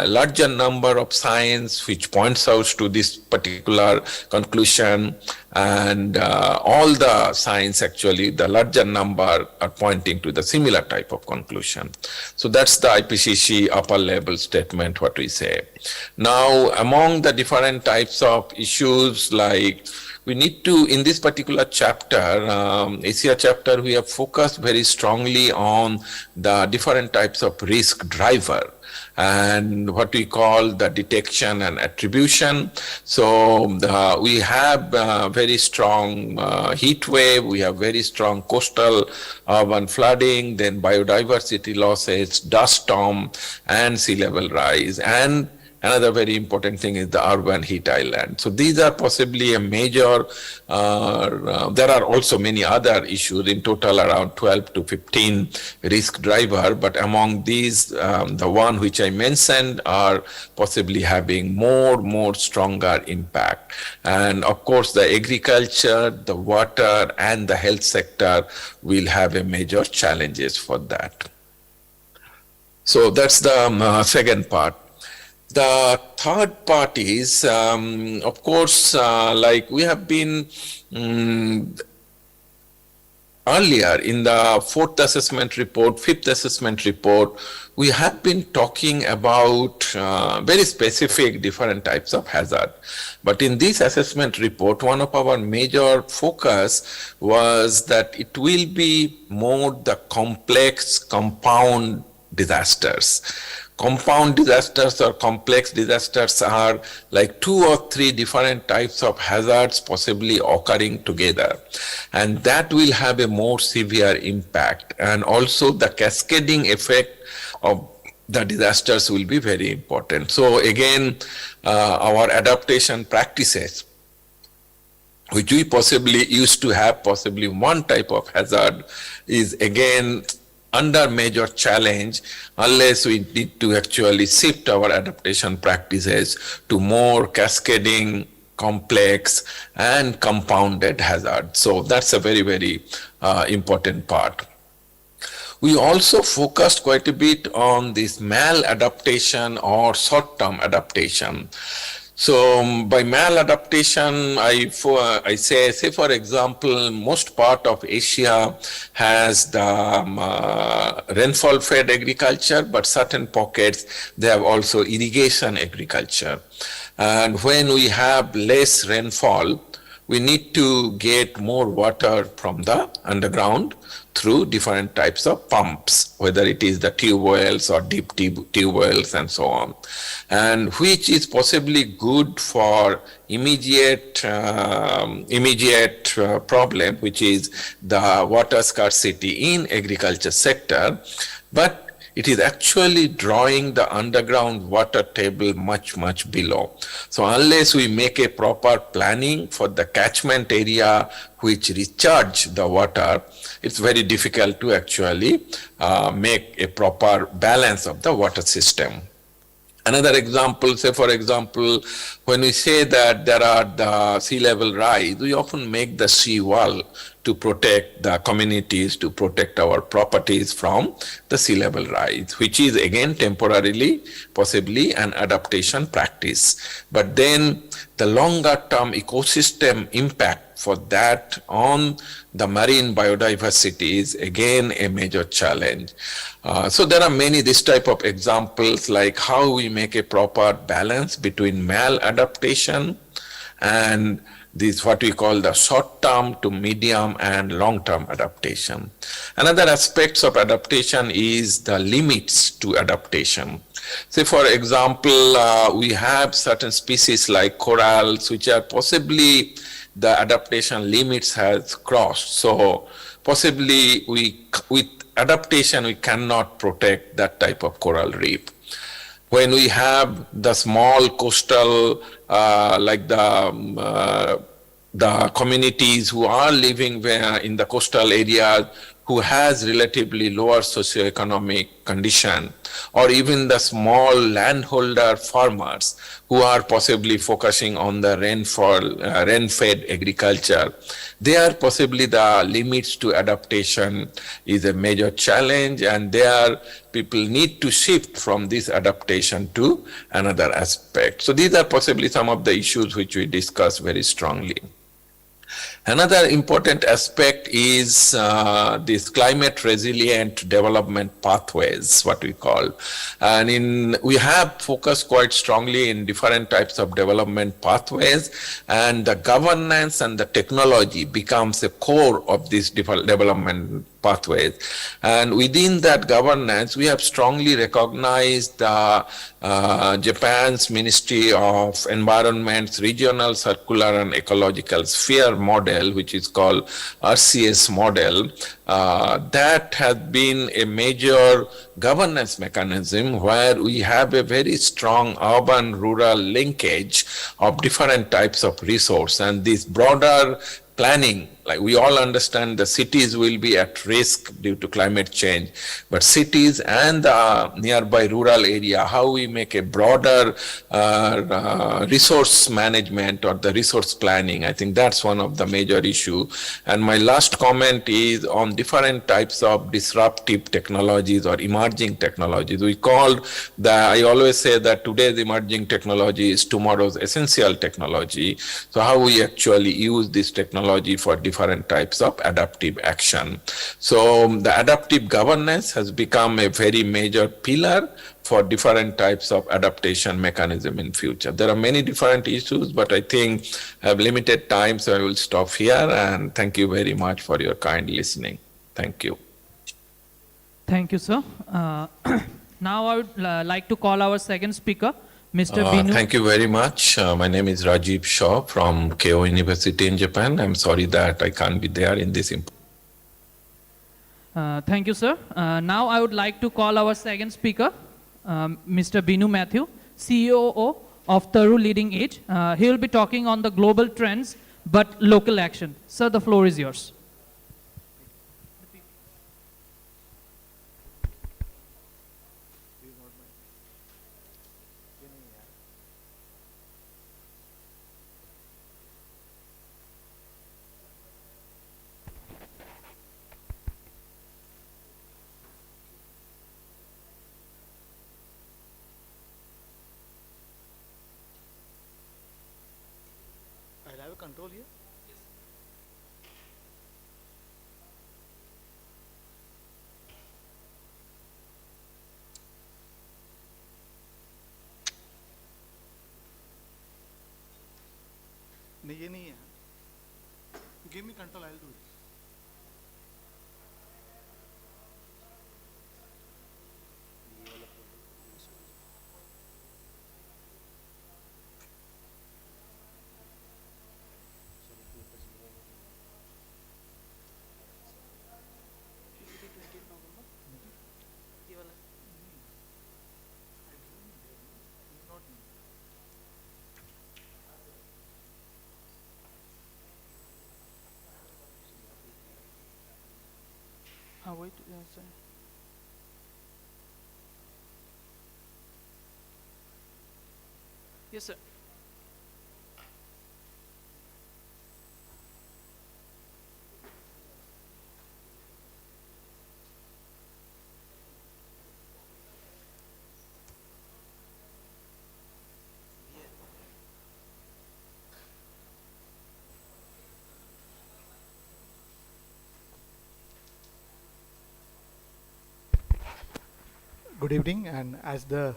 larger number of science which points out to this particular conclusion, and all the science actually, the larger number are pointing to the similar type of conclusion. So that's the IPCC upper level statement, what we say. Now, among the different types of issues, like we need to, in this particular chapter, Asia chapter, we have focused very strongly on the different types of risk driver and what we call the detection and attribution. So we have very strong heat wave, we have very strong coastal urban flooding, then biodiversity losses, dust storm, and sea level rise. And another very important thing is the urban heat island. So these are possibly a major, there are also many other issues, in total around 12 to 15 risk driver, but among these, the one which I mentioned are possibly having more stronger impact. And of course, the agriculture, the water, and the health sector will have a major challenges for that. So that's the second part. The third part is, of course, like we have been earlier in the fourth assessment report, fifth assessment report, we have been talking about very specific different types of hazard. But in this assessment report, one of our major focus was that it will be more the complex compound disasters. Compound disasters or complex disasters are like 2 or 3 different types of hazards possibly occurring together. And that will have a more severe impact. And also the cascading effect of the disasters will be very important. So again, our adaptation practices, which we possibly used to have possibly one type of hazard, is again under major challenge unless we need to actually shift our adaptation practices to more cascading, complex and compounded hazards. So that's a very, very important part. We also focused quite a bit on this maladaptation or short-term adaptation. So by maladaptation, I say for example, most part of Asia has the rainfall-fed agriculture, but certain pockets, they have also irrigation agriculture. And when we have less rainfall, we need to get more water from the underground through different types of pumps, whether it is the tube wells or deep tube wells and so on, and which is possibly good for immediate problem, which is the water scarcity in agriculture sector, but it is actually drawing the underground water table much, much below. So unless we make a proper planning for the catchment area which recharge the water, it's very difficult to actually make a proper balance of the water system. Another example, say for example, when we say that there are the sea level rise, we often make the sea wall to protect the communities, to protect our properties from the sea level rise, which is again temporarily possibly an adaptation practice. But then the longer term ecosystem impact for that on the marine biodiversity is again a major challenge. So there are many this type of examples, like how we make a proper balance between maladaptation and this what we call the short-term to medium and long-term adaptation. Another aspects of adaptation is the limits to adaptation. Say for example, we have certain species like corals which are possibly the adaptation limits has crossed. So possibly with adaptation we cannot protect that type of coral reef. When we have the small coastal, like the communities who are living in the coastal areas, who has relatively lower socioeconomic condition, or even the small landholder farmers who are possibly focusing on the rain-fed agriculture, they are possibly the limits to adaptation is a major challenge, and there people need to shift from this adaptation to another aspect. So these are possibly some of the issues which we discuss very strongly. Another important aspect is this climate resilient development pathways, what we call. And we have focused quite strongly in different types of development pathways, and the governance and the technology becomes a core of these development pathways. And within that governance, we have strongly recognized the Japan's Ministry of Environment's Regional Circular and Ecological Sphere model, which is called RCS model. That has been a major governance mechanism where we have a very strong urban-rural linkage of different types of resource, and this broader planning Like we all understand the cities will be at risk due to climate change, but cities and the nearby rural area, how we make a broader resource management or the resource planning, I think that's one of the major issue. And my last comment is on different types of disruptive technologies or emerging technologies. I always say that today's emerging technology is tomorrow's essential technology. So how we actually use this technology for different types of adaptive action. So the adaptive governance has become a very major pillar for different types of adaptation mechanism in future. There are many different issues, but I think I have limited time, so I will stop here, and thank you very much for your kind listening. Thank you. Thank you, sir. Now I would like to call our second speaker, Mr. Binu. Thank you very much. My name is Rajiv Shaw from Keio University in Japan. I'm sorry that I can't be there in this. Thank you, sir. Now I would like to call our second speaker, Mr. Binu Matthew, CEO of Taru Leading Age. He will be talking on the global trends, but local action. Sir, the floor is yours. Control here? नहीं ये नहीं है. Give me control, I'll do it. Wait, sir. Yes, sir. Good evening, and as the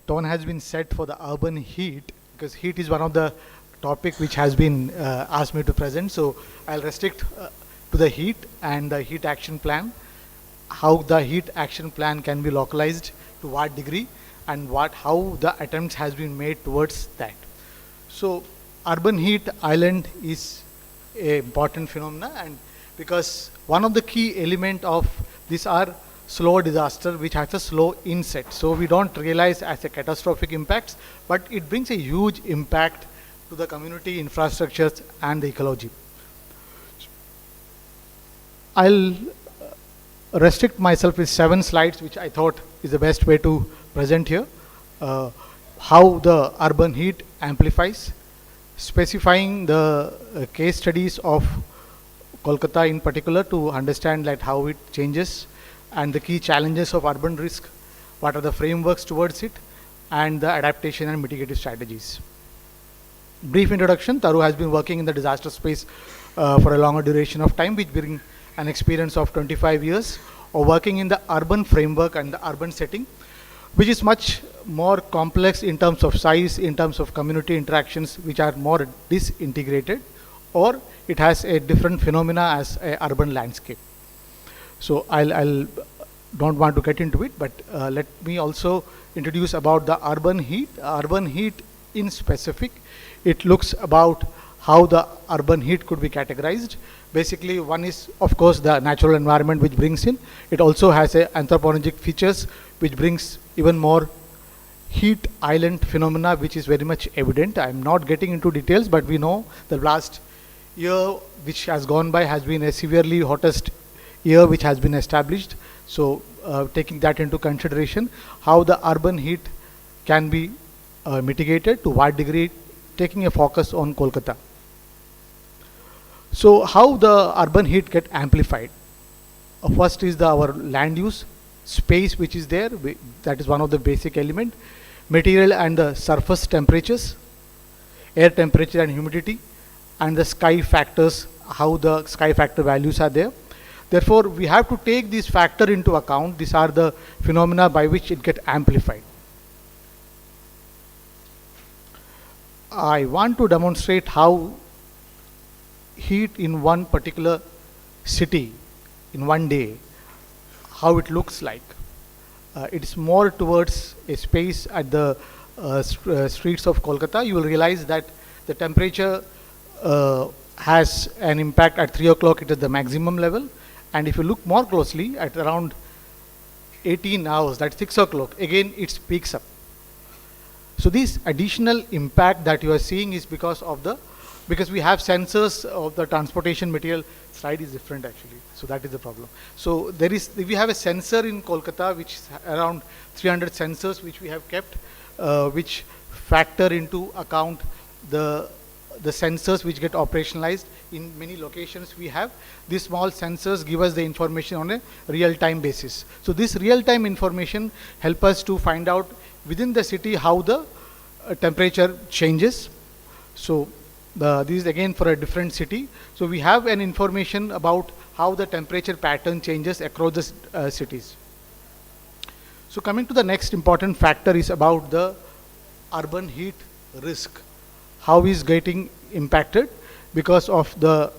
tone has been set for the urban heat, because heat is one of the topic which has been asked me to present, so I'll restrict to the heat and the heat action plan, how the heat action plan can be localized, to what degree, and how the attempts has been made towards that. So urban heat island is an important phenomena, and because one of the key element of these are slow disaster which has a slow inset. So we don't realize as a catastrophic impacts, but it brings a huge impact to the community infrastructures and the ecology. I'll restrict myself with 7 slides, which I thought is the best way to present here. How the urban heat amplifies, specifying the case studies of Kolkata in particular to understand like how it changes, and the key challenges of urban risk, what are the frameworks towards it, and the adaptation and mitigative strategies. Brief introduction. Taru has been working in the disaster space for a longer duration of time, which brings an experience of 25 years of working in the urban framework and the urban setting, which is much more complex in terms of size, in terms of community interactions, which are more disintegrated, or it has a different phenomena as an urban landscape. So I'll don't want to get into it, but let me also introduce about the urban heat. Urban heat in specific, it looks about how the urban heat could be categorized. Basically, one is of course the natural environment which brings in. It also has a anthropogenic features which brings even more heat island phenomena, which is very much evident. I'm not getting into details, but we know the last year which has gone by has been a severely hottest year which has been established. So taking that into consideration, how the urban heat can be mitigated, to what degree, taking a focus on Kolkata. So how the urban heat get amplified? First is our land use, space which is there, that is one of the basic element, material and the surface temperatures, air temperature and humidity, and the sky factors, how the sky factor values are there. Therefore, we have to take this factor into account. These are the phenomena by which it gets amplified. I want to demonstrate how heat in one particular city, in one day, how it looks like. It's more towards a space at the streets of Kolkata. You will realize that the temperature has an impact at 3 o'clock. It is the maximum level. And if you look more closely at around 18 hours, that's 6 o'clock, again it peaks up. So this additional impact that you are seeing is because we have sensors of the transportation material. Slide is different actually, so that is the problem. So we have a sensor in Kolkata which is around 300 sensors which we have kept, which factor into account the sensors which get operationalized in many locations we have. These small sensors give us the information on a real-time basis. So this real-time information help us to find out within the city how the temperature changes. So this is again for a different city. So we have an information about how the temperature pattern changes across the cities. So coming to the next important factor is about the urban heat risk. How is getting impacted because of the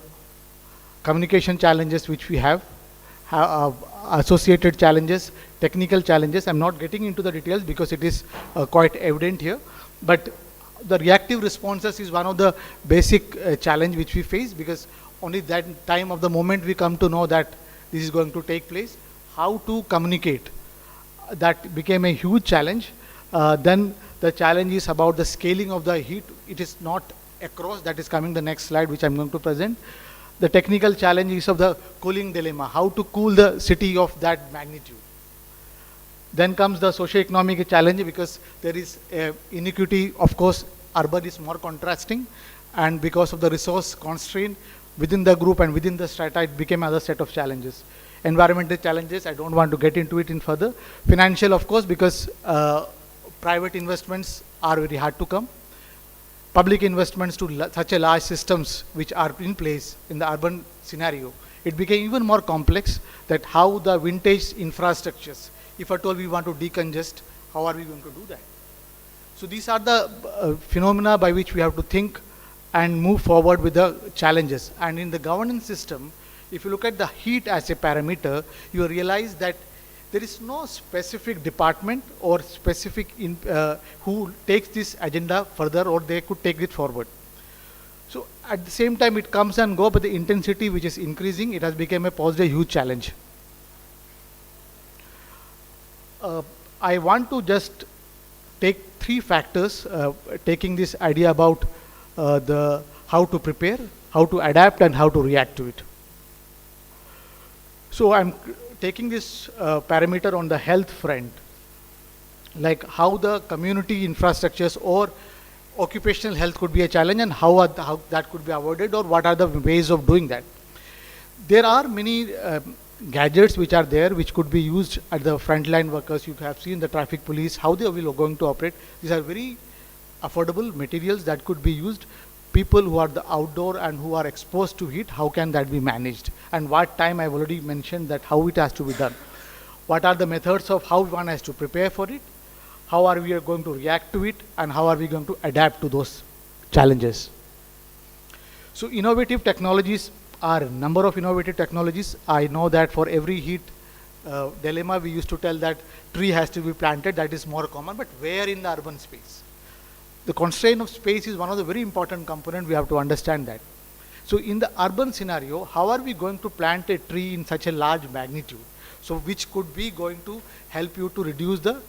communication challenges which we have associated challenges, technical challenges. I'm not getting into the details because it is quite evident here. But the reactive responses is one of the basic challenge which we face, because only that time of the moment we come to know that this is going to take place, how to communicate, that became a huge challenge. Then the challenge is about the scaling of the heat. It is not across, that is coming the next slide which I'm going to present. The technical challenge is of the cooling dilemma, how to cool the city of that magnitude. Then comes the socio-economic challenge, because there is inequity. Of course, urban is more contrasting, and because of the resource constraint within the group and within the strata, it became another set of challenges. Environmental challenges, I don't want to get into it in further. Financial, of course, because private investments are very hard to come. Public investments to such a large systems which are in place in the urban scenario, it became even more complex, that how the vintage infrastructures, if at all we want to decongest, how are we going to do that? So these are the phenomena by which we have to think and move forward with the challenges. And in the governance system, if you look at the heat as a parameter, you realize that there is no specific department or specific who takes this agenda further, or they could take it forward. So at the same time it comes and goes, but the intensity which is increasing, it has become a positive huge challenge. I want to just take three factors, taking this idea about how to prepare, how to adapt, and how to react to it. So I'm taking this parameter on the health front, like how the community infrastructures or occupational health could be a challenge, and how that could be avoided, or what are the ways of doing that. There are many gadgets which are there which could be used at the frontline workers. You have seen the traffic police, how they are going to operate. These are very affordable materials that could be used. People who are the outdoor and who are exposed to heat, how can that be managed? And what time, I've already mentioned that how it has to be done. What are the methods of how one has to prepare for it? How are we going to react to it? And how are we going to adapt to those challenges? So innovative technologies are a number of innovative technologies. I know that for every heat dilemma, we used to tell that tree has to be planted. That is more common, but where in the urban space? The constraint of space is one of the very important components. We have to understand that. So in the urban scenario, how are we going to plant a tree in such a large magnitude? So which could be going to help you to reduce the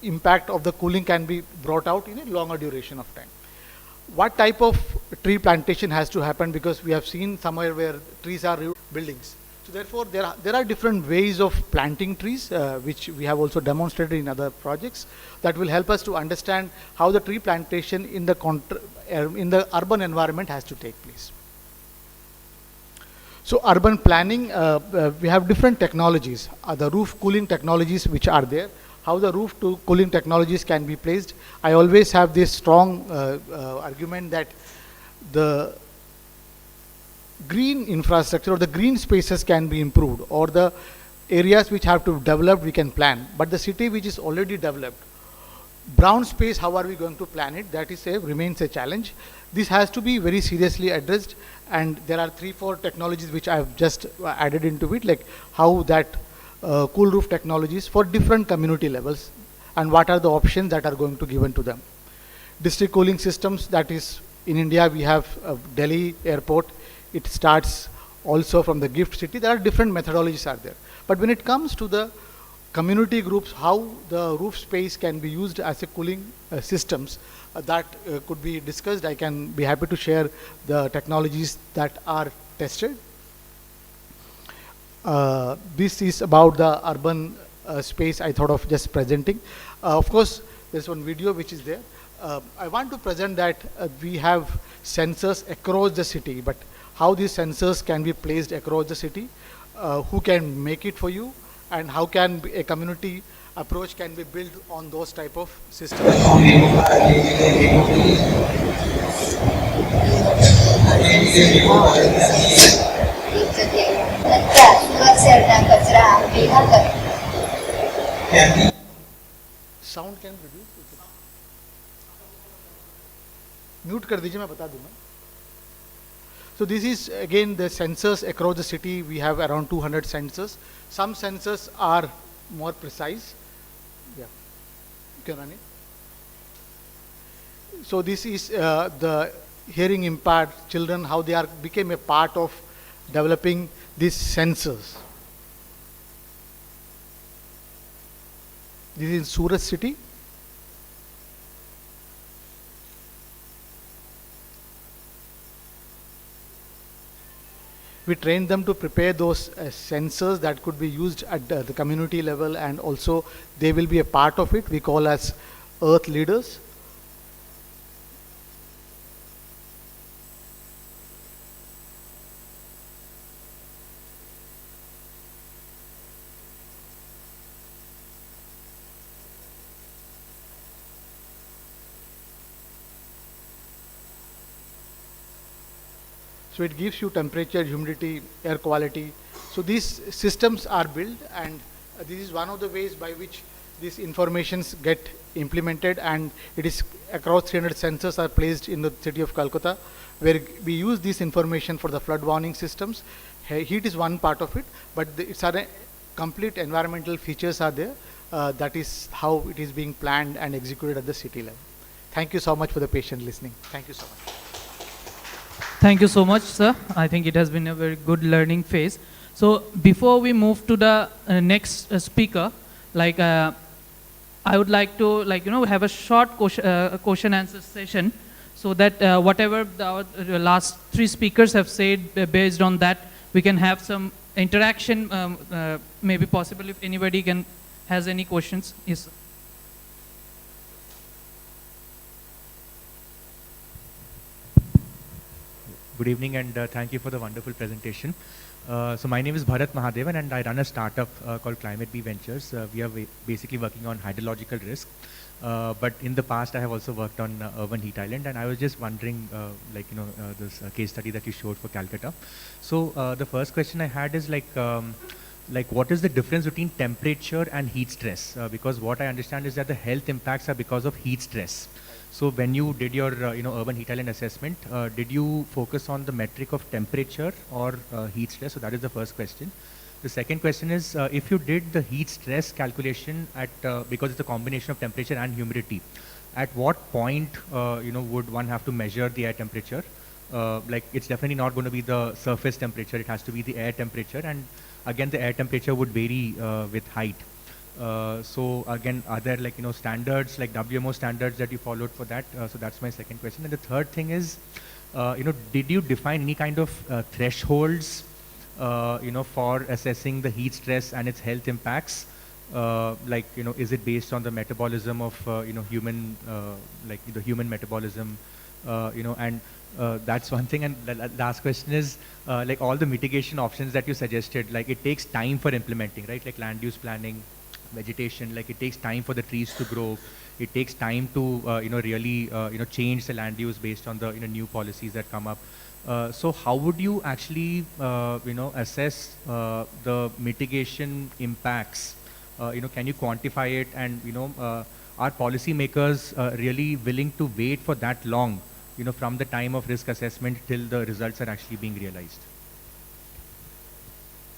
impact of the cooling can be brought out in a longer duration of time. What type of tree plantation has to happen, because we have seen somewhere where trees are buildings. So therefore, there are different ways of planting trees, which we have also demonstrated in other projects, that will help us to understand how the tree plantation in the urban environment has to take place. So urban planning, we have different technologies, the roof cooling technologies which are there, how the roof cooling technologies can be placed. I always have this strong argument that the green infrastructure or the green spaces can be improved, or the areas which have to develop we can plan, but the city which is already developed, brown space, how are we going to plan it? That is remains a challenge. This has to be very seriously addressed, and there are 3-4 technologies which I have just added into it, like how that cool roof technologies for different community levels, and what are the options that are going to given to them. District cooling systems, that is in India we have Delhi airport, it starts also from the gift city. There are different methodologies are there, but when it comes to the community groups, how the roof space can be used as a cooling systems, that could be discussed. I can be happy to share the technologies that are tested. This is about the urban space I thought of just presenting. Of course, there's one video which is there. I want to present that we have sensors across the city, but how these sensors can be placed across the city, who can make it for you, and how can a community approach can be built on those type of systems. Sound can reduce. Mute कर दीजिए, मैं बता दूंगा. So this is again the sensors across the city. We have around 200 sensors. Some sensors are more precise. Yeah, you can run it. So this is the hearing impaired children, how they became a part of developing these sensors. This is in Surat city. We train them to prepare those sensors that could be used at the community level, and also they will be a part of it. We call as earth leaders. So it gives you temperature, humidity, air quality. So these systems are built, and this is one of the ways by which these informations get implemented, and it is across 300 sensors are placed in the city of Calcutta, where we use this information for the flood warning systems. Heat is one part of it, but it's a complete environmental features are there. That is how it is being planned and executed at the city level. Thank you so much for the patient listening. Thank you so much. Thank you so much, sir. I think it has been a very good learning phase. So before we move to the next speaker, I would like to have a short question answer session, so that whatever our last 3 speakers have said, based on that we can have some interaction, maybe possible if anybody has any questions. Yes, sir. Good evening, and thank you for the wonderful presentation. So my name is Bharat Mahadevan, and I run a startup called Climate Bee Ventures. We are basically working on hydrological risk. But in the past, I have also worked on urban heat island, and I was just wondering, this case study that you showed for Calcutta. So the first question I had is what is the difference between temperature and heat stress? Because what I understand is that the health impacts are because of heat stress. So when you did your urban heat island assessment, did you focus on the metric of temperature or heat stress? So that is the first question. The second question is, if you did the heat stress calculation at because it's a combination of temperature and humidity, at what point would one have to measure the air temperature? It's definitely not going to be the surface temperature; it has to be the air temperature, and again the air temperature would vary with height. So again, are there standards like WMO standards that you followed for that? So that's my second question. And the third thing is, did you define any kind of thresholds, for assessing the heat stress and its health impacts? Like, is it based on the metabolism of, human, like the human metabolism, and that's one thing. And last question is, like all the mitigation options that you suggested, like it takes time for implementing, right? Like land use planning, vegetation, like it takes time for the trees to grow. It takes time to, really, change the land use based on the, new policies that come up. So how would you actually, assess the mitigation impacts? Can you quantify it? And, are policymakers really willing to wait for that long, from the time of risk assessment till the results are actually being realized?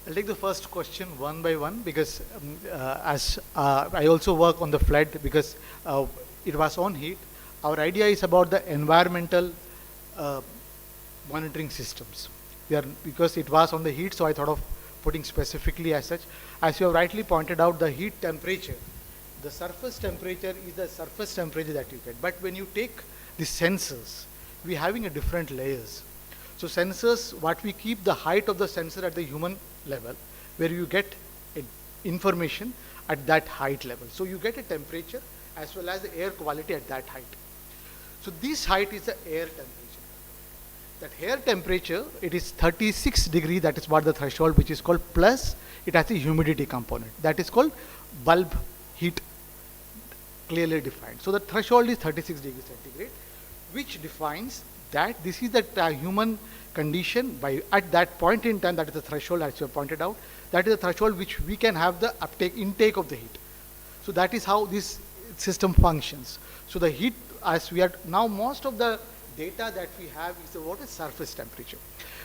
I'll take the first question one by one because as I also work on the flood because it was on heat. Our idea is about the environmental monitoring systems. Because it was on the heat, so I thought of putting specifically as such. As you have rightly pointed out, the heat temperature, the surface temperature is the surface temperature that you get. But when you take the sensors, we're having a different layers. So sensors, what we keep the height of the sensor at the human level, where you get information at that height level. So you get a temperature as well as the air quality at that height. So this height is the air temperature. That air temperature, it is 36 degree, that is what the threshold, which is called, plus it has a humidity component. That is called bulb heat, clearly defined. So the threshold is 36 degrees centigrade, which defines that this is the human condition by at that point in time. That is the threshold, as you have pointed out. That is the threshold which we can have the intake of the heat. So that is how this system functions. So the heat, as we are now, most of the data that we have is what is surface temperature.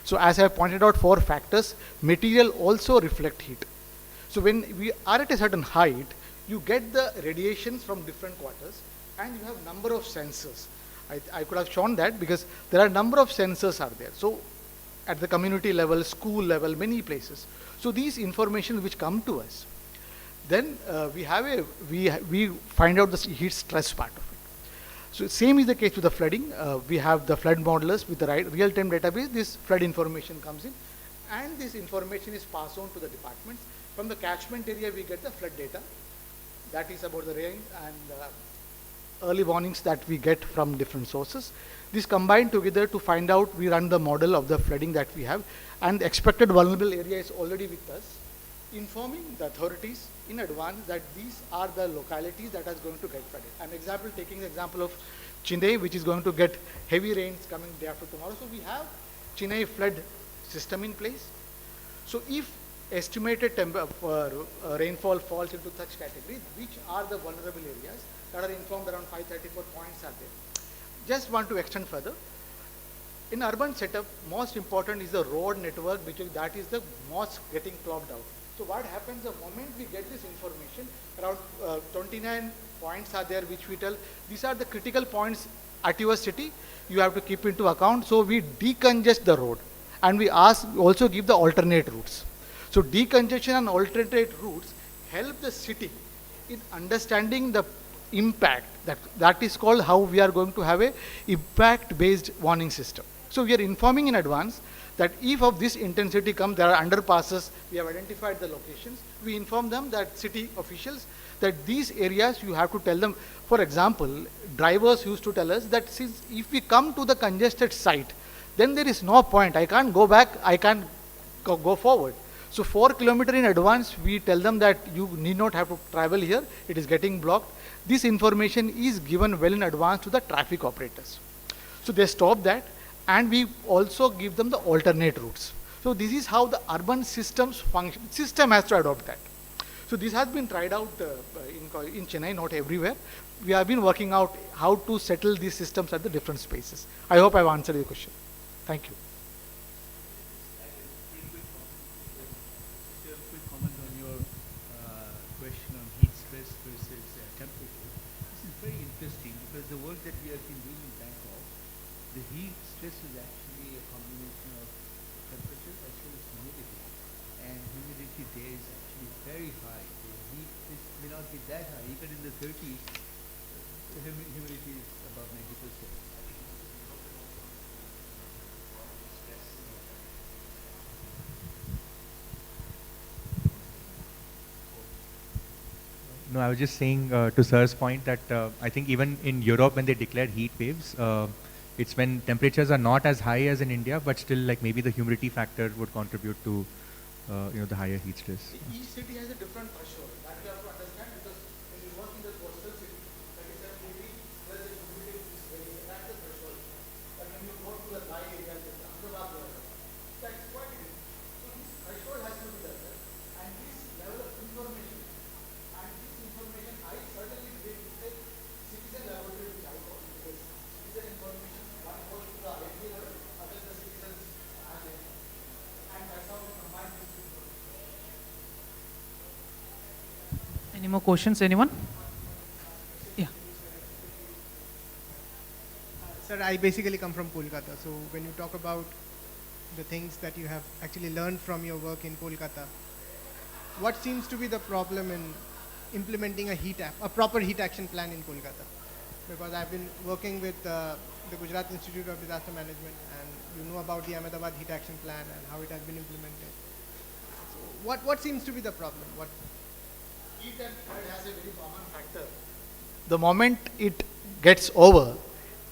So as I have pointed out 4 factors, material also reflect heat. So when we are at a certain height, you get the radiations from different quarters and you have number of sensors. I could have shown that because there are a number of sensors are there. So at the community level, school level, many places. So these information which come to us, then we find out the heat stress part of it. So same is the case with the flooding. We have the flood modelers with the real-time database. This flood information comes in and this information is passed on to the departments. From the catchment area, we get the flood data. That is about the rain and early warnings that we get from different sources. This combined together to find out, we run the model of the flooding that we have, and the expected vulnerable area is already with us, informing the authorities in advance that these are the localities that are going to get flooded. An example, taking the example of Chennai, which is going to get heavy rains coming day after tomorrow. So we have Chennai flood system in place. So if estimated rainfall falls into such categories, which are the vulnerable areas that are informed, around 534 points are there. Just want to extend further. In urban setup, most important is the road network, because that is the most getting clogged out. So what happens the moment we get this information, around 29 points are there which we tell, these are the critical points at your city, you have to keep into account. So we decongest the road and we also give the alternate routes. So decongestion and alternate routes help the city in understanding the impact. That is called how we are going to have a impact based warning system. So we are informing in advance that if of this intensity comes, there are underpasses, we have identified the locations, we inform them, that city officials, that these areas you have to tell them. For example, drivers used to tell us that since if we come to the congested site, then there is no point, I can't go back, I can't go forward. So 4 kilometers in advance, we tell them that you need not have to travel here, it is getting blocked. This information is given well in advance to the traffic operators. So they stop that, and we also give them the alternate routes. So this is how the urban systems function. System has to adopt that. So this has been tried out in Chennai, not everywhere. We have been working out how to settle these systems at the different spaces. I hope I've answered your question. Thank you. The work that we have been doing in Bangkok, the heat stress is actually a combination of temperature as well as humidity. And humidity there is actually very high. The heat may not be that high. Even in the 30s, the humidity is above 90%. No, I was just saying to Sir's point that I think even in Europe when they declared heat waves, it's when temperatures are not as high as in India, but still like maybe the humidity factor would contribute to the higher heat stress. Each city has a different threshold. That we have to understand because when you work in the coastal city, 37 degree plus the humidity is very high. That's the threshold. But when you go to the high area, the Ahmedabad area, that's quite different. So this threshold has to be there. And this level of information, I certainly did take citizen laboratory which I call because citizen information, one goes to the IIT level, other the citizens have it. And that's how we combine these two. Any more questions, anyone? Yeah. Sir, I basically come from Kolkata. So when you talk about the things that you have actually learned from your work in Kolkata, what seems to be the problem in implementing a proper heat action plan in Kolkata? Because I've been working with the Gujarat Institute of Disaster Management, and you know about the Ahmedabad heat action plan and how it has been implemented. So what seems to be the problem? What Heat and flood has a very common factor. The moment it gets over,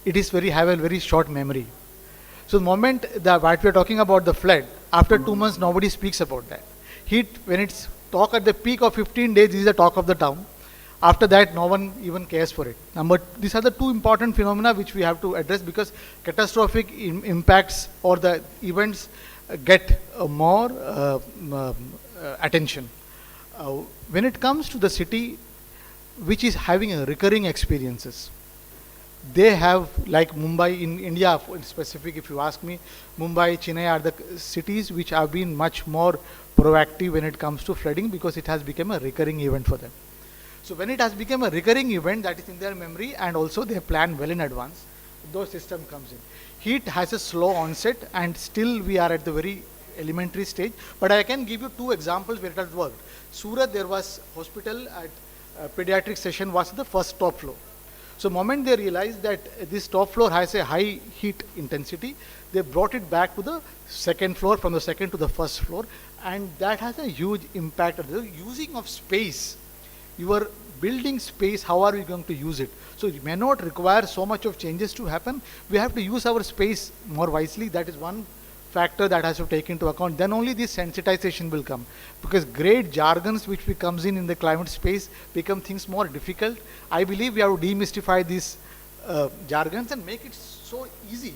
it is have a very short memory. So the moment what we are talking about the flood, after 2 months nobody speaks about that. Heat, when it's talk at the peak of 15 days, this is the talk of the town. After that, no one even cares for it. These are the two important phenomena which we have to address because catastrophic impacts or the events get more attention. When it comes to the city which is having a recurring experiences, they have, like Mumbai in India in specific, if you ask me, Mumbai, Chennai are the cities which have been much more proactive when it comes to flooding because it has become a recurring event for them. So when it has become a recurring event that is in their memory and also they plan well in advance, those system comes in. Heat has a slow onset and still we are at the very elementary stage, but I can give you two examples where it has worked. Surat, there was hospital at pediatric session was the first top floor. So moment they realized that this top floor has a high heat intensity, they brought it back to the second floor, from the second to the first floor, and that has a huge impact on the using of space. Your building space, how are we going to use it? So it may not require so much of changes to happen. We have to use our space more wisely. That is one factor that has to take into account. Then only this sensitization will come, because great jargons which comes in the climate space become things more difficult. I believe we have to demystify these jargons and make it so easy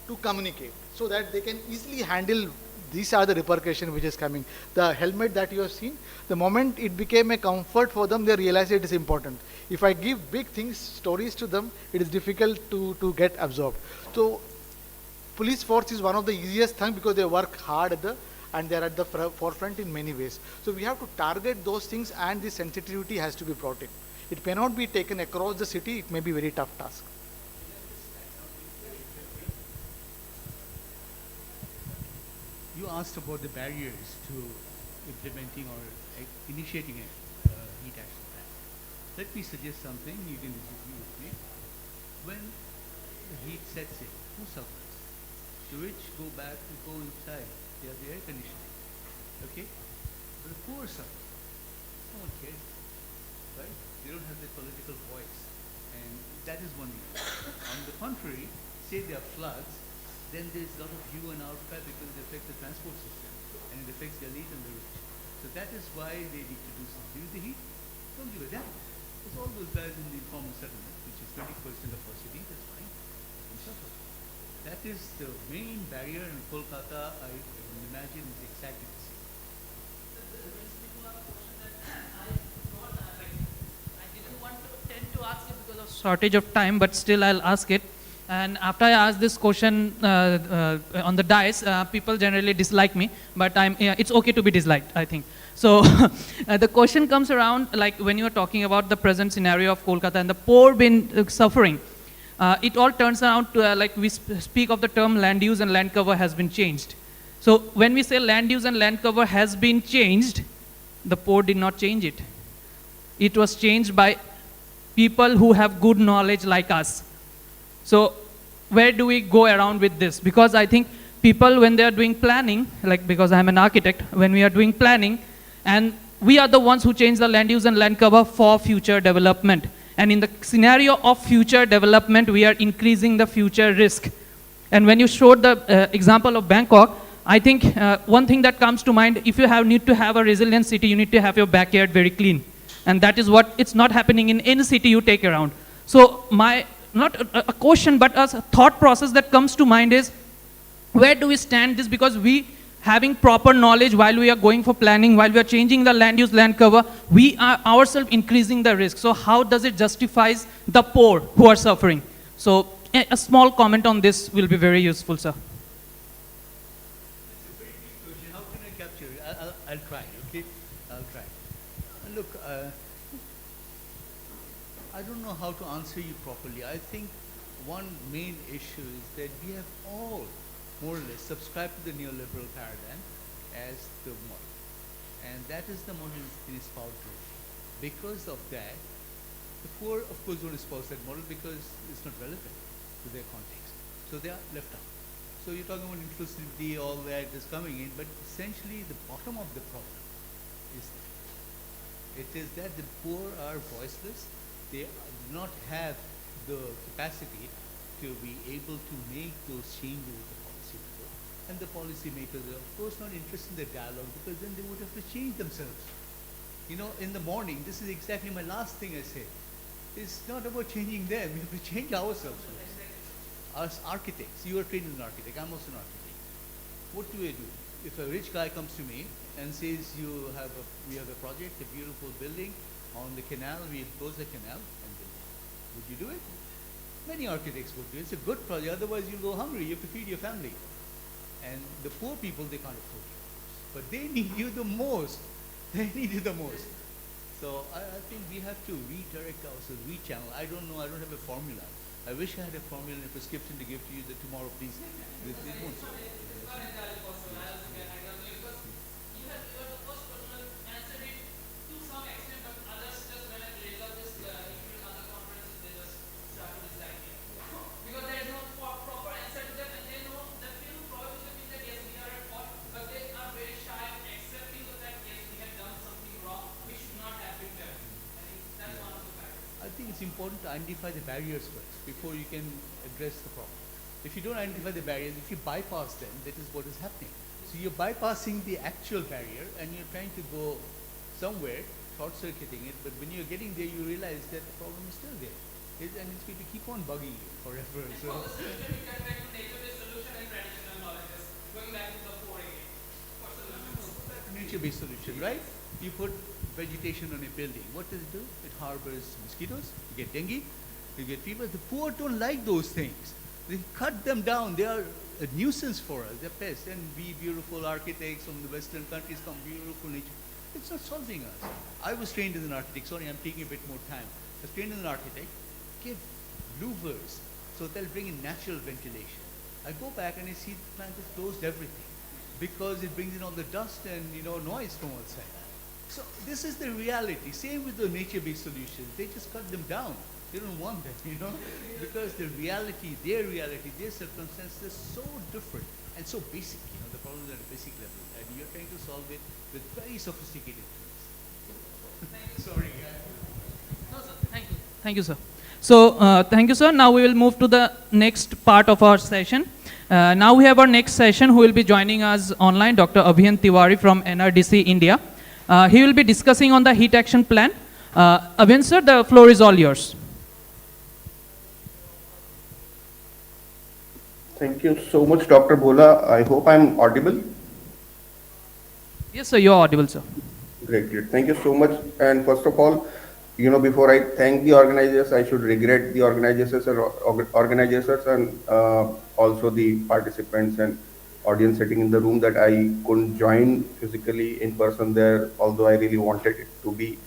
to communicate so that they can easily handle. These are the repercussions which is coming. The helmet that you have seen, the moment it became a comfort for them, they realized it is important. If I give big things, stories to them, it is difficult to get absorbed. So police force is one of the easiest things because they work hard and they are at the forefront in many ways. So we have to target those things and the sensitivity has to be brought in. It may not be taken across the city, it may be a very tough task. You asked about the barriers to implementing or initiating a heat action plan. Let me suggest something, you can disagree with me. When the heat sets in, who suffers? The rich go inside, they have the air conditioning, okay? But the poor suffer. No one cares, right? They don't have the political voice, and that is one reason. On the contrary, say there are floods, then there's a lot of hue and outcry because it affects the transport system and it affects the elite and the rich. So that is why they need to do something. With the heat, don't give a damn. There's all those guys in the informal settlement, which is 20% of our city, that's fine. Don't suffer. That is the main barrier in Kolkata, I imagine, is exactly the same. I didn't want to tend to ask it because of shortage of time, but still I'll ask it. And after I ask this question on the dais, people generally dislike me, but it's okay to be disliked, I think. So the question comes around, like when you are talking about the present scenario of Kolkata and the poor been suffering, it all turns around to like we speak of the term land use and land cover has been changed. So when we say land use and land cover has been changed, the poor did not change it. It was changed by people who have good knowledge like us. So where do we go around with this? Because I think people, when they are doing planning, like because I'm an architect, when we are doing planning and we are the ones who change the land use and land cover for future development. And in the scenario of future development, we are increasing the future risk. And when you showed the example of Bangkok, I think one thing that comes to mind, if you need to have a resilient city, you need to have your backyard very clean. And that is what, it's not happening in any city you take around. So not a question, but a thought process that comes to mind is, where do we stand this? Because we having proper knowledge while we are going for planning, while we are changing the land use, land cover, we are ourselves increasing the risk. So how does it justify the poor who are suffering? So a small comment on this will be very useful, sir. How can I capture it? I'll try, okay? I'll try. Look, I don't know how to answer you properly. I think one main issue is that we have all more or less subscribed to the neoliberal paradigm as the model. And that is the model in its power. Because of that, the poor, of course, don't espouse that model because it's not relevant to their context. So they are left out. So you're talking about inclusivity, all that is coming in, but essentially the bottom of the problem is that. It is that the poor are voiceless. They do not have the capacity to be able to make those changes with the policy people. And the policy makers are, of course, not interested in the dialogue because then they would have to change themselves. You know, in the morning, this is exactly my last thing I say. It's not about changing them, we have to change ourselves. As architects, you are trained as an architect, I'm also an architect. What do I do? If a rich guy comes to me and says, we have a project, a beautiful building on the canal, we close the canal and build it. Would you do it? Many architects would do it. It's a good project, otherwise you'll go hungry, you have to feed your family. And the poor people, they can't afford you. But they need you the most. They need you the most. So I think we have to redirect ourselves, rechannel. I don't know, I don't have a formula. I wish I had a formula and a prescription to give to you that tomorrow, please. It won't. It's important to identify the barriers first before you can address the problem. If you don't identify the barriers, if you bypass them, that is what is happening. So you're bypassing the actual barrier and you're trying to go somewhere, short-circuiting it, but when you're getting there, you realize that the problem is still there. And it's going to keep on bugging you forever. So. Nature-based solution, right? You put vegetation on a building. What does it do? It harbors mosquitoes, you get dengue, you get fever. The poor don't like those things. They cut them down. They are a nuisance for us. They're pests. And we beautiful architects from the Western countries come beautiful nature. It's not solving us. I was trained as an architect. Sorry, I'm taking a bit more time. I was trained as an architect. Give louvers so they'll bring in natural ventilation. I go back and I see the plant has closed everything because it brings in all the dust and noise from outside. So this is the reality. Same with the nature-based solutions. They just cut them down. They don't want them, because the reality, their circumstances are so different and so basic. The problems are at a basic level, and you're trying to solve it with very sophisticated tools. Sorry. No, sir. Thank you. Thank you, sir. So thank you, sir. Now we will move to the next part of our session. Now we have our next session who will be joining us online, Dr. Abhiyan Tiwari from NRDC, India. He will be discussing on the heat action plan. Abhiyan, sir, the floor is all yours. Thank you so much, Dr. Bhola. I hope I'm audible. Yes, sir, you're audible, sir. Great, great. Thank you so much. And first of all, before I thank the organizers, I should regret the organizers and also the participants and audience sitting in the room that I couldn't join physically in person there, although I really wanted it to be.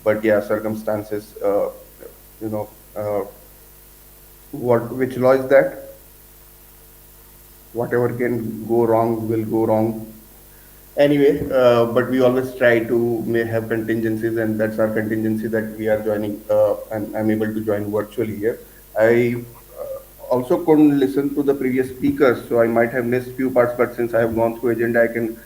But yeah, circumstances, which law is that? Whatever can go wrong will go wrong. Anyway, but we always try to have contingencies, and that's our contingency that we are joining, and I'm able to join virtually here. I also couldn't listen to the previous speakers, so I might have missed few parts, but since I have gone through agenda, I can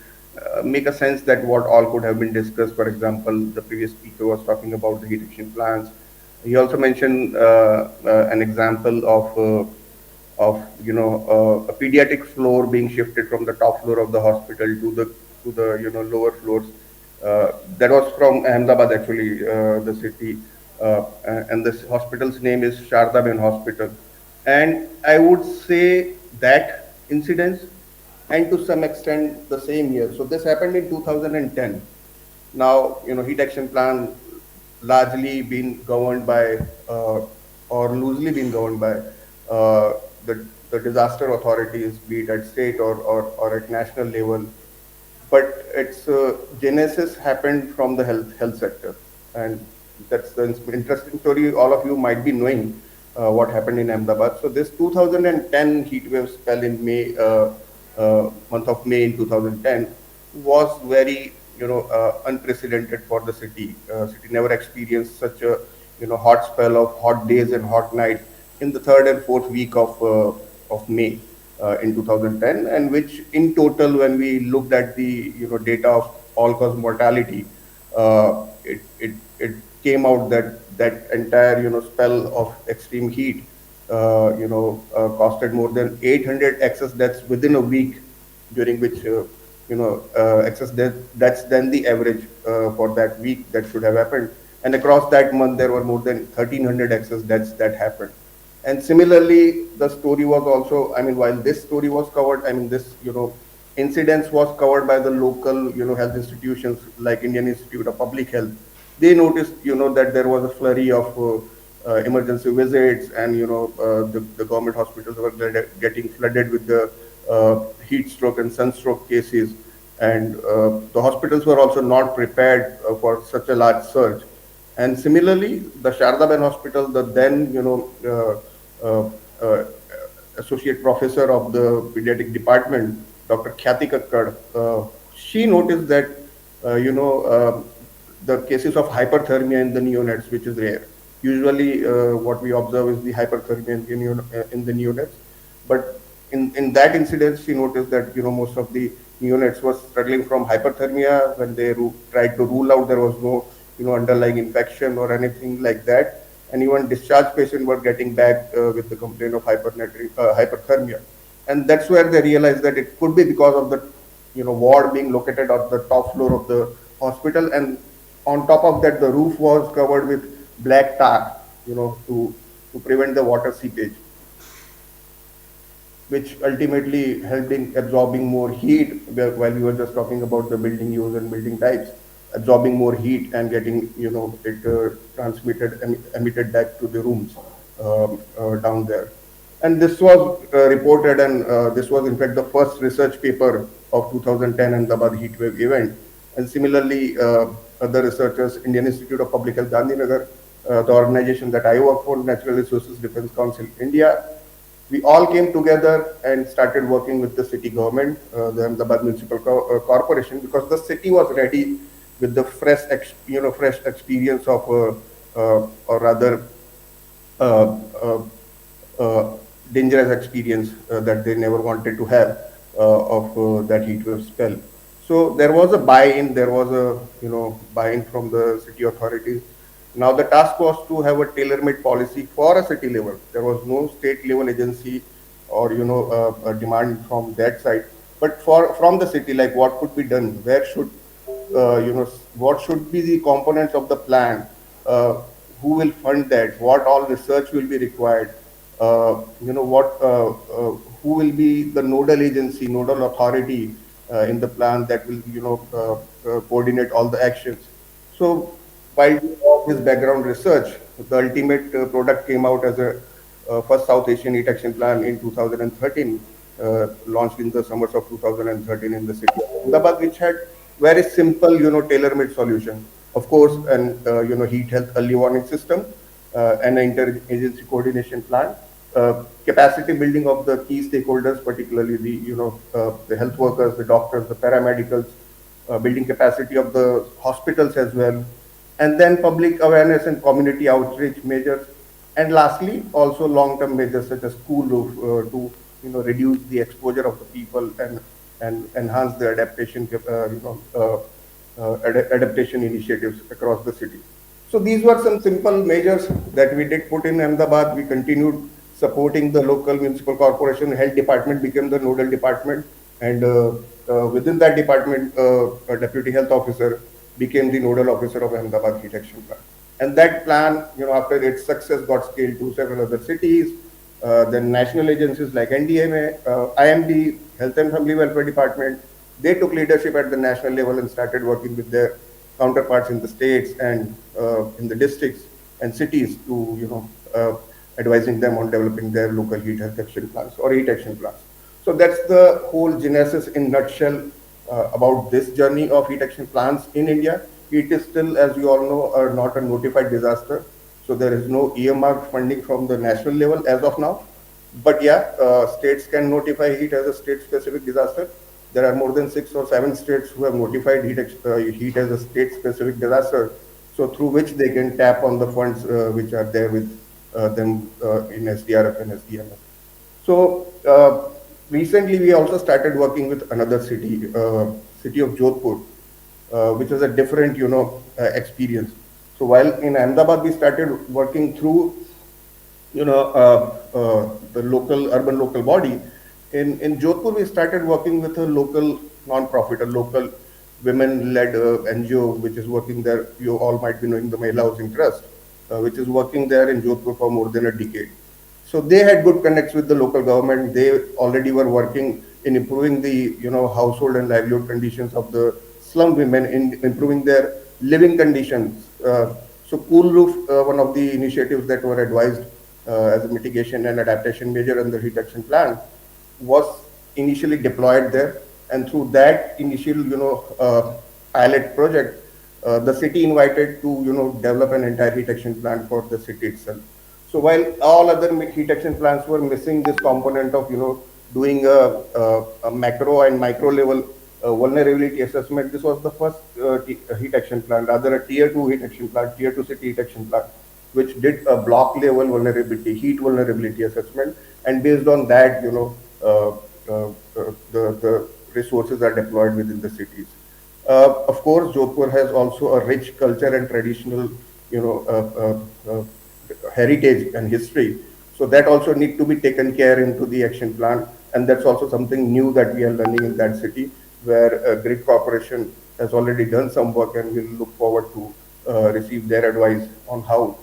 make a sense that what all could have been discussed. For example, the previous speaker was talking about the heat action plans. He also mentioned an example of a pediatric floor being shifted from the top floor of the hospital to the lower floors. That was from Ahmedabad, actually, the city, and this hospital's name is Shardaben Hospital. And I would say that incidents, and to some extent the same year. So this happened in 2010. Now, heat action plan largely been governed by or loosely been governed by the disaster authorities, be it at state or at national level. But its genesis happened from the health sector, and that's the interesting story. All of you might be knowing what happened in Ahmedabad. So this 2010 heat wave spell in May, month of May in 2010, was very unprecedented for the city. City never experienced such a hot spell of hot days and hot nights in the third and fourth week of May in 2010, and which in total, when we looked at the data of all-cause mortality, it came out that entire spell of extreme heat costed more than 800 excess deaths within a week, during which excess death, that's then the average for that week that should have happened. And across that month, there were more than 1,300 excess deaths that happened. And similarly, the story was also, while this story was covered, this, incidents was covered by the local, health institutions like Indian Institute of Public Health. They noticed, that there was a flurry of emergency visits, and, the government hospitals were getting flooded with the heat stroke and sunstroke cases. And the hospitals were also not prepared for such a large surge. And similarly, the Shardaben Hospital, the then, associate professor of the pediatric department, Dr. Khyati Kakkad, she noticed that, the cases of hyperthermia in the neonates, which is rare. Usually, what we observe is the hyperthermia in the neonates. But in that incident, she noticed that, most of the neonates were struggling from hyperthermia. When they tried to rule out, there was no, underlying infection or anything like that. And even discharged patients were getting back with the complaint of hyperthermia. And that's where they realized that it could be because of the, ward being located on the top floor of the hospital. And on top of that, the roof was covered with black tar, to prevent the water seepage, which ultimately helped in absorbing more heat. While we were just talking about the building use and building types, absorbing more heat and getting, it transmitted and emitted back to the rooms down there. And this was reported, and this was in fact the first research paper of 2010 Ahmedabad heat wave event. And similarly, other researchers, Indian Institute of Public Health, Gandhinagar, the organization that I work for, Natural Resources Defense Council, India, we all came together and started working with the city government, the Ahmedabad Municipal Corporation, because the city was ready with the fresh experience of, or rather, dangerous experience that they never wanted to have of that heat wave spell. So there was a buy-in. There was a buy-in from the city authorities. Now the task was to have a tailor-made policy for a city level. There was no state level agency or a demand from that side, but from the city, like what could be done, where should what should be the components of the plan, who will fund that, what all research will be required, who will be the nodal agency, nodal authority in the plan that will coordinate all the actions. So while doing all this background research, the ultimate product came out as a first South Asian heat action plan in 2013, launched in the summers of 2013 in the city of Ahmedabad, which had very simple, tailor-made solution. Of course, and heat health early warning system, and an interagency coordination plan, capacity building of the key stakeholders, particularly the health workers, the doctors, the paramedicals, building capacity of the hospitals as well, and then public awareness and community outreach measures, and lastly, also long-term measures such as school roof to reduce the exposure of the people and and enhance the adaptation initiatives across the city. So these were some simple measures that we did put in Ahmedabad. We continued supporting the local municipal corporation. Health department became the nodal department, and within that department, a deputy health officer became the nodal officer of Ahmedabad Heat Action Plan. And that plan, after its success, got scaled to several other cities. Then national agencies like NDMA, IMD, Health and Family Welfare Department, they took leadership at the national level and started working with their counterparts in the states and in the districts and cities to, advising them on developing their local heat health action plans or heat action plans. So that's the whole genesis in nutshell about this journey of heat action plans in India. It is still, as you all know, not a notified disaster. So there is no earmarked funding from the national level as of now. But yeah, states can notify heat as a state-specific disaster. There are more than 6 or 7 states who have notified heat as a state-specific disaster, so through which they can tap on the funds which are there with them in SDRF and SDMF. So recently we also started working with another city, city of Jodhpur, which is a different, experience. So while in Ahmedabad we started working through, the urban local body, in Jodhpur we started working with a local non-profit, a local women-led NGO, which is working there. You all might be knowing the Mahila Housing Trust, which is working there in Jodhpur for more than a decade. So they had good connects with the local government. They already were working in improving the, household and livelihood conditions of the slum women, in improving their living conditions. So Cool Roof, one of the initiatives that were advised as a mitigation and adaptation measure under heat action plan, was initially deployed there. And through that initial, pilot project, the city invited to, develop an entire heat action plan for the city itself. So while all other heat action plans were missing this component of, doing a macro and micro level vulnerability assessment, this was the first heat action plan, rather a tier 2 heat action plan, tier 2 city heat action plan, which did a block level vulnerability, heat vulnerability assessment, and based on that, the resources are deployed within the cities. Of course, Jodhpur has also a rich culture and traditional, heritage and history. So that also need to be taken care into the action plan, and that's also something new that we are learning in that city, where Grid Corporation has already done some work, and we'll look forward to receive their advice on how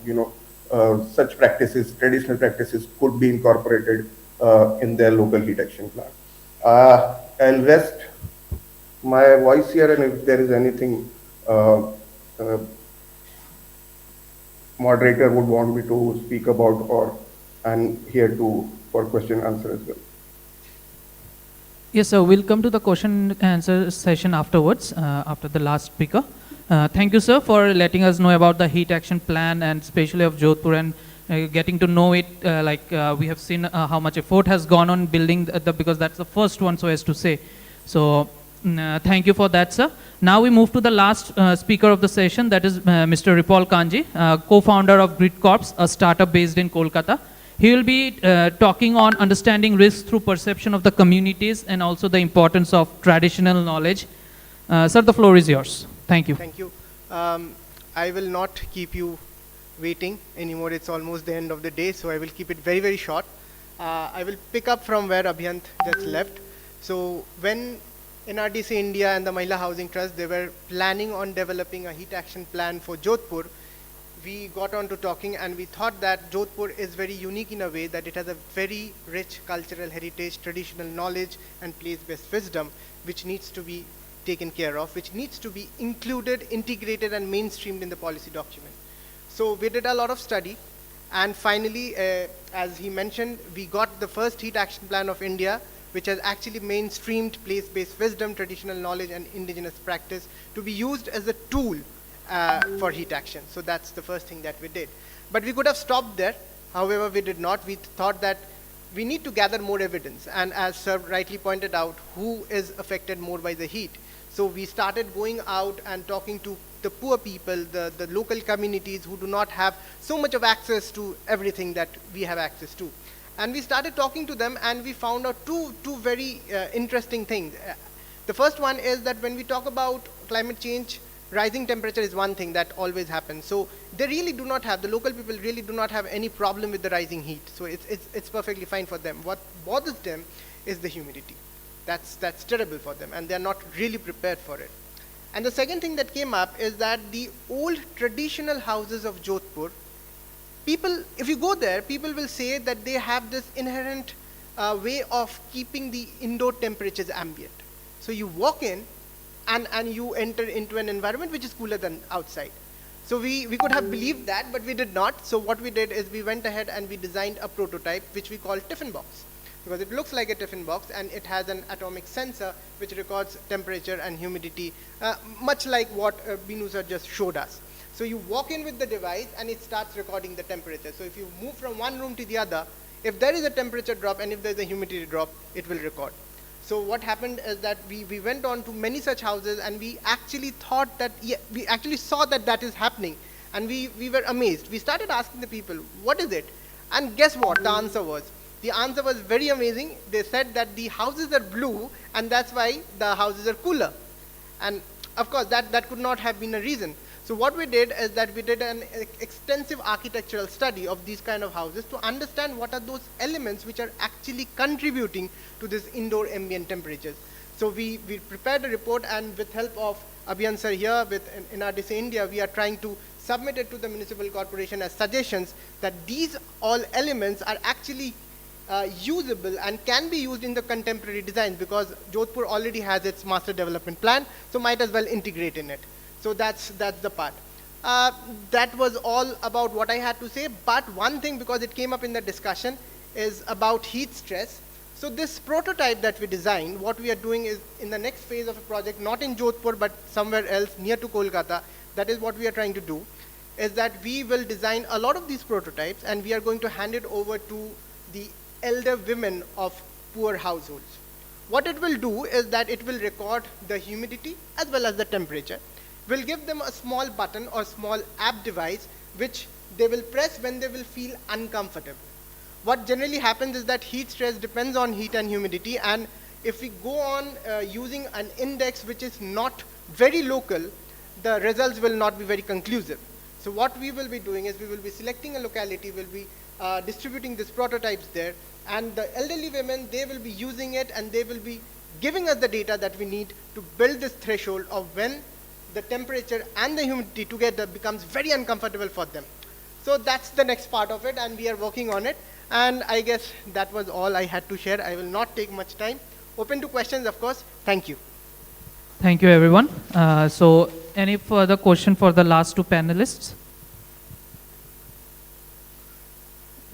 such practices, traditional practices, could be incorporated in their local heat action plan. I'll rest my voice here, and if there is anything moderator would want me to speak about, or I'm here for question and answer as well. Yes, sir. We'll come to the question and answer session afterwards, after the last speaker. Thank you, sir, for letting us know about the heat action plan, and especially of Jodhpur, and getting to know it. We have seen how much effort has gone on building because that's the first one, so as to say. So thank you for that, sir. Now we move to the last speaker of the session, that is Mr. Ripal Kanji, co-founder of Grid Corps, a startup based in Kolkata. He will be talking on understanding risk through perception of the communities, and also the importance of traditional knowledge. Sir, the floor is yours. Thank you. Thank you. I will not keep you waiting anymore. It's almost the end of the day, so I will keep it very, very short. I will pick up from where Abhyant just left. So when NRDC India and the Mahila Housing Trust, they were planning on developing a heat action plan for Jodhpur, we got on to talking, and we thought that Jodhpur is very unique in a way that it has a very rich cultural heritage, traditional knowledge, and place-based wisdom, which needs to be taken care of, which needs to be included, integrated, and mainstreamed in the policy document. So we did a lot of study, and finally, as he mentioned, we got the first heat action plan of India, which has actually mainstreamed place-based wisdom, traditional knowledge, and indigenous practice to be used as a tool for heat action. So that's the first thing that we did. But we could have stopped there. However, we did not. We thought that we need to gather more evidence. And as Sir rightly pointed out, who is affected more by the heat? So we started going out and talking to the poor people, the local communities who do not have so much of access to everything that we have access to. And we started talking to them, and we found out two very interesting things. The first one is that when we talk about climate change, rising temperature is one thing that always happens. So they really do not have, the local people really do not have any problem with the rising heat. So it's perfectly fine for them. What bothers them is the humidity. That's terrible for them, and they're not really prepared for it. And the second thing that came up is that the old traditional houses of Jodhpur, people, if you go there, people will say that they have this inherent way of keeping the indoor temperatures ambient. So you walk in, and you enter into an environment which is cooler than outside. So we could have believed that, but we did not. So what we did is we went ahead and we designed a prototype which we call tiffin box, because it looks like a tiffin box, and it has an atomic sensor which records temperature and humidity, much like what Binu sir just showed us. So you walk in with the device and it starts recording the temperature. So if you move from one room to the other, if there is a temperature drop and if there is a humidity drop, it will record. So what happened is that we went on to many such houses, and we actually thought that, we actually saw that that is happening, and we were amazed. We started asking the people, what is it? And guess what the answer was? The answer was very amazing. They said that the houses are blue, and that's why the houses are cooler. And of course, that could not have been a reason. So what we did is that we did an extensive architectural study of these kind of houses to understand what are those elements which are actually contributing to this indoor ambient temperatures. So we prepared a report, and with help of Abhiyan sir here in RDC India, we are trying to submit it to the municipal corporation as suggestions that these all elements are actually usable and can be used in the contemporary designs, because Jodhpur already has its master development plan, so might as well integrate in it. So that's the part. That was all about what I had to say, but one thing, because it came up in the discussion, is about heat stress. So this prototype that we designed, what we are doing is in the next phase of a project, not in Jodhpur, but somewhere else near to Kolkata, that is what we are trying to do, is that we will design a lot of these prototypes, and we are going to hand it over to the elder women of poor households. What it will do is that it will record the humidity as well as the temperature. We'll give them a small button or small app device which they will press when they will feel uncomfortable. What generally happens is that heat stress depends on heat and humidity, and if we go on using an index which is not very local, the results will not be very conclusive. So what we will be doing is we will be selecting a locality, we'll be distributing these prototypes there, and the elderly women, they will be using it, and they will be giving us the data that we need to build this threshold of when the temperature and the humidity together becomes very uncomfortable for them. So that's the next part of it, and we are working on it. And I guess that was all I had to share. I will not take much time. Open to questions, of course. Thank you. Thank you, everyone. So any further question for the last two panelists?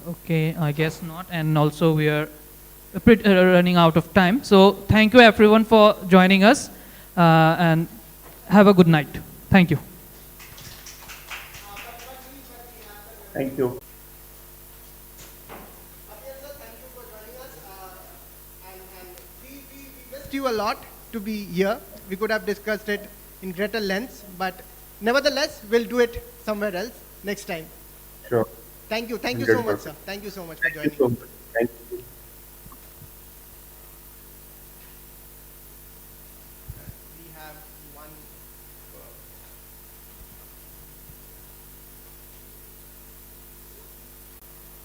Okay, I guess not. And also we are running out of time. So thank you, everyone, for joining us. And have a good night. Thank you. Thank you. Missed you a lot to be here. We could have discussed it in greater length, but nevertheless, we'll do it somewhere else next time. Sure. Thank you. Thank you so much, sir. Thank you so much for joining. Thank you so much. Thank you. We have one.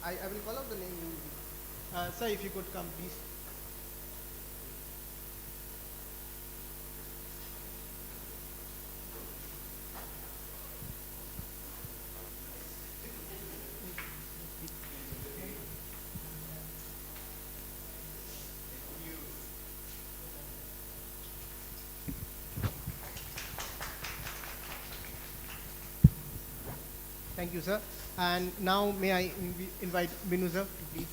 I will call out the name. Sir, if you could come, please. Thank you, sir. And now may I invite Binu sir to please.